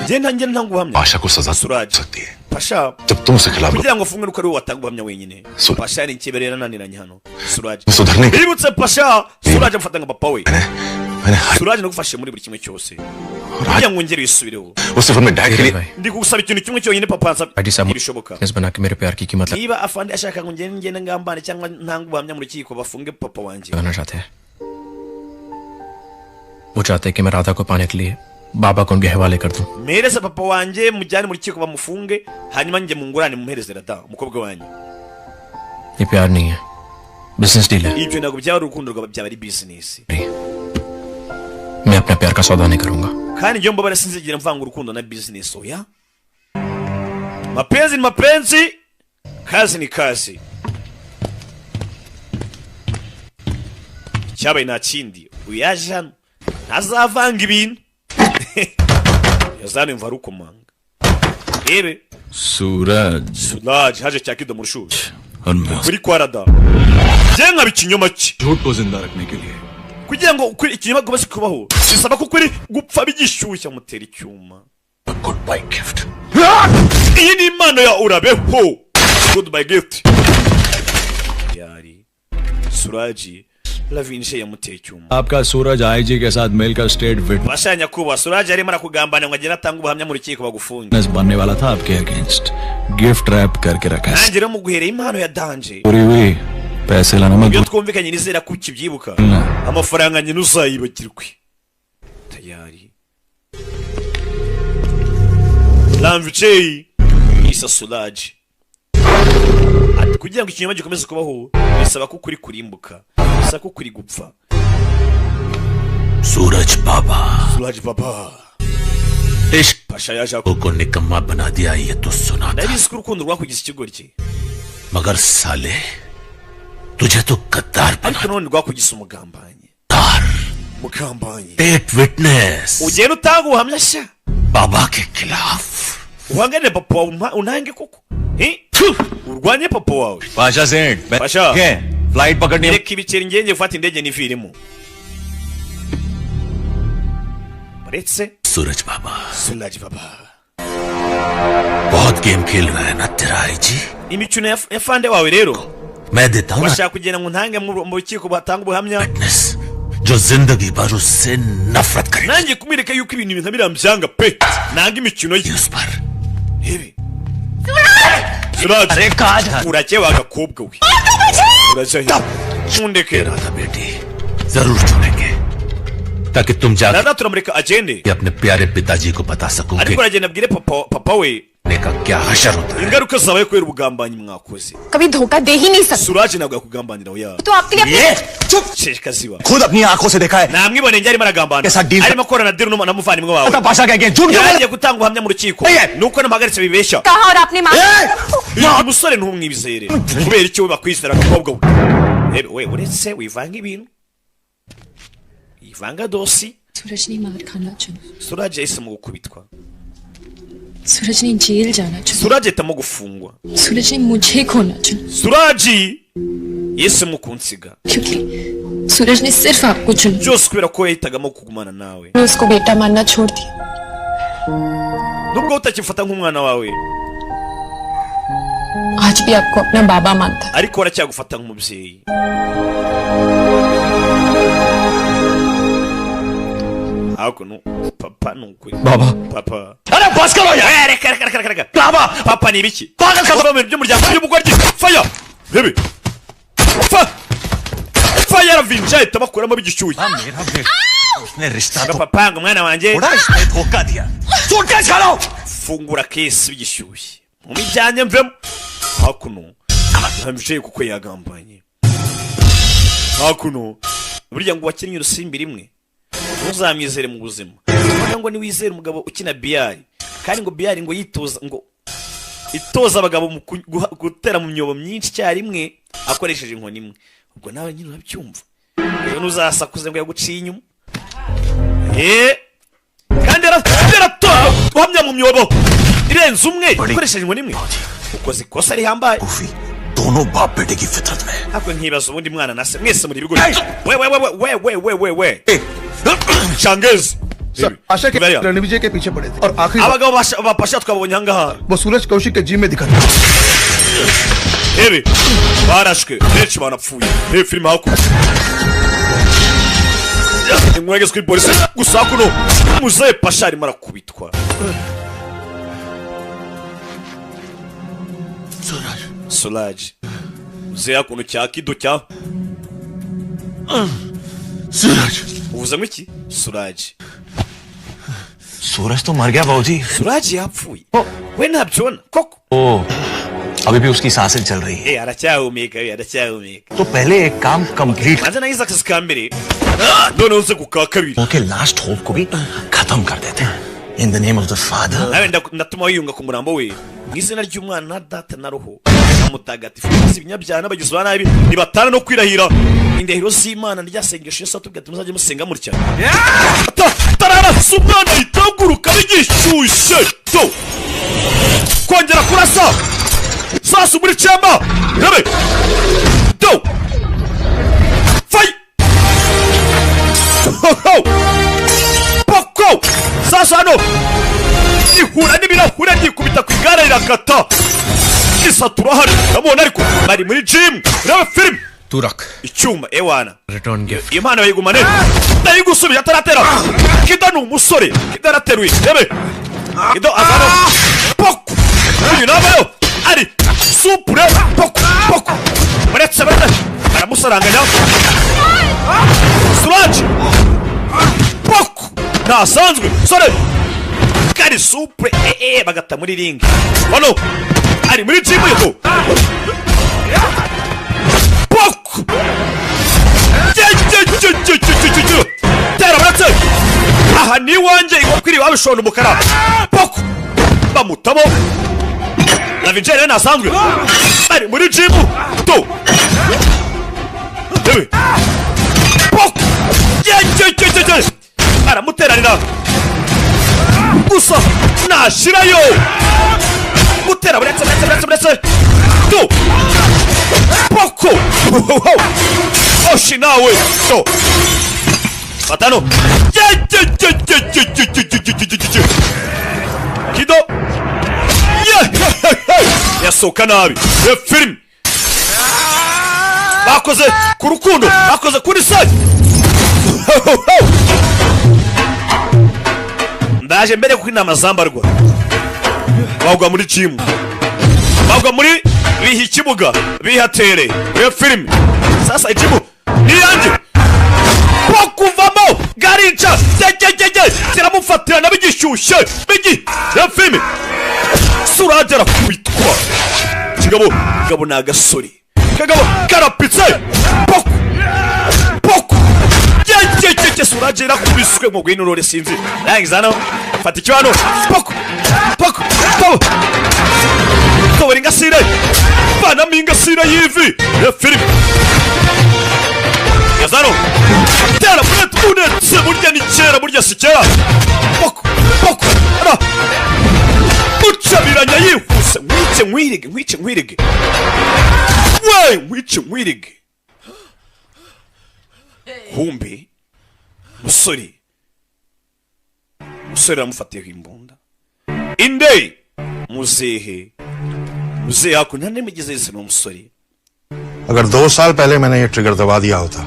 Speaker 2: je ntange ntanga ubuhamya
Speaker 10: आशा को सजा
Speaker 2: सकती है pasha
Speaker 10: जब तुम उसे खिलाफ
Speaker 2: kugira ngo fungwe nuko ari wowe watanga ubuhamya wenyine pasha ni ikiberera naniranye hano Suraj
Speaker 10: सुधरने की
Speaker 2: bibutse pasha Suraj amfata nka papa we Suraj nagufashe muri buri kimwe cyose kugira ngo ngere yisubireho
Speaker 10: उसे फिर मैं डायरेक्ट के लिए
Speaker 2: ndi kugusaba ikintu kimwe cyonyine papa ansaba
Speaker 5: ibishoboka bana ke mere pyar ki मतलब
Speaker 2: niba afande ashaka ngo ngende ngambane cyangwa ntanga ubuhamya mu rukiko bafunge papa wanjye
Speaker 5: करना चाहते हैं वो चाहते हैं कि मैं राधा को पाने के लिए बाबा को उनके हवाले कर दूं।
Speaker 2: Mpereze papa wanjye mujyane mu rukiko bamufunge hanyuma njye mungurane mumuhereze rada umukobwa wanjye.
Speaker 5: ये प्यार नहीं है, बिजनेस डील है।
Speaker 2: Ibyo ntabwo byaba urukundo rwa byaba ari business.
Speaker 5: मैं अपना प्यार का सौदा नहीं करूंगा।
Speaker 2: Kandi njye mbabara sinzigera mvanga urukundo na business oya. Mapenzi ni mapenzi, kazi ni kazi. Cyabaye nta kindi uyaje hano ntazavanga ibintu yazane mva rukomanga ebe Suraj haje cyakido mu rushuri kuri kwarada je nka bikinyoma ki
Speaker 16: झूठ को जिंदा रखने के लिए
Speaker 2: kugira ngo ukuri ikinyoma gobase kubaho bisaba ko kuri gupfa bigishyushya mutera icyuma
Speaker 16: goodbye gift
Speaker 2: iyi ni impano ya urabeho goodbye gift yari Suraji Lavinje yamuteye icyuma.
Speaker 16: आपका सूरज आईजी के साथ मिलकर state witness
Speaker 2: Bashanya kuba Suraj arimo arakugambana ngo agenda atanga ubuhamya mu rukiko bagufunge.
Speaker 16: बनने वाला था आपके against gift wrap करके रखा है
Speaker 2: Nanjye mu guhera impano ya danje.
Speaker 16: पूरी हुई पैसे लाना मत
Speaker 2: Iyo twumvikanye nizera ko ukibyibuka. Amafaranga nyine uzayibagirwe. Tayari. Lavinje isa Suraj. Ati kugira ngo ikinyoma gikomeze kubaho bisaba ko kuri kurimbuka. Bisaba ko kuri gupfa.
Speaker 10: सूरज बाबा
Speaker 2: Suraj baba.
Speaker 10: इश्क
Speaker 2: Pasha yaje
Speaker 10: को निकम्मा बना दिया ये तो सुना था
Speaker 2: Nabizi ko urukundo rwakugize ikigoryi.
Speaker 10: मगर साले तुझे तो गद्दार बना
Speaker 2: Ariko none rwakugize umugambanyi. Mugambanyi.
Speaker 10: State witness
Speaker 2: Ugenda utanga ubuhamya sha.
Speaker 10: बाबा के खिलाफ
Speaker 2: Uhangane papa wawe unange koko. Urwanye papa wawe.
Speaker 11: Pasha सेठ
Speaker 2: Pasha.
Speaker 11: फ्लाइट पकड़नी है
Speaker 2: Reka ibiceri ngenge ufata indege niviremo. Baretse
Speaker 10: सूरज बाबा
Speaker 2: Suraj baba.
Speaker 10: बहुत गेम खेल रहा है ना तेरा IG
Speaker 2: Imikino ya fande wawe rero.
Speaker 10: मैं देता हूँ
Speaker 2: Bashaka kugenda ngo ntange mu rukiko batanga ubuhamya.
Speaker 10: जो जिंदगी भर उससे नफरत करे
Speaker 2: Nanjye kumwereka yuko ibintu nka birambyanga pe. Nanga imikino ye.
Speaker 10: उस पर
Speaker 2: Suraj. अरे कहाँ जा? Urake wagakobwa we. Uraje. Mundeke.
Speaker 10: Radha बेटी जरूर छोड़ेंगे ताकि तुम जाकर
Speaker 2: Nada turamureka agende.
Speaker 10: अपने प्यारे पिताजी को बता सकोगे
Speaker 2: Ariko uragenda abwire papa we.
Speaker 10: का क्या हशर होता है
Speaker 2: Ingaruka zabaye kubera ubugambanyi mwakoze.
Speaker 6: कभी धोखा दे ही नहीं सकते
Speaker 2: Suraj ntabwo yakugambanira oya.
Speaker 6: तो आपके लिए
Speaker 2: चुप sheshikaziwa.
Speaker 16: खुद अपनी आंखों से देखा है
Speaker 2: Namwibone njye arimo aragambana. Arimo korana deal na muvandimwe wawe.
Speaker 16: Pasha क्या झूठ
Speaker 2: Yagiye gutanga ubuhamya mu rukiko. Nuko namuhagaritse bibeshya.
Speaker 6: कहा और आपने मांगा
Speaker 2: Uyu musore ntumwibizere. Kubera icyo bakwizera akakobwa we. We uretse wivanga ibintu. Ivanga dosi.
Speaker 9: सूरज ने मार खाना चुना
Speaker 2: Suraj yahisemo gukubitwa.
Speaker 9: सूरज ने जेल जाना चुना
Speaker 2: Suraj ahitamo gufungwa.
Speaker 9: सूरज ने मुझे खोना चुना
Speaker 2: Suraj yahisemo kunsiga.
Speaker 9: क्योंकि सूरज ने सिर्फ आपको चुना
Speaker 2: Byose kubera ko yahitagamo kugumana nawe.
Speaker 9: उसको बेटा मानना छोड़ दिया
Speaker 2: Nubwo utakifata nk'umwana wawe
Speaker 9: आज भी आपको अपना बाबा मानता है
Speaker 2: ariko waracyagufata nk'umubyeyi. Hakuno papa nukuri.
Speaker 16: बाबा
Speaker 2: Papa.
Speaker 16: अरे बस करो यार
Speaker 2: Reka.
Speaker 16: बाबा
Speaker 2: Papa ni ibiki?
Speaker 16: पागल कर
Speaker 2: Kavamo by'umuryango by'umugoryi. Fire. Bebe. Fire Lavinje ahita bakuramo bigishyuye.
Speaker 16: मेरा बेटा उसने रिश्ता तो
Speaker 2: Papa ngo mwana wanjye
Speaker 16: थोड़ा इसने धोखा दिया सूटकेस खाओ
Speaker 2: fungura kesi bigishyuye. Mu mijyanye mvemo. Hakuno. Lavinje kuko yagambanye. Hakuno. Burya ngo wakinnye urusimbi rimwe. Ntuzamwizere mu buzima. Kuvuga ngo niwizere umugabo ukina biyari kandi ngo biyari ngo yitoza ngo itoza abagabo mu gutera mu myobo myinshi cyarimwe akoresheje inkoni imwe. Ubwo nawe nyine urabyumva. Rero nuzasakuze ngo yaguciye inyuma. Kandi yaratora uhamya mu myobo irenze umwe akoresheje inkoni imwe. Ukoze ikosa rihambaye.
Speaker 10: दोनों बाप बेटे की फितरत में
Speaker 2: Hakwe nkibaza ubundi mwana nase mwese muri bigo. We. Changez.
Speaker 7: आशा के रणविजय के पीछे पड़े थे और आखिरी
Speaker 2: Abagabo bapasha twabonye ngaha.
Speaker 7: वो सूरज कौशिक के जिम में दिखा था
Speaker 2: Barashwe benshi banapfuye. Film hakuno. Ingwege skwi polisi gusa hakuno muze pasha arimo arakubitwa. Suraj. Muze hakuno cyakido cya.
Speaker 16: सूरज
Speaker 2: Uvuze ngo iki? Suraj.
Speaker 16: सूरज तो मर गया बाबूजी।
Speaker 2: Suraj yapfuye. We ntabyona koko.
Speaker 16: ओ अभी भी उसकी सांसें चल रही है।
Speaker 2: Aracyahumeka, aracyahumeka.
Speaker 16: तो पहले एक काम complete
Speaker 2: Maze nagize akazi ka mbere. None uze ku ka kabiri.
Speaker 16: Okay last hope को भी खत्म कर देते हैं। In the name of the Father.
Speaker 2: Nawe ndatuma wiyunga ku murambo we. Mu izina ry'Umwana na Data na Roho Mutagatifu. Ibinyabyaha n'abagizi ba nabi nibatana no kwirahira indahiro z'Imana ryasengesho Yesu atubwira muzajye musenga mutya. Tarara subana itaguruka bigishyushye. To. Kongera kurasa. Sasa muri chamba. Rebe. To. Fight. Poko. Sasa no. Ihura n'ibirahure ryikubita ku igare rirakata. Isatura hari namubona ariko bari muri gym. Reba film.
Speaker 5: Turak.
Speaker 2: Icyuma ewana.
Speaker 5: Return gift.
Speaker 2: Imana bayigumane. Ndayigusubira ataratera. Kido ni umusore. Kido arateruye. Rebe. Kido azana. Poko. Uyu nabayo. Ari. Supure. Poko. Poko. Baretse bende. Baramusaranganya. Suraj. Poko. Nasanzwe. Sore. Kari supure. Bagata muri ring. Hano. Ari muri gym yo. Poko. Tera baratse. Aha ni wanje ikwiri babishona umukara. Poko. Bamutamo. Na vijana nasanzwe. Ari muri gym. To. Ewe. Poko. Aramuteranira. Gusa nashirayo. Mutera buretse. To. Poko. Oshi nawe. To. Patano. Kido. Yasohoka nabi. Film. Bakoze ku rukundo. Bakoze kuri side. Ndaje mbere ku inama zambarwa. Bagwa muri gym. Bagwa muri bihi kibuga. Bihatere. Film. Sasa ikibu. Ni yanje. Bakuvamo. Garica. Ziramufatira nabigishyushye. Bigi. Film. Suragera kubitwa. Kigabo na gasori. Kagabo karapitse. Poko. Poko. Suragera kubiswe mu gwinurore sinzi. Nangizano. Fata ikiwano. Poko. Poko. Poko. Ko ringasire. Bana mingasire yivi. Film. Yazano. Tera buretse burya ni kera burya sikera. Poko. Poko. Ara. Mucabiranya yihuse. Mwice mwirige. We, mwirige. Kumbe. Musore amufatiye imbunda. Inde. Muzehe ako nta nemigeze yese no musore.
Speaker 4: अगर 2 साल पहले मैंने ये ट्रिगर दबा दिया होता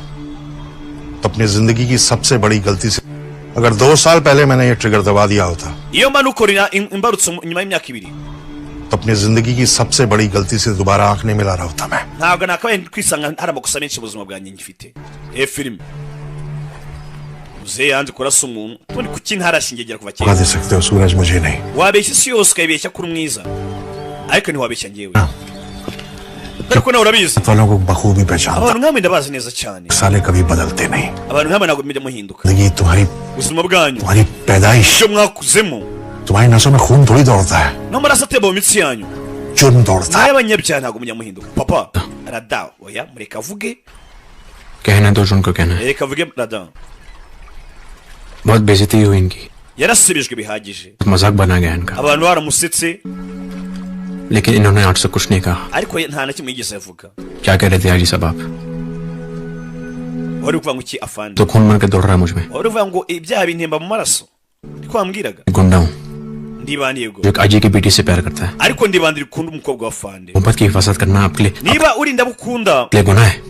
Speaker 4: तो अपनी जिंदगी की सबसे बड़ी गलती से अगर 2 साल पहले मैंने ये ट्रिगर दबा दिया होता
Speaker 2: iyo manukorina imbarutse nyuma y'imyaka 2
Speaker 4: तो अपनी जिंदगी की सबसे बड़ी गलती से दोबारा आंख नहीं मिला रहा होता मैं.
Speaker 2: ntabwo nakabaye kwisanga hari amakosa menshi mu buzima bwanjye ngifite. Film muze yanze kurasa umuntu turi ku kintu harashingegera kuva kera.
Speaker 4: दे सकते हो सूरज मुझे नहीं.
Speaker 2: wabeshya isi yose ukayibeshya kuri mwiza ariko ntiwabeshya ngewe. ariko nawe urabizi
Speaker 4: वालों को बखूबी पहचानता.
Speaker 2: abantu nkamwe ndabazi neza cyane.
Speaker 4: साले कभी बदलते नहीं.
Speaker 2: abantu nkamwe ntabwo mujya muhinduka.
Speaker 4: जिंदगी तुम्हारी
Speaker 2: ubuzima bwanyu
Speaker 4: तुम्हारी पैदाइश
Speaker 2: cyo mwakuzemo
Speaker 4: तुम्हारी नसों में खून थोड़ी दौड़ता है.
Speaker 2: no maraso atemba mu mitsi yanyu.
Speaker 4: जुर्म दौड़ता है.
Speaker 2: abanyabyaha ntabwo mujya muhinduka. Papa rada oya mureka avuge.
Speaker 5: कहना तो उनको कहना है.
Speaker 2: reka avuge rada.
Speaker 5: बहुत बेइज्जती हुई इनकी.
Speaker 2: yarasibijwe bihagije.
Speaker 5: मजाक बना गया इनका.
Speaker 2: abantu baramusetse.
Speaker 5: लेकिन इन्होंने आज से कुछ नहीं कहा.
Speaker 2: ariko nta na kimwe yigeze avuga.
Speaker 5: क्या कह रहे थे हाजी साहब आप?
Speaker 2: wari kuvuga ngo iki afande?
Speaker 5: तो खून मार के दौड़ रहा है मुझ में.
Speaker 2: wari kuvuga ngo ibyaha bintemba mu maraso. niko wambwiraga.
Speaker 5: गुंडा हूँ.
Speaker 2: ndibaniye go.
Speaker 5: जो अजी की बेटी से प्यार करता है.
Speaker 2: ariko ndibandira ukunda umukobwa wa afande.
Speaker 5: मोहब्बत की हिफाजत करना आपके लिए.
Speaker 2: niba urinda bukunda.
Speaker 5: ले गुनाह है.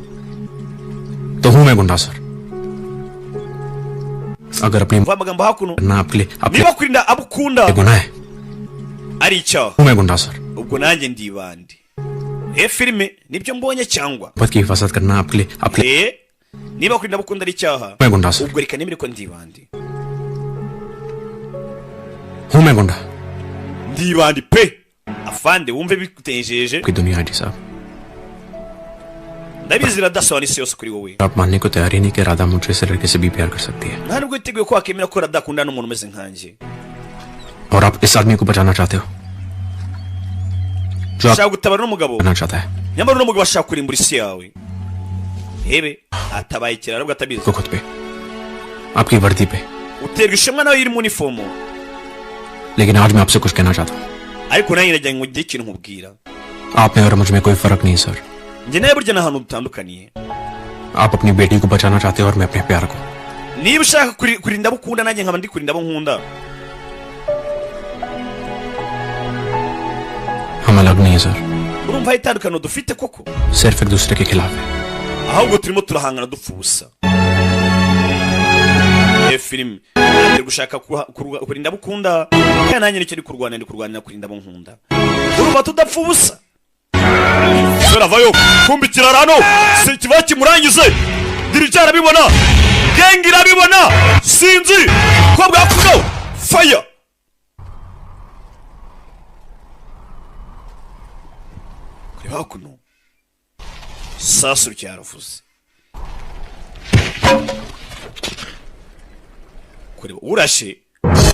Speaker 5: तो हूँ मैं गुंडा सर. अगर अपनी
Speaker 2: amagambo hakuno.
Speaker 5: ना आपके लिए.
Speaker 2: niba kurinda abukunda.
Speaker 5: ले गुनाह है.
Speaker 2: ari icyaha.
Speaker 5: हूँ मैं गुंडा sir.
Speaker 2: ubwo nanjye ndibandi. Filme nibyo mbonye cyangwa.
Speaker 5: मोहब्बत की हिफाजत करना आपके लिए.
Speaker 2: niba kurinda bukunda ari icyaha.
Speaker 5: मैं गुंडा sir.
Speaker 2: ubwo reka nemere ko ndibandi.
Speaker 5: हूं मैं गुंडा
Speaker 2: ndibandi pe afande wumve bikutejeje
Speaker 5: की दुनिया है साहब
Speaker 2: ndabizi radasobanura isi yose kuri wowe
Speaker 5: आप मानने को तैयार ही नहीं कि राधा मुझे से लड़के से भी प्यार कर सकती है
Speaker 2: nta nubwo iteguye ko wakemera ko radakunda n'umuntu umeze nkanjye
Speaker 5: और आप इस आदमी को बचाना चाहते हो जो
Speaker 2: ushaka gutabara n'umugabo
Speaker 5: करना चाहता है
Speaker 2: nyamara n'umugabo ashaka kurimbura isi yawe hebe atabaye ikiraro bwo atabizi
Speaker 5: को खुद पे आपकी वर्दी पे
Speaker 2: uterwa ishema nawe iri mu uniform
Speaker 5: लेकिन आज मैं आपसे कुछ कहना चाहता हूँ
Speaker 2: ariko nanjye nagira ngo ngire ikintu nkubwira
Speaker 5: आप में और मुझ में कोई फर्क नहीं sir
Speaker 2: njye nawe burya n'ahantu dutandukaniye
Speaker 5: आप अपनी बेटी को बचाना चाहते हो और मैं अपने प्यार को
Speaker 2: niba ushaka kurinda abo ukunda nanjye nkaba ndi kurinda abo nkunda
Speaker 5: हम अलग नहीं है sir
Speaker 2: urumva hari itandukano dufite koko
Speaker 5: सिर्फ एक दूसरे के खिलाफ है
Speaker 2: ahubwo turimo turahangana dupfa ubusa filime ndi gushaka kurinda abo ukunda kandi nanjye nicyo ndi kurwanira kurinda abo nkunda urumva tudapfa ubusa Vayo kumbikira rano si kiba kimurangize dirija arabibona gengi irabibona sinzi ko bwakuno fire kureba kuno sasu cyaravuze kureba urashe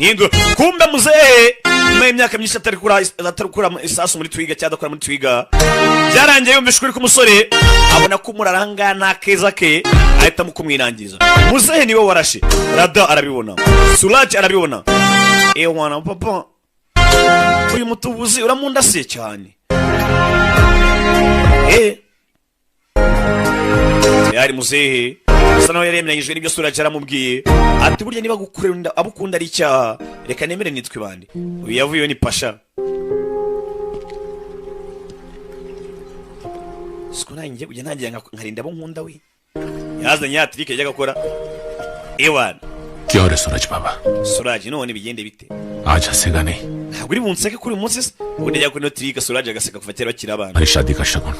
Speaker 2: nindo kumbe muzehe nyuma y'imyaka myinshi atarukura isasu muri twiga cyangwa adakora muri twiga byarangiye yumva ishuri k'umusore abona ko umuraranga nta keza ke ahitamo kumwirangiza muzehe niwe warashe rada arabibona suraje arabibona wana papa uyu mutubuzi uramundasiye cyane yari muzehe asa naho yaremeranyijwe n'ibyo suraje aramubwiye ati burya niba gukunda abukunda ari icyaha reka nemere nitwe bandi uyu yavuyeho ni pasha siko nanjye kujya ntangira nkarinda abo nkunda we yazanye ya trike yajyaga gukora ewana
Speaker 10: क्या रे सूरज बाबा
Speaker 2: suraje none bigende bite
Speaker 10: आज हंसेगा नहीं
Speaker 2: ntabwo uri bunseke kuri uyu munsi se ubundi yajya kuri no trike suraje agaseka kuva kera bakiri abana
Speaker 10: हमारी शादी का शगुन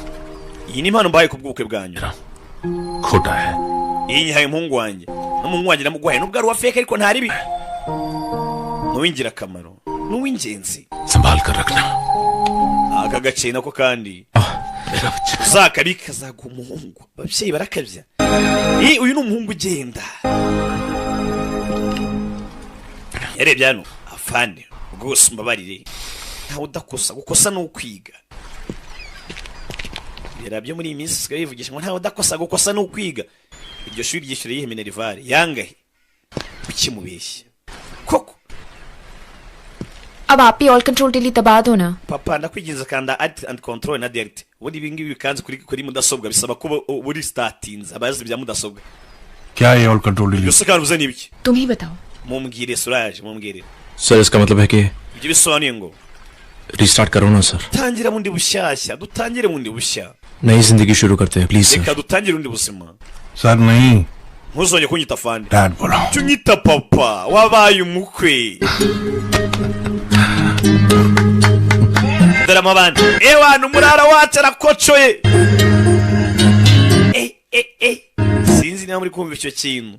Speaker 2: iyi ni impano mbaye ku bw'ubukwe bwanyu
Speaker 10: खोटा है
Speaker 2: iyi nyihaye umuhungu wanjye n'umuhungu wanjye namugwaye nubwo ari uwa feke ariko ntari bi n'uw'ingirakamaro n'uw'ingenzi
Speaker 10: संभाल कर रखना
Speaker 2: aka gace nako kandi uzakabika kazaguha umuhungu ababyeyi barakabya uyu ni umuhungu ugenda yarebye hano afande rwose mbabarire ntawe udakosa gukosa ni ukwiga birabyo muri iyi minsi sigaye bivugisha ngo ntawe udakosa gukosa ni ukwiga iryo shuri ryishyura yihe minerivare yangahe ukimubeshya koko
Speaker 9: अब आप ही all control के लिए तबाह हो ना
Speaker 2: papa ndakwiginza kanda add and control na delete ubundi ibi ngibi bikanze kuri mudasobwa bisaba kuba uri startings abazi bya mudasobwa
Speaker 4: क्या है all control
Speaker 2: byose kandi uze nibiki
Speaker 9: तुम ही बताओ
Speaker 2: mumbwire suraje mumbwire
Speaker 5: सर इसका मतलब है कि
Speaker 2: ibyo bisobanuye ngo
Speaker 5: restart करो ना sir
Speaker 2: tangira bundi bushyashya dutangire bundi bushya
Speaker 5: नई जिंदगी शुरू करते हैं please
Speaker 2: reka
Speaker 5: sir
Speaker 2: dutangire undi buzima
Speaker 4: sir नहीं
Speaker 2: ntuzongere kunyita fande
Speaker 4: डैड बोला
Speaker 2: tunyita papa wabaye umukwe drama bandi ewana umurara wacu arakocoye sinzi niba muri kumva icyo kintu